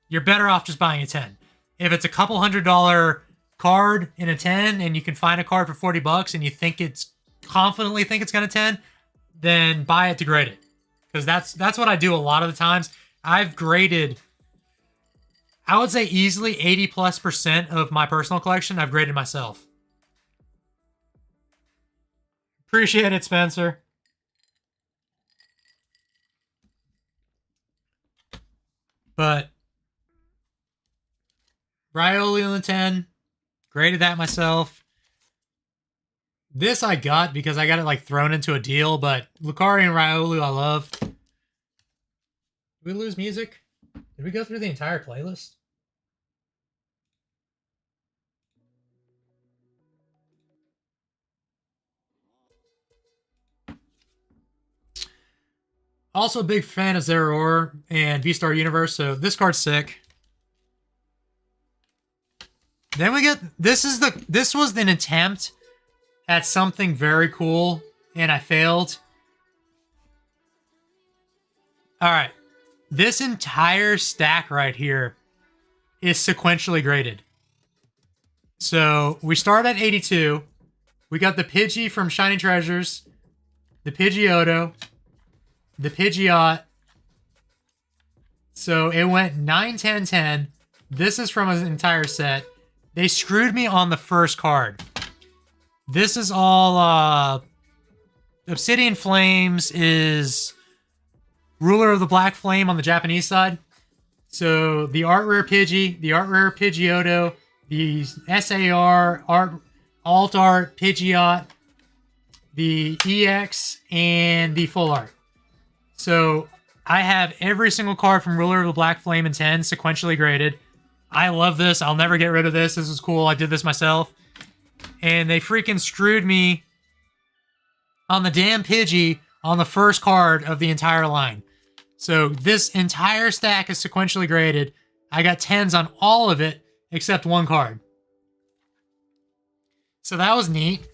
you're better off just buying a 10. If it's a couple $100 card in a 10, and you can find a card for 40 bucks, and you confidently think it's going to 10, then buy it to grade it. Because that's what I do a lot of the times. I've graded, I would say easily 80+% of my personal collection, I've graded myself. Appreciate it, Spencer. But Riolu on the 10, graded that myself. This I got because I got it like thrown into a deal, but Lucario and Riolu I love. Did we lose music? Did we go through the entire playlist? Also a big fan of Zeraora and V-Star Universe, so this card's sick. Then we get, this was an attempt at something very cool, and I failed. Alright, this entire stack right here is sequentially graded. So, we start at 82. We got the Pidgey from Shiny Treasures, the Pidgeotto, the Pidgeot. So, it went 9, 10, 10. This is from an entire set. They screwed me on the first card. This is all, Obsidian Flames is Ruler of the Black Flame on the Japanese side. So, the Art Rare Pidgey, the Art Rare Pidgeotto, the SAR, Alt Art Pidgeot, the EX, and the Full Art. So, I have every single card from Ruler of the Black Flame in 10 sequentially graded. I love this. I'll never get rid of this. This is cool. I did this myself. And they freaking screwed me on the damn Pidgey on the first card of the entire line. So this entire stack is sequentially graded. I got 10s on all of it except one card. So that was neat.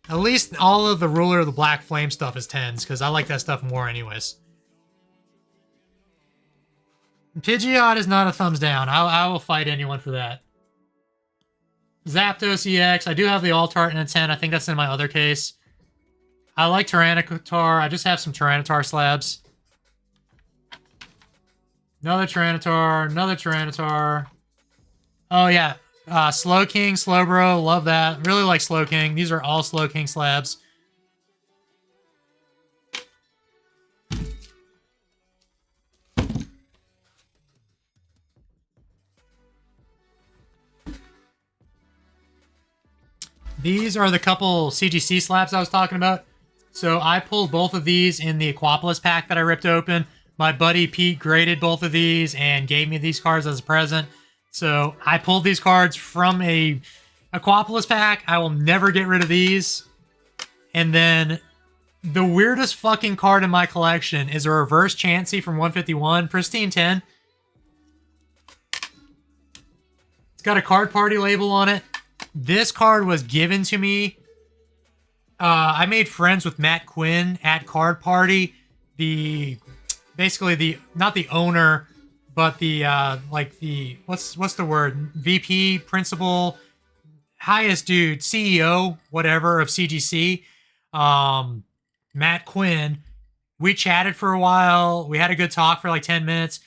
At least all of the Ruler of the Black Flame stuff is 10s because I like that stuff more anyways. Pidgeot is not a thumbs down. I will fight anyone for that. Zapdos EX. I do have the Altart in a 10. I think that's in my other case. I like Tyranitar. I just have some Tyranitar slabs. Another Tyranitar. Another Tyranitar. Oh, yeah. Slowking, Slowbro. Love that. Really like Slowking. These are all Slowking slabs. These are the couple CGC slabs I was talking about. So I pulled both of these in the Aquapolis pack that I ripped open. My buddy Pete graded both of these and gave me these cards as a present. So I pulled these cards from a Aquapolis pack. I will never get rid of these. And then the weirdest fucking card in my collection is a reverse Chansey from 151, pristine 10. It's got a card party label on it. This card was given to me. I made friends with Matt Quinn at Card Party. Basically the not the owner, but the like the what's the word? VP, principal, highest dude, CEO, whatever of CGC. Matt Quinn. We chatted for a while. We had a good talk for like 10 minutes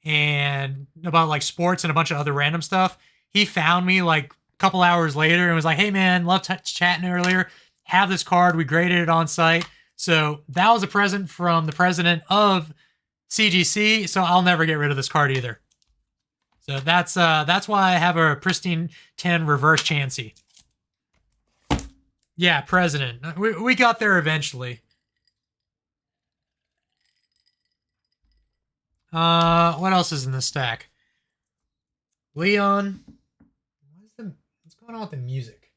and about like sports and a bunch of other random stuff. He found me like couple hours later and was like, hey man, loved chatting earlier, have this card, we graded it on site. So that was a present from the president of CGC, so I'll never get rid of this card either. So that's why I have a pristine 10 reverse Chansey. Yeah, president. We got there eventually. What else is in this stack? Leon. What's going on with the music?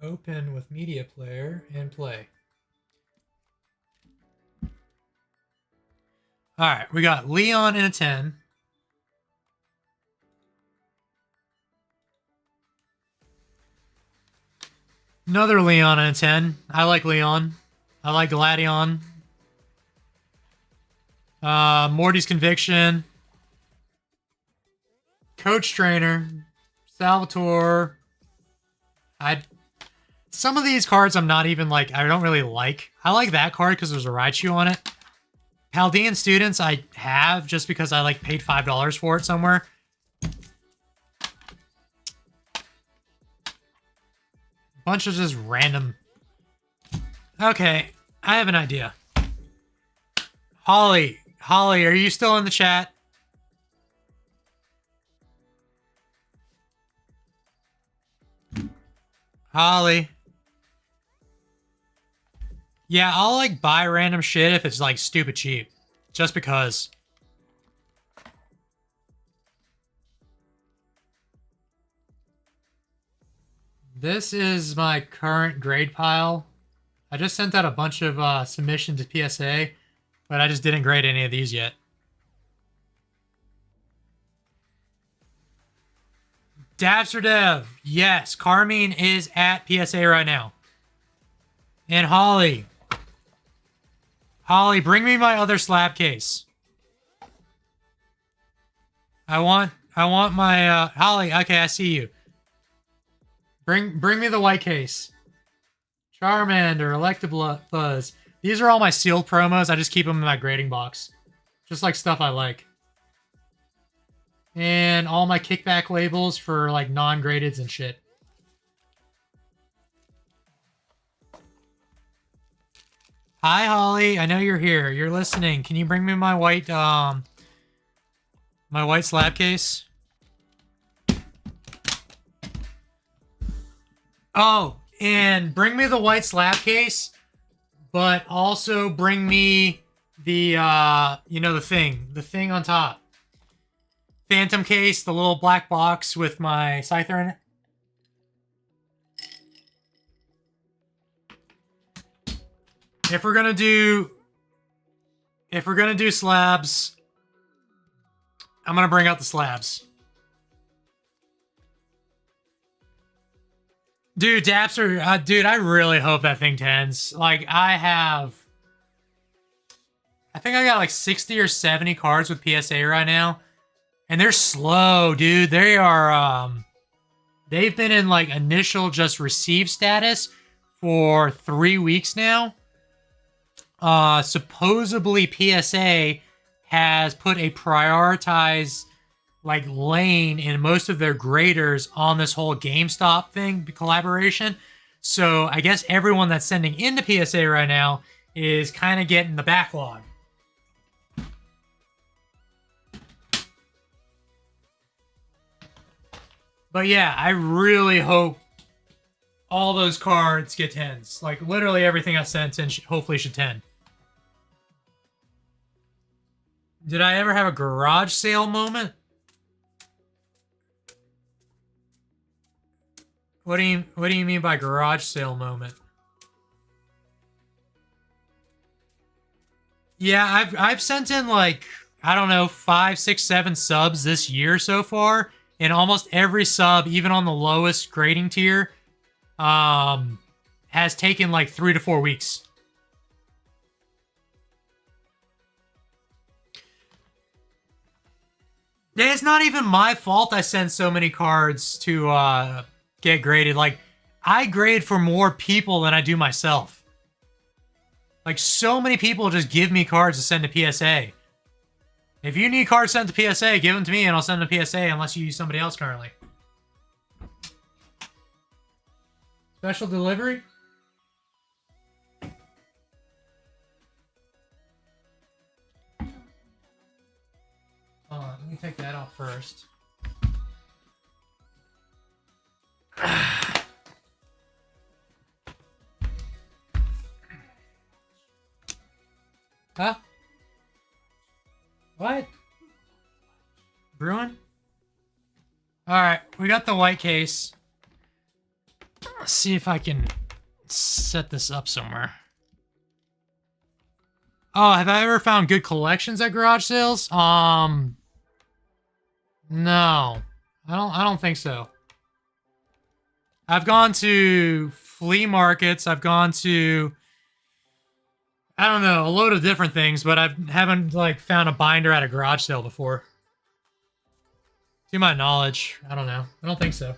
Open with media player and play. All right, we got Leon in a 10. Another Leon in a 10. I like Leon. I like Gladion. Morty's Conviction. Coach Trainer. Salvatore. Some of these cards I'm not even like, I don't really like. I like that card because there's a Raichu on it. Paldean Students I have just because I like paid $5 for it somewhere. Bunch of just random. Okay, I have an idea. Holly, are you still in the chat? Holly. Yeah, I'll like buy random shit if it's like stupid cheap. Just because. This is my current grade pile. I just sent out a bunch of submissions to PSA, but I just didn't grade any of these yet. Dabster Dev, yes, Carmine is at PSA right now. And Holly, bring me my other slab case. I want my Holly. Okay, I see you. Bring me the white case. Charmander, Electabuzz. These are all my sealed promos. I just keep them in my grading box. Just like stuff I like. And all my kickback labels for like non-gradeds and shit. Hi, Holly. I know you're here. You're listening. Can you bring me my white slab case? Oh, and bring me the white slab case, but also bring me the, you know, the thing on top. Phantom case, the little black box with my Scyther in it. If we're gonna do slabs, I'm gonna bring out the slabs. Dude, Dapster, dude, I really hope that thing tens. Like, I think I got like 60 or 70 cards with PSA right now. And they're slow, dude. They are, they've been in like initial just receive status for 3 weeks now. Supposedly PSA has put a prioritized like lane in most of their graders on this whole GameStop thing collaboration. So I guess everyone that's sending into PSA right now is kind of getting the backlog. But yeah, I really hope all those cards get 10s. Like literally everything I sent in hopefully should 10. Did I ever have a garage sale moment? What do you mean by garage sale moment? Yeah, I've sent in like, I don't know, 5, 6, 7 subs this year so far, and almost every sub, even on the lowest grading tier, has taken like 3 to 4 weeks. It's not even my fault I send so many cards to get graded. Like, I grade for more people than I do myself. Like, so many people just give me cards to send to PSA. If you need cards sent to PSA, give them to me and I'll send them to PSA unless you use somebody else currently. Special delivery? Let me take that off first. Huh? What? Bruin? Alright, we got the white case. Let's see if I can set this up somewhere. Oh, have I ever found good collections at garage sales? No. I don't think so. I've gone to flea markets, I've gone to, I don't know, a load of different things, but I haven't like found a binder at a garage sale before. To my knowledge, I don't know. I don't think so.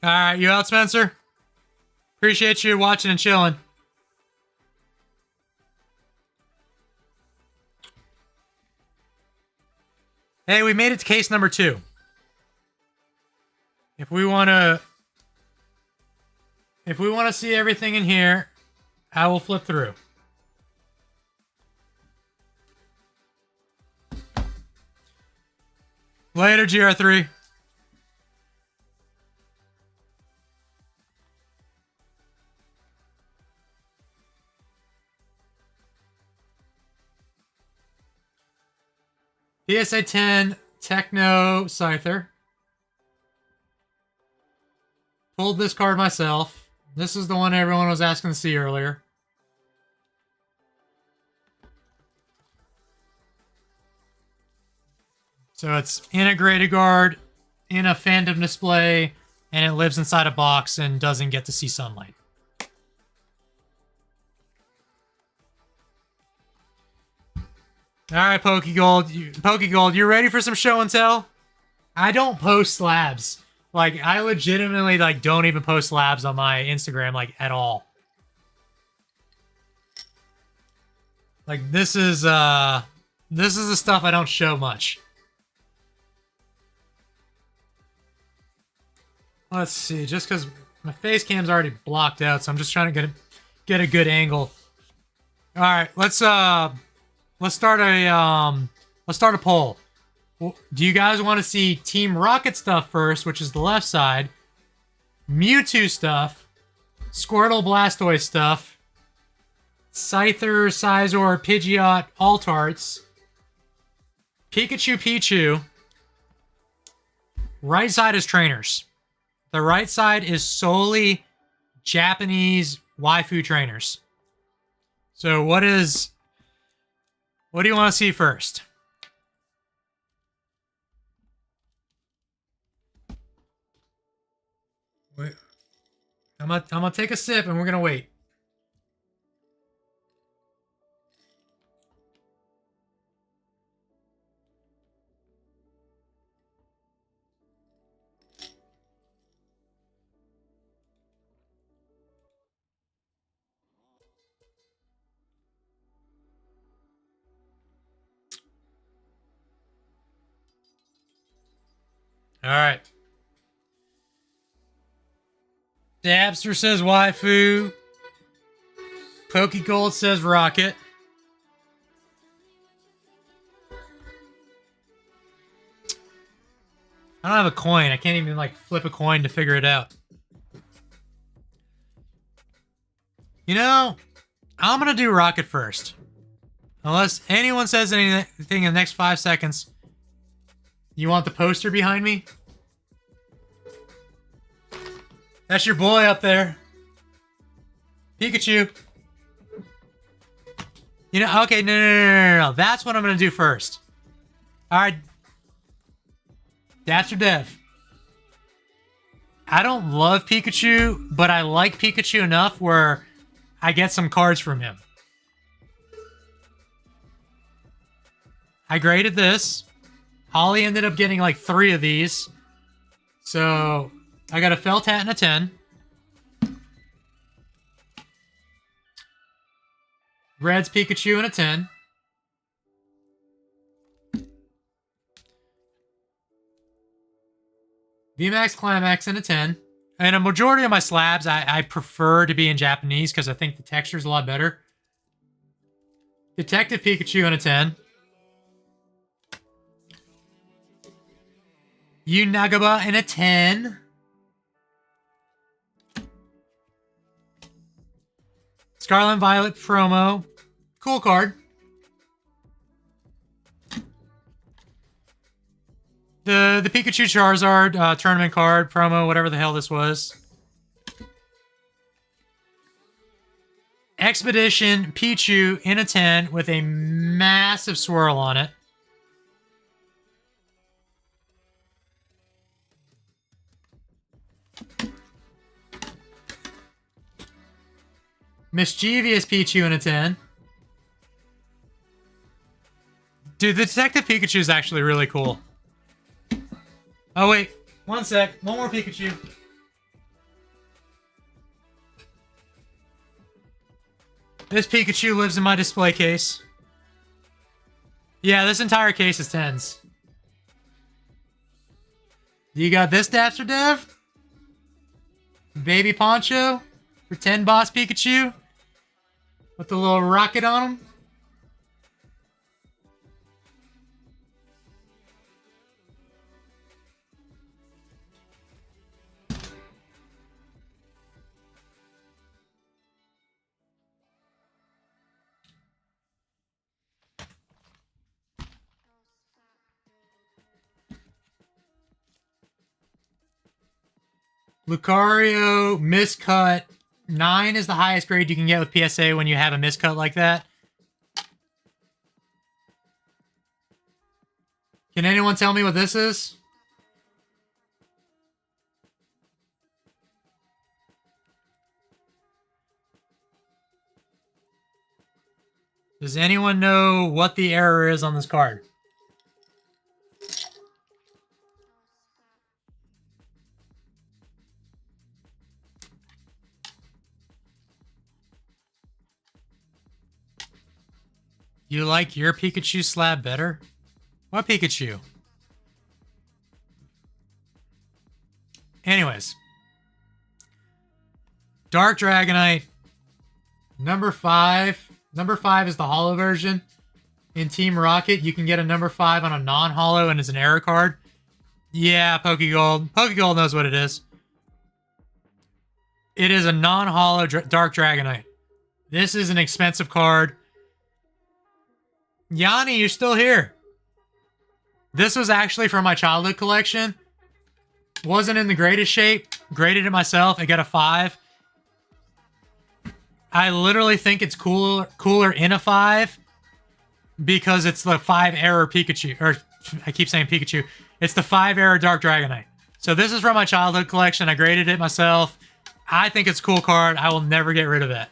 Alright, you out, Spencer? Appreciate you watching and chilling. Hey, we made it to case number 2. If we want to see everything in here, I will flip through. Later, GR3. PSA 10 Techno Scyther. Pulled this card myself. This is the one everyone was asking to see earlier. So it's integrated guard in a fandom display, and it lives inside a box and doesn't get to see sunlight. All right, Pokegold, you ready for some show and tell? I don't post slabs. Like, I legitimately like don't even post slabs on my Instagram like at all. Like this is the stuff I don't show much. Let's see, just because my face cam's already blocked out, so I'm just trying to get a good angle. All right, let's start a poll. Do you guys want to see Team Rocket stuff first, which is the left side, Mewtwo stuff, Squirtle Blastoise stuff, Scyther, Scizor, Pidgeot, Altarts, Pikachu, Pichu? Right side is trainers. The right side is solely Japanese waifu trainers. So what do you want to see first? I'm gonna take a sip and we're gonna wait. All right. Dabster says waifu. Pokegold says rocket. I don't have a coin. I can't even like flip a coin to figure it out. You know, I'm gonna do rocket first. Unless anyone says anything in the next 5 seconds. You want the poster behind me? That's your boy up there. Pikachu. You know, okay, no. That's what I'm going to do first. All right. That's your dev. I don't love Pikachu, but I like Pikachu enough where I get some cards from him. I graded this. Holly ended up getting like 3 of these. So I got a felt hat and a 10. Red's Pikachu and a 10. VMAX Climax and a 10. And a majority of my slabs I prefer to be in Japanese because I think the texture's a lot better. Detective Pikachu and a 10. Unagaba and a 10. Scarlet and Violet promo. Cool card. The Pikachu Charizard tournament card promo, whatever the hell this was. Expedition Pichu in a 10 with a massive swirl on it. Mischievous Pichu in a 10. Dude, the Detective Pikachu is actually really cool. Oh, wait. 1 sec. One more Pikachu. This Pikachu lives in my display case. Yeah, this entire case is 10s. You got this Dapster Dev? Baby Poncho? Pretend Boss Pikachu? With the little rocket on him? Lucario, miscut. 9 is the highest grade you can get with PSA when you have a miscut like that. Can anyone tell me what this is? Does anyone know what the error is on this card? You like your Pikachu slab better? What Pikachu? Anyways. Dark Dragonite. Number 5. Number 5 is the holo version. In Team Rocket, you can get a number 5 on a non-holo and it's an error card. Yeah, Pokegold. Pokegold knows what it is. It is a non-holo Dark Dragonite. This is an expensive card. Yanni, you're still here. This was actually from my childhood collection. Wasn't in the greatest shape. Graded it myself. I got a 5. I literally think it's cooler in a 5 because it's the 5 error Pikachu. Or I keep saying Pikachu. It's the 5 error Dark Dragonite. So this is from my childhood collection. I graded it myself. I think it's a cool card. I will never get rid of it.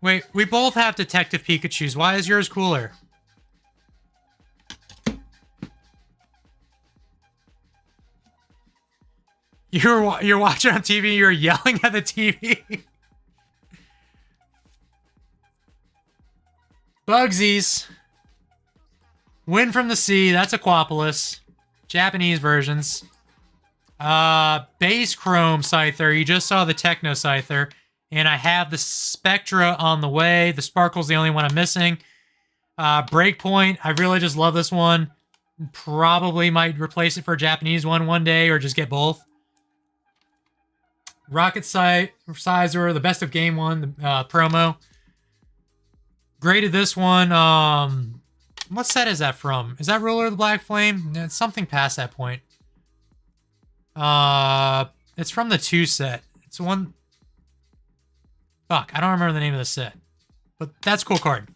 Wait, we both have Detective Pikachus. Why is yours cooler? You're watching on TV, you're yelling at the TV. Bugsies. Wind from the Sea, that's Aquapolis. Japanese versions. Base Chrome Scyther, you just saw the Techno Scyther. And I have the Spectra on the way. The Sparkle's the only one I'm missing. Breakpoint, I really just love this one. Probably might replace it for a Japanese one day or just get both. Rocket Sizer, the Best of Game 1, the promo. Graded this one. What set is that from? Is that Ruler of the Black Flame? It's something past that point. It's from the 2 set. It's one... Fuck, I don't remember the name of the set. But that's a cool card.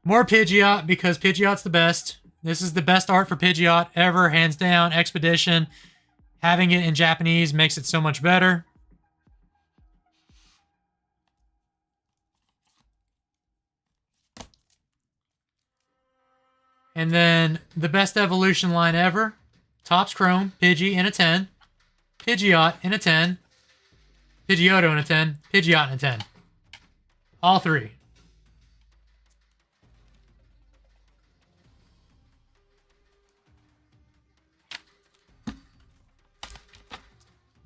More Pidgeot, because Pidgeot's the best. This is the best art for Pidgeot ever, hands down. Expedition. Having it in Japanese makes it so much better. And then the best evolution line ever. Topps Chrome, Pidgey in a 10. Pidgeot in a 10. Pidgeotto in a 10. Pidgeot in a 10. All 3.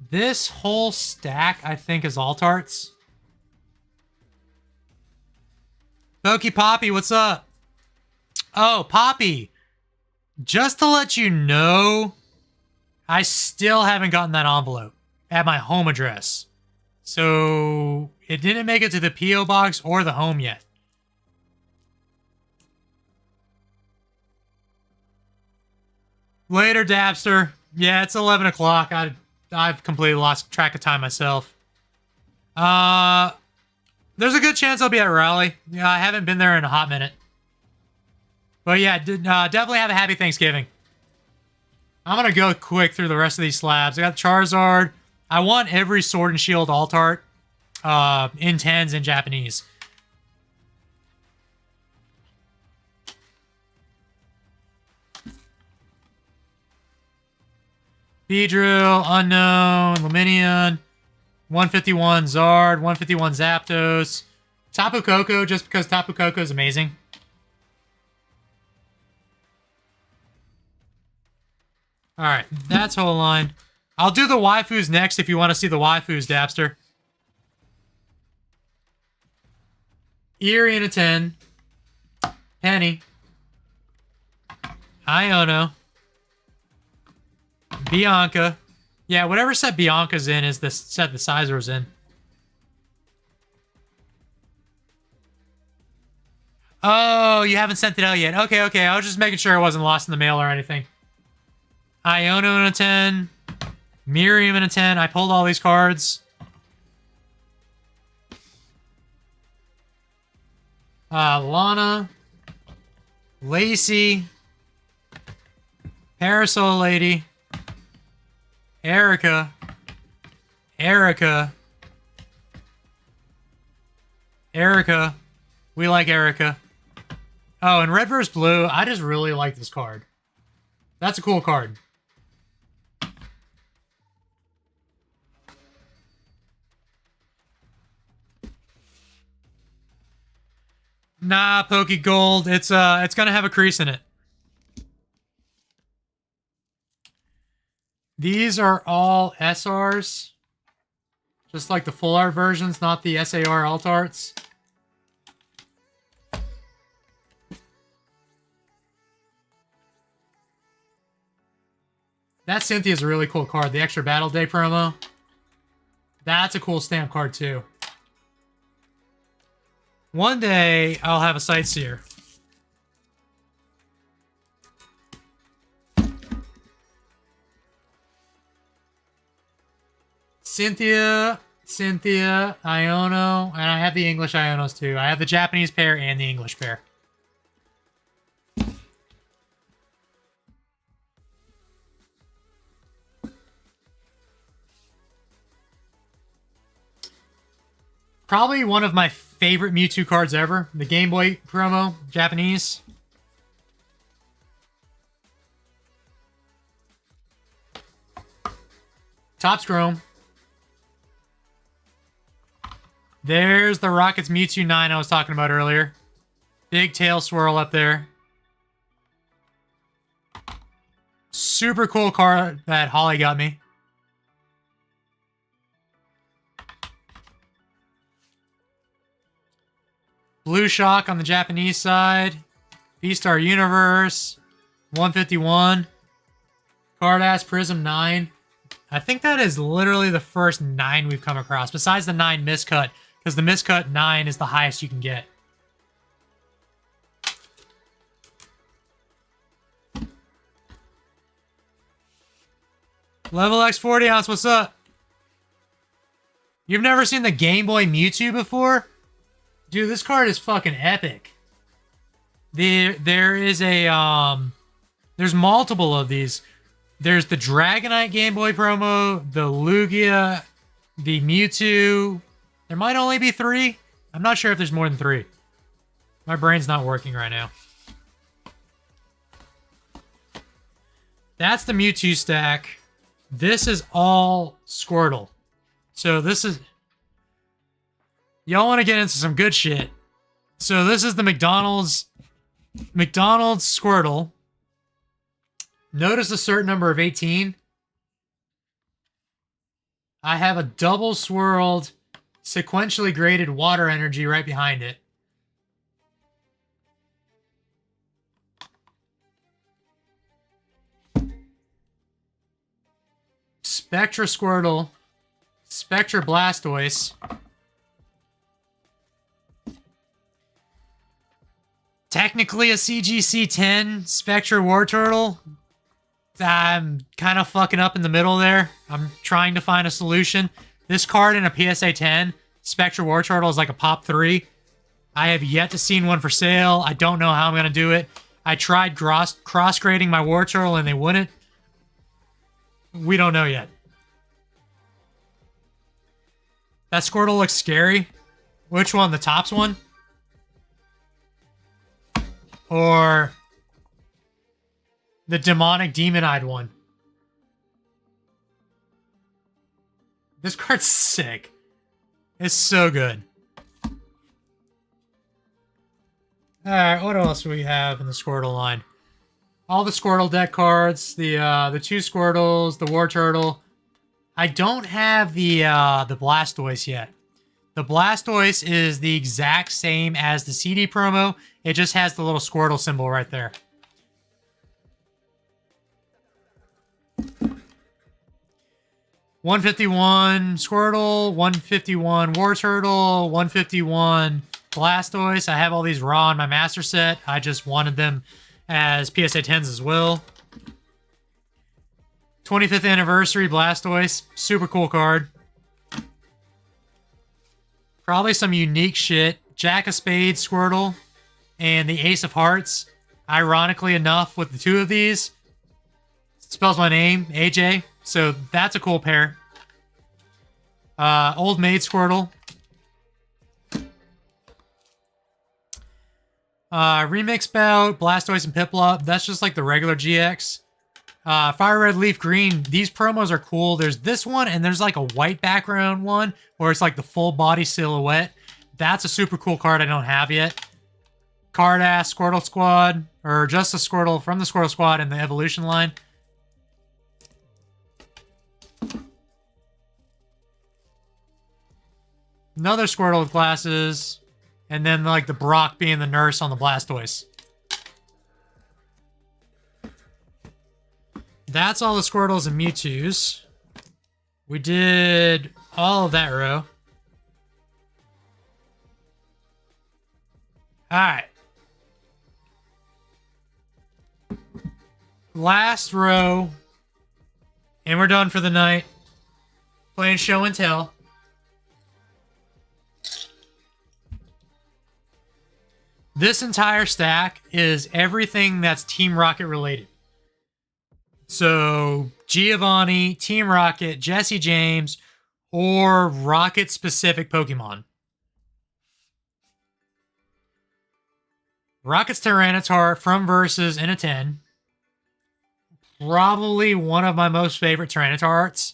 This whole stack, I think, is all tarts. Pokey Poppy, what's up? Oh, Poppy. Just to let you know, I still haven't gotten that envelope at my home address. So it didn't make it to the P.O. box or the home yet. Later, Dabster. Yeah, it's 11 o'clock. I've completely lost track of time myself. There's a good chance I'll be at Raleigh. Yeah, I haven't been there in a hot minute. But yeah, definitely have a happy Thanksgiving. I'm going to go quick through the rest of these slabs. I got Charizard. I want every Sword and Shield alt-art in 10s in Japanese. Beedrill, Unknown, Luminion, 151 Zard, 151 Zapdos, Tapu Koko, just because Tapu Koko is amazing. Alright, that's whole line. I'll do the waifus next if you want to see the waifus, Dabster. Eerie in a 10. Penny. Iono. Bianca. Yeah, whatever set Bianca's in is the set the Sizer's in. Oh, you haven't sent it out yet. Okay. I was just making sure it wasn't lost in the mail or anything. Iono in a 10. Miriam in a 10. I pulled all these cards. Lana. Lacey. Parasol Lady. Erica. We like Erica. Oh, and Red vs. Blue. I just really like this card. That's a cool card. Nah, Poke Gold. It's gonna have a crease in it. These are all SRs. Just like the full art versions, not the SAR alt arts. That Cynthia's a really cool card. The extra Battle Day promo. That's a cool stamp card too. One day, I'll have a Sightseer. Cynthia, Iono, and I have the English Ionos too. I have the Japanese pair and the English pair. Probably one of my favorite Mewtwo cards ever. The Game Boy promo, Japanese. Top's Chrome. There's the Rockets Mewtwo 9 I was talking about earlier. Big tail swirl up there. Super cool card that Holly got me. Blue Shock on the Japanese side. V-Star Universe. 151. Card-Ass Prism 9. I think that is literally the first 9 we've come across, besides the 9 miscut, because the miscut 9 is the highest you can get. Level X 40 ounce, what's up? You've never seen the Game Boy Mewtwo before? Dude, this card is fucking epic. There is a, there's multiple of these. There's the Dragonite Game Boy promo, the Lugia, the Mewtwo. There might only be 3. I'm not sure if there's more than 3. My brain's not working right now. That's the Mewtwo stack. This is all Squirtle. So this is... Y'all want to get into some good shit. So this is the McDonald's Squirtle. Notice the cert number of 18. I have a double swirled, sequentially graded water energy right behind it. Spectra Squirtle, Spectra Blastoise. Technically a CGC-10 Spectra War Turtle. I'm kind of fucking up in the middle there. I'm trying to find a solution. This card in a PSA 10, Spectra War Turtle, is like a pop 3. I have yet to see one for sale. I don't know how I'm going to do it. I tried cross-grading my War Turtle and they wouldn't. We don't know yet. That Squirtle looks scary. Which one? The Topps one? Or the demonic demon-eyed one? This card's sick. It's so good. Alright, what else do we have in the Squirtle line? All the Squirtle deck cards, the 2 Squirtles, the War Turtle. I don't have the Blastoise yet. The Blastoise is the exact same as the CD promo. It just has the little Squirtle symbol right there. $151 Squirtle, $151 War Turtle, $151 Blastoise. I have all these raw in my master set. I just wanted them as PSA 10s as well. 25th anniversary Blastoise. Super cool card. Probably some unique shit. Jack of Spades Squirtle and the Ace of Hearts. Ironically enough, with the 2 of these, it spells my name, AJ. So that's a cool pair. Old Maid Squirtle. Remix Bout, Blastoise and Piplup. That's just like the regular GX. Fire Red Leaf Green. These promos are cool. There's this one, and there's like a white background one, where it's like the full body silhouette. That's a super cool card I don't have yet. Card-Ass Squirtle Squad, or just a Squirtle from the Squirtle Squad in the Evolution line. Another Squirtle with glasses. And then like the Brock being the nurse on the Blastoise. That's all the Squirtles and Mewtwo's. We did all of that row. Alright. Last row. And we're done for the night. Playing show and tell. This entire stack is everything that's Team Rocket related. So, Giovanni, Team Rocket, Jesse James, or Rocket-specific Pokemon. Rockets Tyranitar from Versus in a 10. Probably one of my most favorite Tyranitar arts.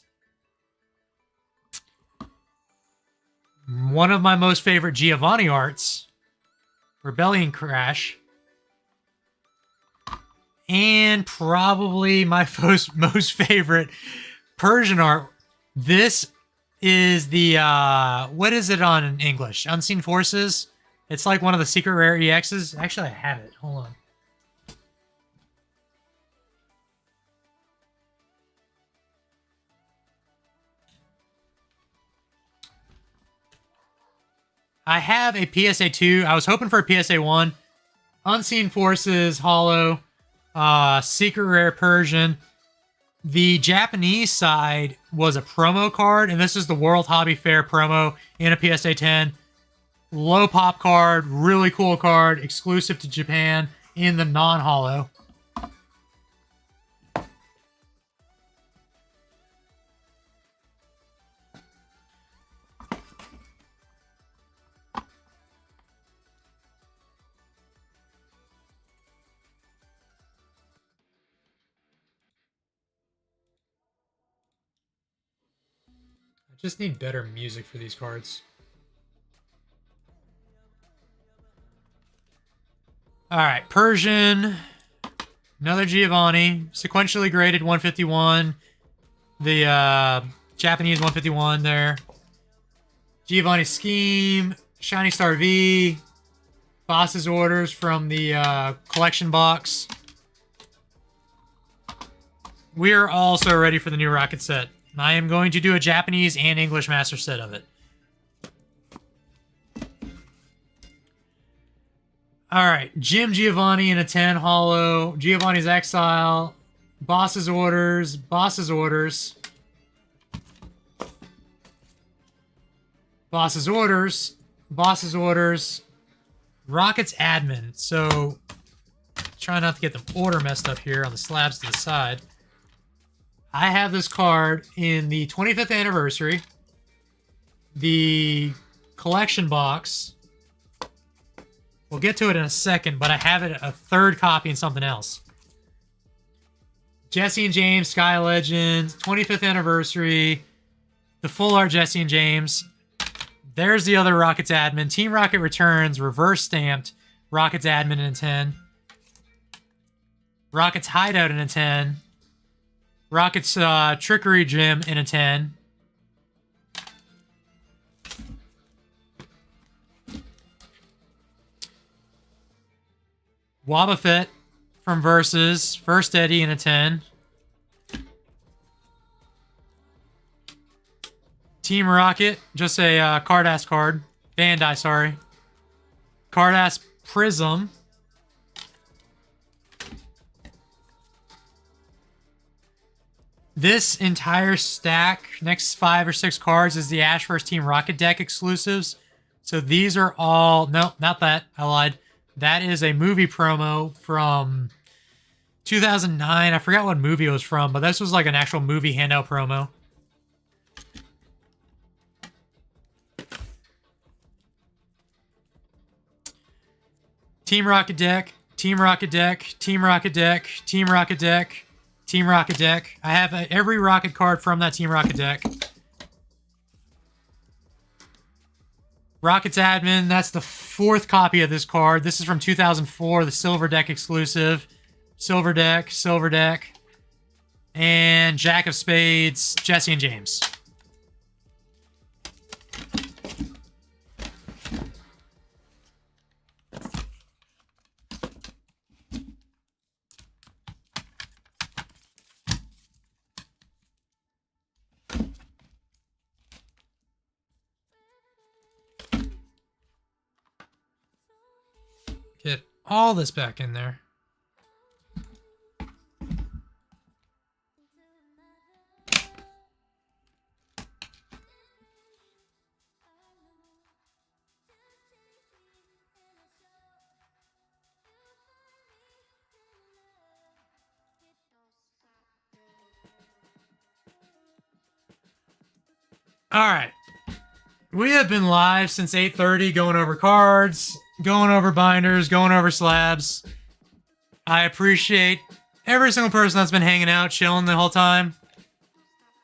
One of my most favorite Giovanni arts. Rebellion Crash. And probably my most favorite Persian art. This is the, what is it on in English? Unseen Forces? It's like one of the secret rare EXs. Actually, I have it. Hold on. I have a PSA 2. I was hoping for a PSA 1. Unseen Forces, Hollow, Secret Rare Persian. The Japanese side was a promo card, and this is the World Hobby Fair promo in a PSA 10. Low pop card, really cool card, exclusive to Japan in the non-hollow. Just need better music for these cards. Alright, Persian. Another Giovanni. Sequentially graded 151. The Japanese 151 there. Giovanni Scheme. Shiny Star V. Boss's Orders from the collection box. We are also ready for the new Rocket set. I am going to do a Japanese and English master set of it. Alright, Jim Giovanni in a 10 hollow. Giovanni's Exile. Boss's Orders. Boss's Orders. Boss's Orders. Boss's Orders. Rocket's Admin. So, try not to get the order messed up here on the slabs to the side. I have this card in the 25th anniversary, the collection box. We'll get to it in a second, but I have it a third copy in something else. Jesse and James, Sky Legends, 25th anniversary, the full art Jesse and James. There's the other Rockets Admin. Team Rocket Returns, reverse stamped, Rockets Admin in a 10. Rockets Hideout in a 10. Rockets Trickery Gym in a 10. Wobbuffet from Versus. First Eddie in a 10. Team Rocket. Just a Card-Ass card. Bandai, sorry. Card-Ass Prism. This entire stack, next 5 or 6 cards, is the Ash vs. Team Rocket deck exclusives. So these are all... No, not that. I lied. That is a movie promo from 2009. I forgot what movie it was from, but this was like an actual movie handout promo. Team Rocket deck, Team Rocket deck, Team Rocket deck, Team Rocket deck, Team Rocket deck. I have every Rocket card from that Team Rocket deck. Rockets Admin, that's the 4th copy of this card. This is from 2004, the Silver Deck exclusive. Silver Deck. And Jack of Spades, Jesse and James. Get all this back in there. All right. We have been live since 8:30 going over cards. going over binders, going over slabs. I appreciate every single person that's been hanging out, chilling the whole time.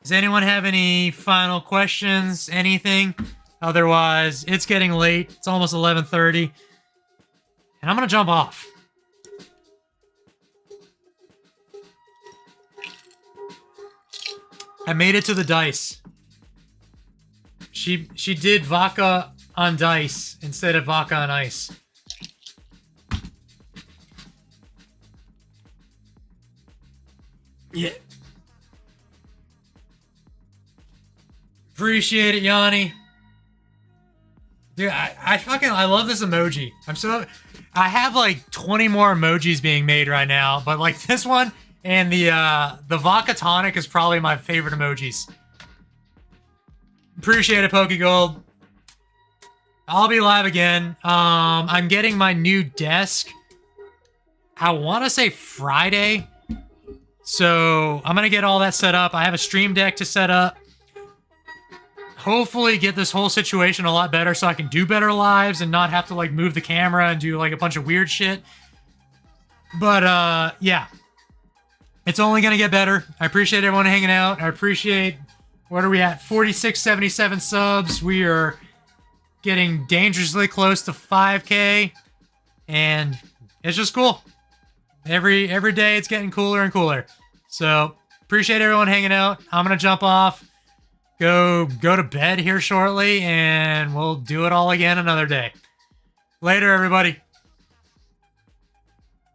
Does anyone have any final questions? Anything? Otherwise, it's getting late. It's almost 11:30. And I'm going to jump off. I made it to the dice. She did vodka on dice instead of vodka on ice. Yeah. Appreciate it, Yanni. Dude, I love this emoji. I have like 20 more emojis being made right now, but like this one and the vodka tonic is probably my favorite emojis. Appreciate it, Pokegold. I'll be live again. I'm getting my new desk. I want to say Friday. So I'm going to get all that set up. I have a stream deck to set up. Hopefully get this whole situation a lot better so I can do better lives and not have to like move the camera and do like a bunch of weird shit. But yeah. It's only going to get better. I appreciate everyone hanging out. I appreciate, what are we at? 4677 subs. We are getting dangerously close to 5K. And it's just cool. Every day it's getting cooler and cooler. So appreciate everyone hanging out. I'm going to jump off. Go to bed here shortly, and we'll do it all again another day. Later, everybody.